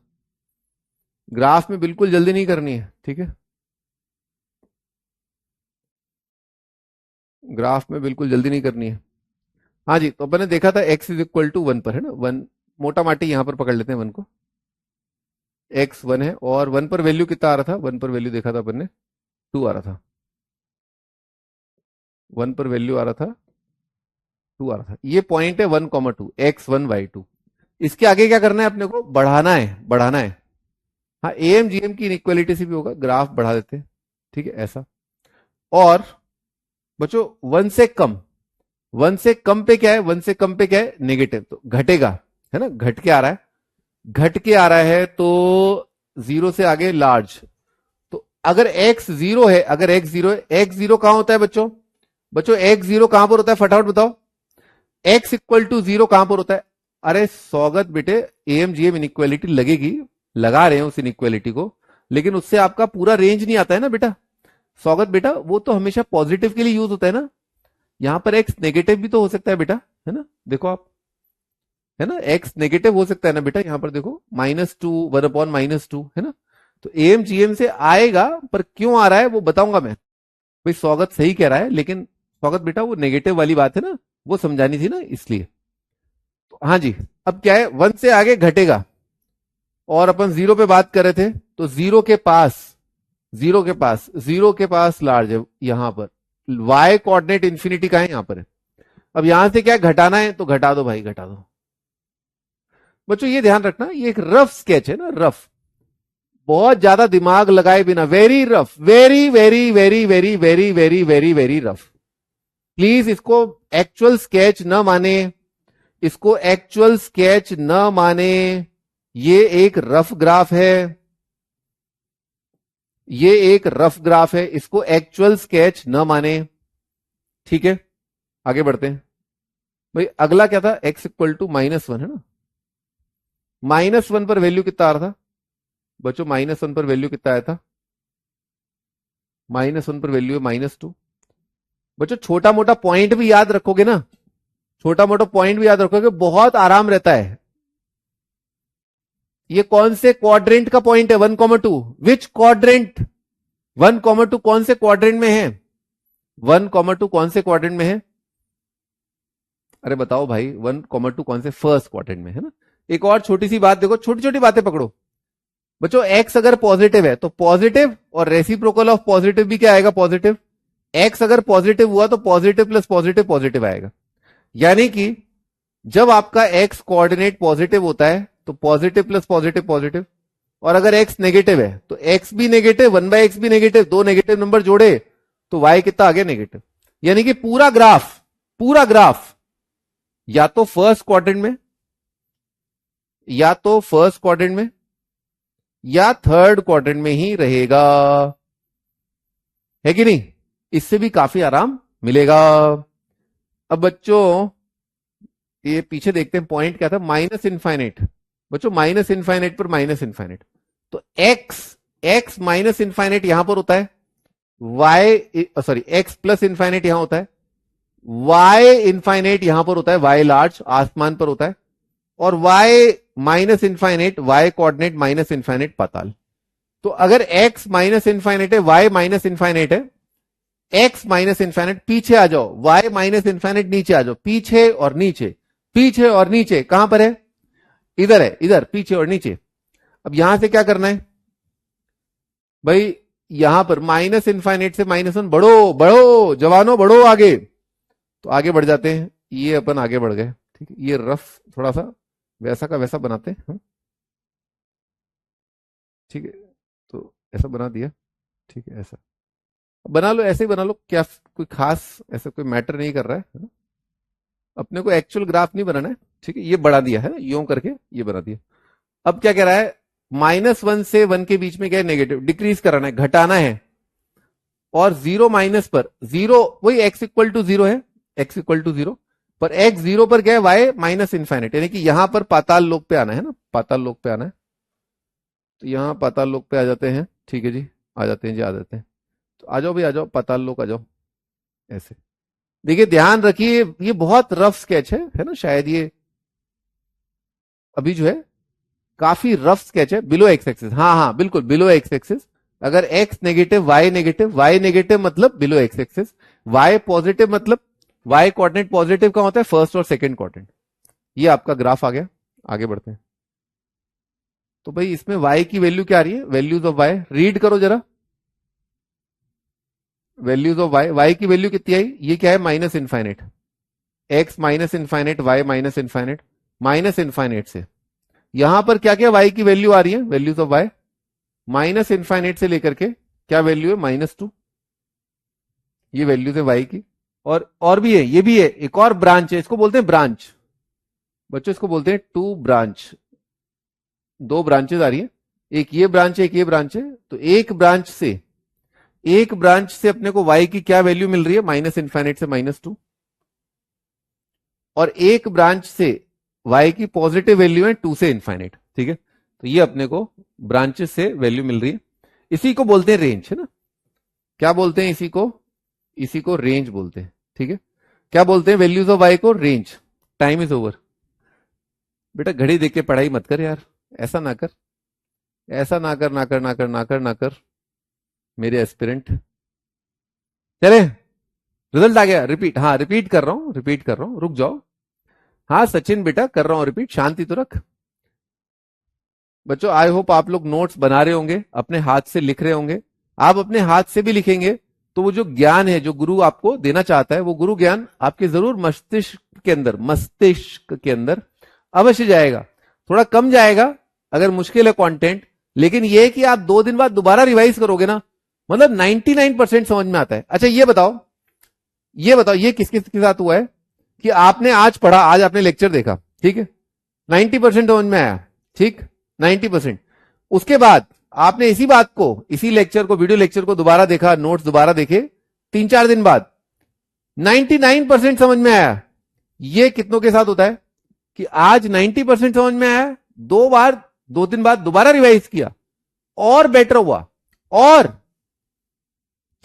ग्राफ में बिल्कुल जल्दी नहीं करनी है, ठीक है। ग्राफ में बिल्कुल जल्दी नहीं करनी है। हाँ जी, तो अपन ने देखा था x इज इक्वल टू 1 पर, है ना, 1 मोटा माटी यहां पर पकड़ लेते हैं 1 को, x 1 है, और 1 पर वैल्यू कितना आ रहा था, 1 पर वैल्यू देखा था अपन ने 2 आ रहा था, 1 पर वैल्यू आ रहा था 2 आ रहा था। ये पॉइंट है 1,2, x1 y2। इसके आगे क्या करना है अपने को, बढ़ाना है, बढ़ाना है। हाँ, एम जीएम की इनइक्वालिटी से भी होगा, ग्राफ बढ़ा देते हैं, ठीक है, ऐसा। और बच्चों 1 से कम, 1 से कम पे क्या है, 1 से कम पे क्या है नेगेटिव, तो घटेगा, है ना, घट के आ रहा है, घट के आ रहा है तो 0 से आगे लार्ज। तो अगर x 0 है, अगर x 0 है, x 0 कहां होता है बच्चों, बच्चों x 0 कहां पर होता है, फटाफट बताओ, x इक्वल टू 0 कहां पर होता है। अरे स्वागत बेटे, एम जीएम इनइक्वालिटी लगेगी, लगा रहे हैं उस इनइक्वालिटी को, लेकिन उससे आपका पूरा रेंज नहीं आता है ना बेटा। स्वागत बेटा, वो तो हमेशा पॉजिटिव के लिए यूज होता है ना, यहां पर एक्स नेगेटिव भी तो हो सकता है बेटा, है ना, देखो आप, है ना, एक्स नेगेटिव हो सकता है ना बेटा, यहां पर देखो -2, 1 अपॉन -2, है ना। तो एम जीएम से आएगा, पर क्यों आ रहा है वो बताऊंगा मैं। भाई स्वागत सही कह रहा है, लेकिन स्वागत बेटा वो नेगेटिव वाली बात है ना, वो समझानी थी ना, इसलिए। तो हाँ जी, अब क्या है, 1 से आगे घटेगा, और अपन 0 पे बात कर रहे थे, तो 0 के पास, 0 के पास, 0 के पास लार्ज है यहां पर, y कोऑर्डिनेट इंफिनिटी का है यहां पर है। अब यहां से क्या घटाना है, तो घटा दो भाई, घटा दो। बच्चों ये ध्यान रखना, ये एक रफ स्केच है ना, रफ, बहुत ज्यादा दिमाग लगाए बिना, very rough, very very very very very very very very rough. Please इसको एक्चुअल स्केच न माने, इसको एक्चुअल स्केच न माने, ये एक रफ ग्राफ है, ये एक रफ ग्राफ है, इसको एक्चुअल स्केच न माने, ठीक है। आगे बढ़ते हैं भाई, अगला क्या था, x इक्वल टू -1, है ना। -1 पर वैल्यू कितना आ रहा था बच्चों, -1 पर वैल्यू कितना आया था, -1 पर वैल्यू है -2। बच्चों छोटा मोटा पॉइंट भी याद रखोगे ना, छोटा मोटा पॉइंट भी याद रखोगे, बहुत आराम रहता है। ये कौन से क्वाड्रेंट का पॉइंट है, 1,2, विच क्वाड्रेंट, 1,2 कौन से क्वाड्रेंट में है, 1,2 कौन से क्वाड्रेंट में है, अरे बताओ भाई, 1,2 कौन से, फर्स्ट क्वाड्रेंट में, है ना। एक और छोटी सी बात देखो, छोटी छोटी बातें पकड़ो बच्चों, x अगर पॉजिटिव है तो पॉजिटिव, और रेसिप्रोकल ऑफ पॉजिटिव भी क्या आएगा, पॉजिटिव। x अगर पॉजिटिव हुआ तो पॉजिटिव प्लस पॉजिटिव पॉजिटिव आएगा, यानी कि जब आपका x कोऑर्डिनेट पॉजिटिव होता है तो पॉजिटिव प्लस पॉजिटिव पॉजिटिव, और अगर x नेगेटिव है तो x भी नेगेटिव, 1/x भी नेगेटिव, दो नेगेटिव नंबर जोड़े तो y कितना आ गया नेगेटिव। यानी कि पूरा ग्राफ, पूरा ग्राफ या तो फर्स्ट क्वाड्रेंट में, या तो फर्स्ट क्वाड्रेंट में, या थर्ड क्वाड्रेंट में ही रहेगा, है कि नहीं, इससे भी काफी आराम मिलेगा। अब बच्चों ये पीछे देखते हैं पॉइंट क्या था, माइनस इनफाइनाइट। बच्चों माइनस इनफाइनाइट पर माइनस इनफाइनाइट, तो एक्स माइनस इनफाइनाइट यहां पर होता है, एक्स प्लस इनफाइनाइट यहां होता है, वाई इनफाइनाइट यहां पर होता है, वाई लार्ज आसमान पर होता है, और Y minus infinite, Y coordinate minus infinite पाताल। तो अगर x माइनस इनफाइनाइट है, y माइनस इनफाइनाइट है, x माइनस इनफाइनाइट पीछे आ जाओ, y माइनस इनफाइनाइट नीचे आ जाओ, पीछे और नीचे, पीछे और नीचे कहां पर है, इधर है, इधर पीछे और नीचे। अब यहां से क्या करना है भाई, यहां पर माइनस इनफाइनाइट से -1, बढ़ो बढ़ो जवानों बढ़ो आगे, तो आगे बढ़ जाते हैं, ये अपन आगे बढ़ गए, ठीक है। ये रफ थोड़ा सा वैसा का वैसा बनाते हैं, ठीक है, तो ऐसा बना दिया, ठीक है, ऐसा बना लो, ऐसे ही बना लो, क्या कोई खास ऐसा कोई मैटर नहीं कर रहा है, अपने को एक्चुअल ग्राफ नहीं बनाना है, ठीक है। ये बढ़ा दिया है ना, यूं करके ये बना दिया। अब क्या कह रहा है, -1 से 1 के बीच में क्या है, नेगेटिव, डिक्रीज कराना है, घटाना है, और 0 माइनस पर 0, वही x इक्वल टू 0 है, x इक्वल टू 0 पर x 0 पर क्या है, y माइनस इनफाइनाइट, यानी कि यहां पर पाताल लोक पे आना है ना, पाताल लोक पे आना है, तो यहां पाताल लोक पे आ जाते हैं, ठीक है जी, आ जाते हैं जी, आ जाते हैं, तो आ जाओ भाई, आ जाओ पाताल लोक आ जाओ, ऐसे देखिए, ध्यान रखिए ये बहुत रफ स्केच है ना, शायद ये अभी जो है काफी रफ स्केच है, बिलो एक्स एक्सिस, हाँ हाँ बिल्कुल बिलो एक्स एक्सिस, अगर x नेगेटिव, y नेगेटिव मतलब below x axis, y positive मतलब y कोऑर्डिनेट पॉजिटिव का होता है फर्स्ट और सेकंड कोऑर्डिनेट। ये आपका ग्राफ आ गया, आगे बढ़ते हैं। तो भाई इसमें y की वैल्यू क्या आ रही है, वैल्यूज ऑफ y रीड करो जरा, वैल्यूज ऑफ y की वैल्यू कितनी आई, ये क्या है, minus infinite, x minus infinite, y minus infinite, minus infinite से यहां पर क्या क्या y की वैल्यू आ रही है, values of y minus infinite से लेकर के क्या वैल्यू है, -2, ये वैल्यूज है y की, और भी है, ये भी है, एक और ब्रांच है, इसको बोलते हैं ब्रांच, बच्चों इसको बोलते हैं टू ब्रांच, दो ब्रांचेस आ रही है, एक ये ब्रांच है, एक ये ब्रांच है, तो एक ब्रांच से अपने को y की क्या वैल्यू मिल रही है, माइनस इनफाइनाइट से -2, और एक ब्रांच से y की पॉजिटिव वैल्यू है 2 से इनफाइनाइट, ठीक है। तो ये अपने को ब्रांचेस से वैल्यू मिल रही है, इसी को बोलते हैं रेंज, है ना, क्या बोलते हैं इसी को रेंज बोलते हैं, ठीक है। क्या बोलते हैं वैल्यूज ऑफ y को, रेंज। टाइम इज ओवर, बेटा घड़ी देख के पढ़ाई मत कर यार, ऐसा ना कर, ऐसा ना कर, ना कर ना कर ना कर ना कर मेरे एस्पिरेंट। चले, रिजल्ट आ गया, रिपीट, हाँ रिपीट कर रहा हूं, रुक जाओ, हाँ सचिन बेटा कर रहा हूं रिपीट, शांति तो रख। बच्चों आई होप आप लोग नोट्स बना रहे होंगे, अपने हाथ से लिख रहे होंगे, आप अपने हाथ से भी लिखेंगे तो वो जो ज्ञान है जो गुरु आपको देना चाहता है, वो गुरु ज्ञान आपके जरूर मस्तिष्क के अंदर अवश्य जाएगा, थोड़ा कम जाएगा अगर मुश्किल है कंटेंट, लेकिन ये है कि आप 2 दिन बाद दोबारा रिवाइज करोगे ना, मतलब 99% समझ में आता है। अच्छा ये बताओ ये किसके साथ हुआ है कि आपने आज पढ़ा, आज आपने लेक्चर देखा, ठीक है, 90% समझ में आया, ठीक, 90%, उसके बाद आपने इसी बात को, इसी लेक्चर को, वीडियो लेक्चर को दोबारा देखा, नोट्स दोबारा देखे, 3-4 दिन बाद 99% समझ में आया। ये कितनों के साथ होता है कि आज 90% समझ में आया, 2 दिन बाद दोबारा रिवाइज किया और बेटर हुआ, और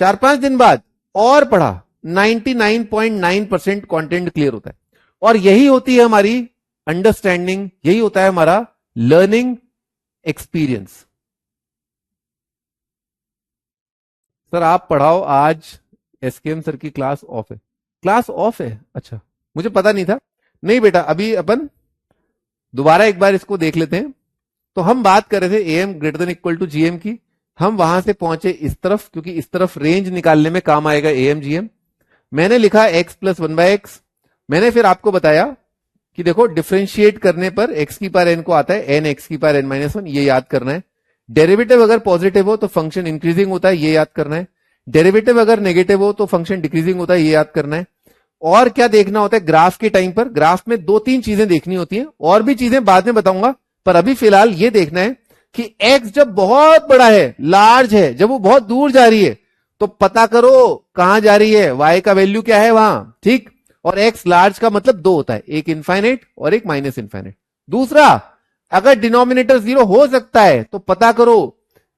4-5 दिन बाद और पढ़ा, 99.9% कंटेंट क्लियर होता है। और यही होती है हमारी अंडरस्टैंडिंग, यही होता है हमारा लर्निंग एक्सपीरियंस। सर आप पढ़ाओ, आज एसकेएम सर की क्लास ऑफ है, क्लास ऑफ है, अच्छा मुझे पता नहीं था, नहीं बेटा अभी अपन दोबारा एक बार इसको देख लेते हैं। तो हम बात कर रहे थे M greater than equal to GM की, हम वहां से पहुंचे इस तरफ, क्योंकि इस तरफ रेंज निकालने में काम आएगा एम जीएम। मैंने लिखा x प्लस 1/x, मैंने फिर आपको बताया कि देखो डिफरेंशिएट करने पर x की पावर n को आता है n x की पावर n-1, ये याद करना है। डेरिवेटिव अगर पॉजिटिव हो तो फंक्शन इंक्रीजिंग होता है, ये याद करना है। डेरिवेटिव अगर नेगेटिव हो तो फंक्शन डिक्रीजिंग होता है, ये याद करना है। और क्या देखना होता है ग्राफ के टाइम पर, ग्राफ में 2-3 चीजें देखनी होती हैं, और भी चीजें बाद में बताऊंगा, पर अभी फिलहाल ये देखना है कि x जब बहुत बड़ा है, लार्ज है, जब वो बहुत दूर जा रही है, तो पता करो कहां जा रही है, y का वैल्यू क्या है वहां, ठीक। और एक्स लार्ज का मतलब दो होता है, एक इनफाइनाइट और एक माइनस इनफाइनाइट। दूसरा, अगर डिनोमिनेटर जीरो हो सकता है तो पता करो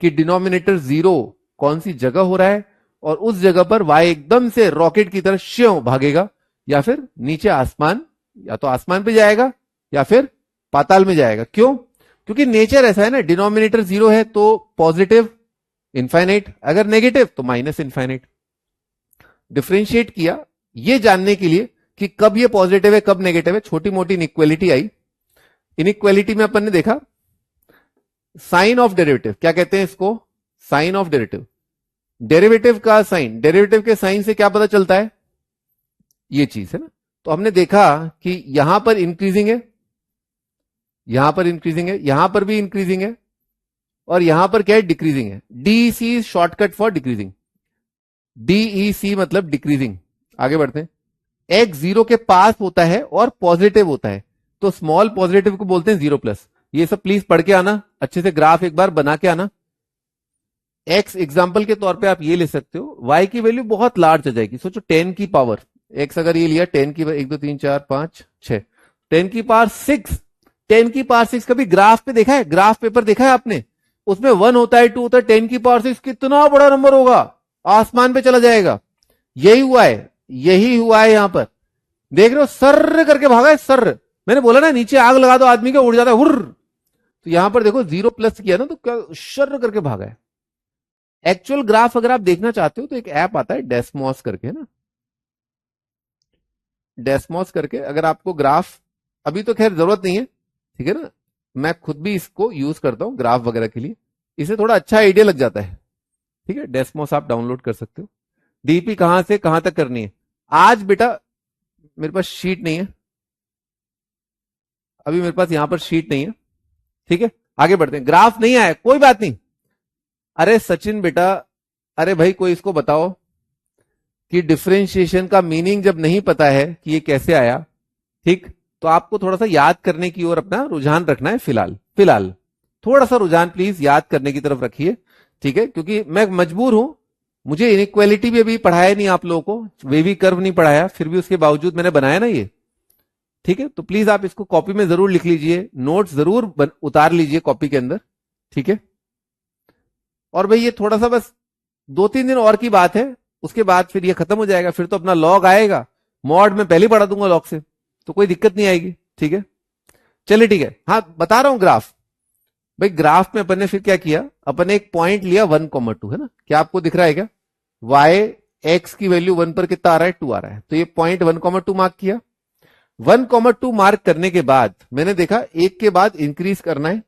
कि डिनोमिनेटर जीरो कौन सी जगह हो रहा है, और उस जगह पर y एकदम से रॉकेट की तरह श्यों भागेगा, या फिर नीचे आसमान, या तो आसमान पे जाएगा या फिर पाताल में जाएगा। क्यों? क्योंकि नेचर ऐसा है ना, डिनोमिनेटर जीरो है तो पॉजिटिव इनफाइनाइट, अगर नेगेटिव तो माइनस इनफाइनाइट। डिफरेंशिएट किया ये जानने के लिए कि कब ये पॉजिटिव है कब नेगेटिव है। छोटी मोटी इनइक्वालिटी आई, इनइक्वालिटी में अपन ने देखा साइन ऑफ डेरिवेटिव, क्या कहते हैं इसको, साइन ऑफ डेरिवेटिव। डेरिवेटिव का साइन, डेरिवेटिव के साइन से क्या पता चलता है, ये चीज है ना। तो हमने देखा कि यहां पर इंक्रीजिंग है, यहां पर इंक्रीजिंग है, यहां पर भी इंक्रीजिंग है, और यहां पर क्या है, डिक्रीजिंग है। DEC shortcut for decreasing, DEC मतलब डिक्रीजिंग। आगे बढ़ते हैं। एक्स जीरो के पास होता है और पॉजिटिव होता है, तो स्मॉल पॉजिटिव को बोलते हैं जीरो प्लस। ये सब प्लीज पढ़ के आना, अच्छे से ग्राफ एक बार बना के आना। एक्स एग्जाम्पल के तौर पे आप ये ले सकते हो, वाई की वैल्यू बहुत लार्ज आ जाएगी। सोचो 10 की पावर, एक्स अगर ये लिया 10 की, 1 2 3 4 5 6, 10 की पावर 6, 10 की पावर 6 कभी ग्राफ पे देखा है, ग्राफ पेपर देखा है आपने, उसमें 1 होता है 2 होता है, 10 की पावर 6 कितना बड़ा नंबर होगा, आसमान पे चला जाएगा। यही हुआ है, यही हुआ है यहां पर, देख रहे हो सर्र करके भागा है, सर्र। मैंने बोला ना नीचे आग लगा दो आदमी का उड़ जाता है हुर्र, तो यहां पर देखो जीरो प्लस किया ना तो क्या शर्र करके भागा है। एक्चुअल ग्राफ अगर आप देखना चाहते हो तो एक ऐप आता है डेस्मॉस करके, है ना, डेस्मॉस करके। अगर आपको ग्राफ, अभी तो खैर जरूरत नहीं है, ठीक है ना, मैं खुद भी इसको यूज करता हूं ग्राफ वगैरह के लिए, इसे थोड़ा अच्छा आइडिया लग जाता है। ठीक है, डेस्मॉस आप डाउनलोड कर सकते हो। डीपी कहां से कहां तक करनी है, आज बेटा मेरे पास शीट नहीं है, अभी मेरे पास यहां पर शीट नहीं है, ठीक है। आगे बढ़ते हैं, ग्राफ नहीं आया कोई बात नहीं। अरे सचिन बेटा, अरे भाई कोई इसको बताओ कि डिफरेंशिएशन का मीनिंग जब नहीं पता है कि ये कैसे आया, ठीक, तो आपको थोड़ा सा याद करने की ओर अपना रुझान रखना है। फिलहाल फिलहाल थोड़ा सा रुझान प्लीज याद करने की तरफ रखिए, ठीक है, क्योंकि मैं मजबूर हूं, मुझे इनइक्वालिटी भी अभी पढ़ाया नहीं आप लोगों को, वेवी कर्व नहीं पढ़ाया, फिर भी उसके बावजूद मैंने बनाया ना ये, ठीक है। तो प्लीज आप इसको कॉपी में जरूर लिख लीजिए, नोट्स जरूर उतार लीजिए कॉपी के अंदर, ठीक है। और भाई ये थोड़ा सा बस 2-3 दिन और की बात है, उसके बाद फिर ये खत्म हो जाएगा, फिर तो अपना लॉग आएगा, मॉड में पहले ही पढ़ा दूंगा लॉग से, तो कोई दिक्कत नहीं आएगी, ठीक है। चलिए ठीक है, हाँ बता रहा हूं ग्राफ। भाई ग्राफ में अपन ने फिर क्या किया, अपन ने एक पॉइंट लिया 1,2, है ना, क्या आपको दिख रहा है क्या, वाई एक्स की वैल्यू 1 पर कितना आ रहा है, 2 आ रहा है, तो ये पॉइंट 1,2 मार्क किया। 1,2 मार्क करने के बाद मैंने देखा एक के बाद इंक्रीज करना है,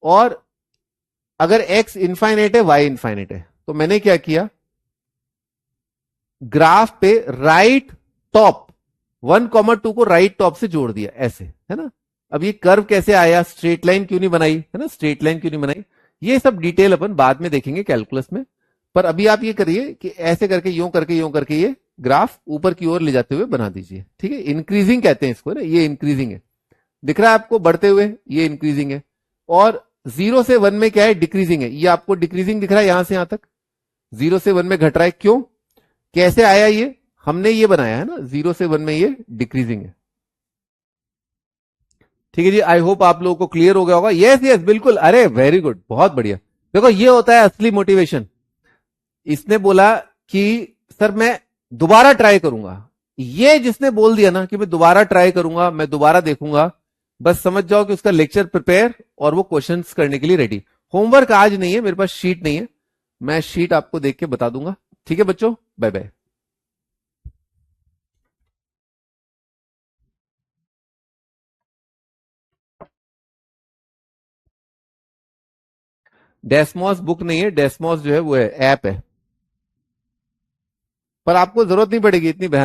और अगर x इनफाइनाइट है y इनफाइनाइट है, तो मैंने क्या किया, ग्राफ पे राइट टॉप 1,2 को राइट टॉप से जोड़ दिया ऐसे, है ना। अब ये कर्व कैसे आया, स्ट्रेट लाइन क्यों नहीं बनाई, है ना, स्ट्रेट लाइन क्यों नहीं बनाई, ये सब डिटेल अपन बाद में देखेंगे कैलकुलस में। पर अभी आप ये करिए कि ऐसे करके यूं करके यूं करके ये ग्राफ ऊपर की ओर ले जाते हुए बना दीजिए, ठीक है। इंक्रीजिंग कहते हैं इसको ना, ये इंक्रीजिंग है, दिख रहा है आपको बढ़ते हुए, ये इंक्रीजिंग है। और 0 से 1 में क्या है, डिक्रीजिंग है, ये आपको डिक्रीजिंग दिख रहा है यहां से यहां तक, 0 से 1 में घट रहा है, क्यों, कैसे आया ये, हमने ये बनाया है ना, 0 से 1 में ये डिक्रीजिंग है, ठीक है जी। आई होप आप लोगों को क्लियर हो गया होगा, यस यस बिल्कुल, अरे वेरी गुड, बहुत बढ़िया। देखो ये होता है असली मोटिवेशन। इसने बोला कि सर मैं दोबारा ट्राई करूंगा, ये जिसने बोल दिया ना कि मैं दोबारा ट्राई करूंगा, मैं दोबारा देखूंगा, बस समझ जाओ कि उसका लेक्चर प्रिपेयर और वो क्वेश्चंस करने के लिए रेडी। होमवर्क आज नहीं है, मेरे पास शीट नहीं है, मैं शीट आपको देख के बता दूंगा, ठीक है बच्चों, बाय बाय। डेस्मॉस बुक नहीं है, डेस्मॉस जो है वो है ऐप है, पर आपको जरूरत नहीं पड़ेगी इतनी भयानक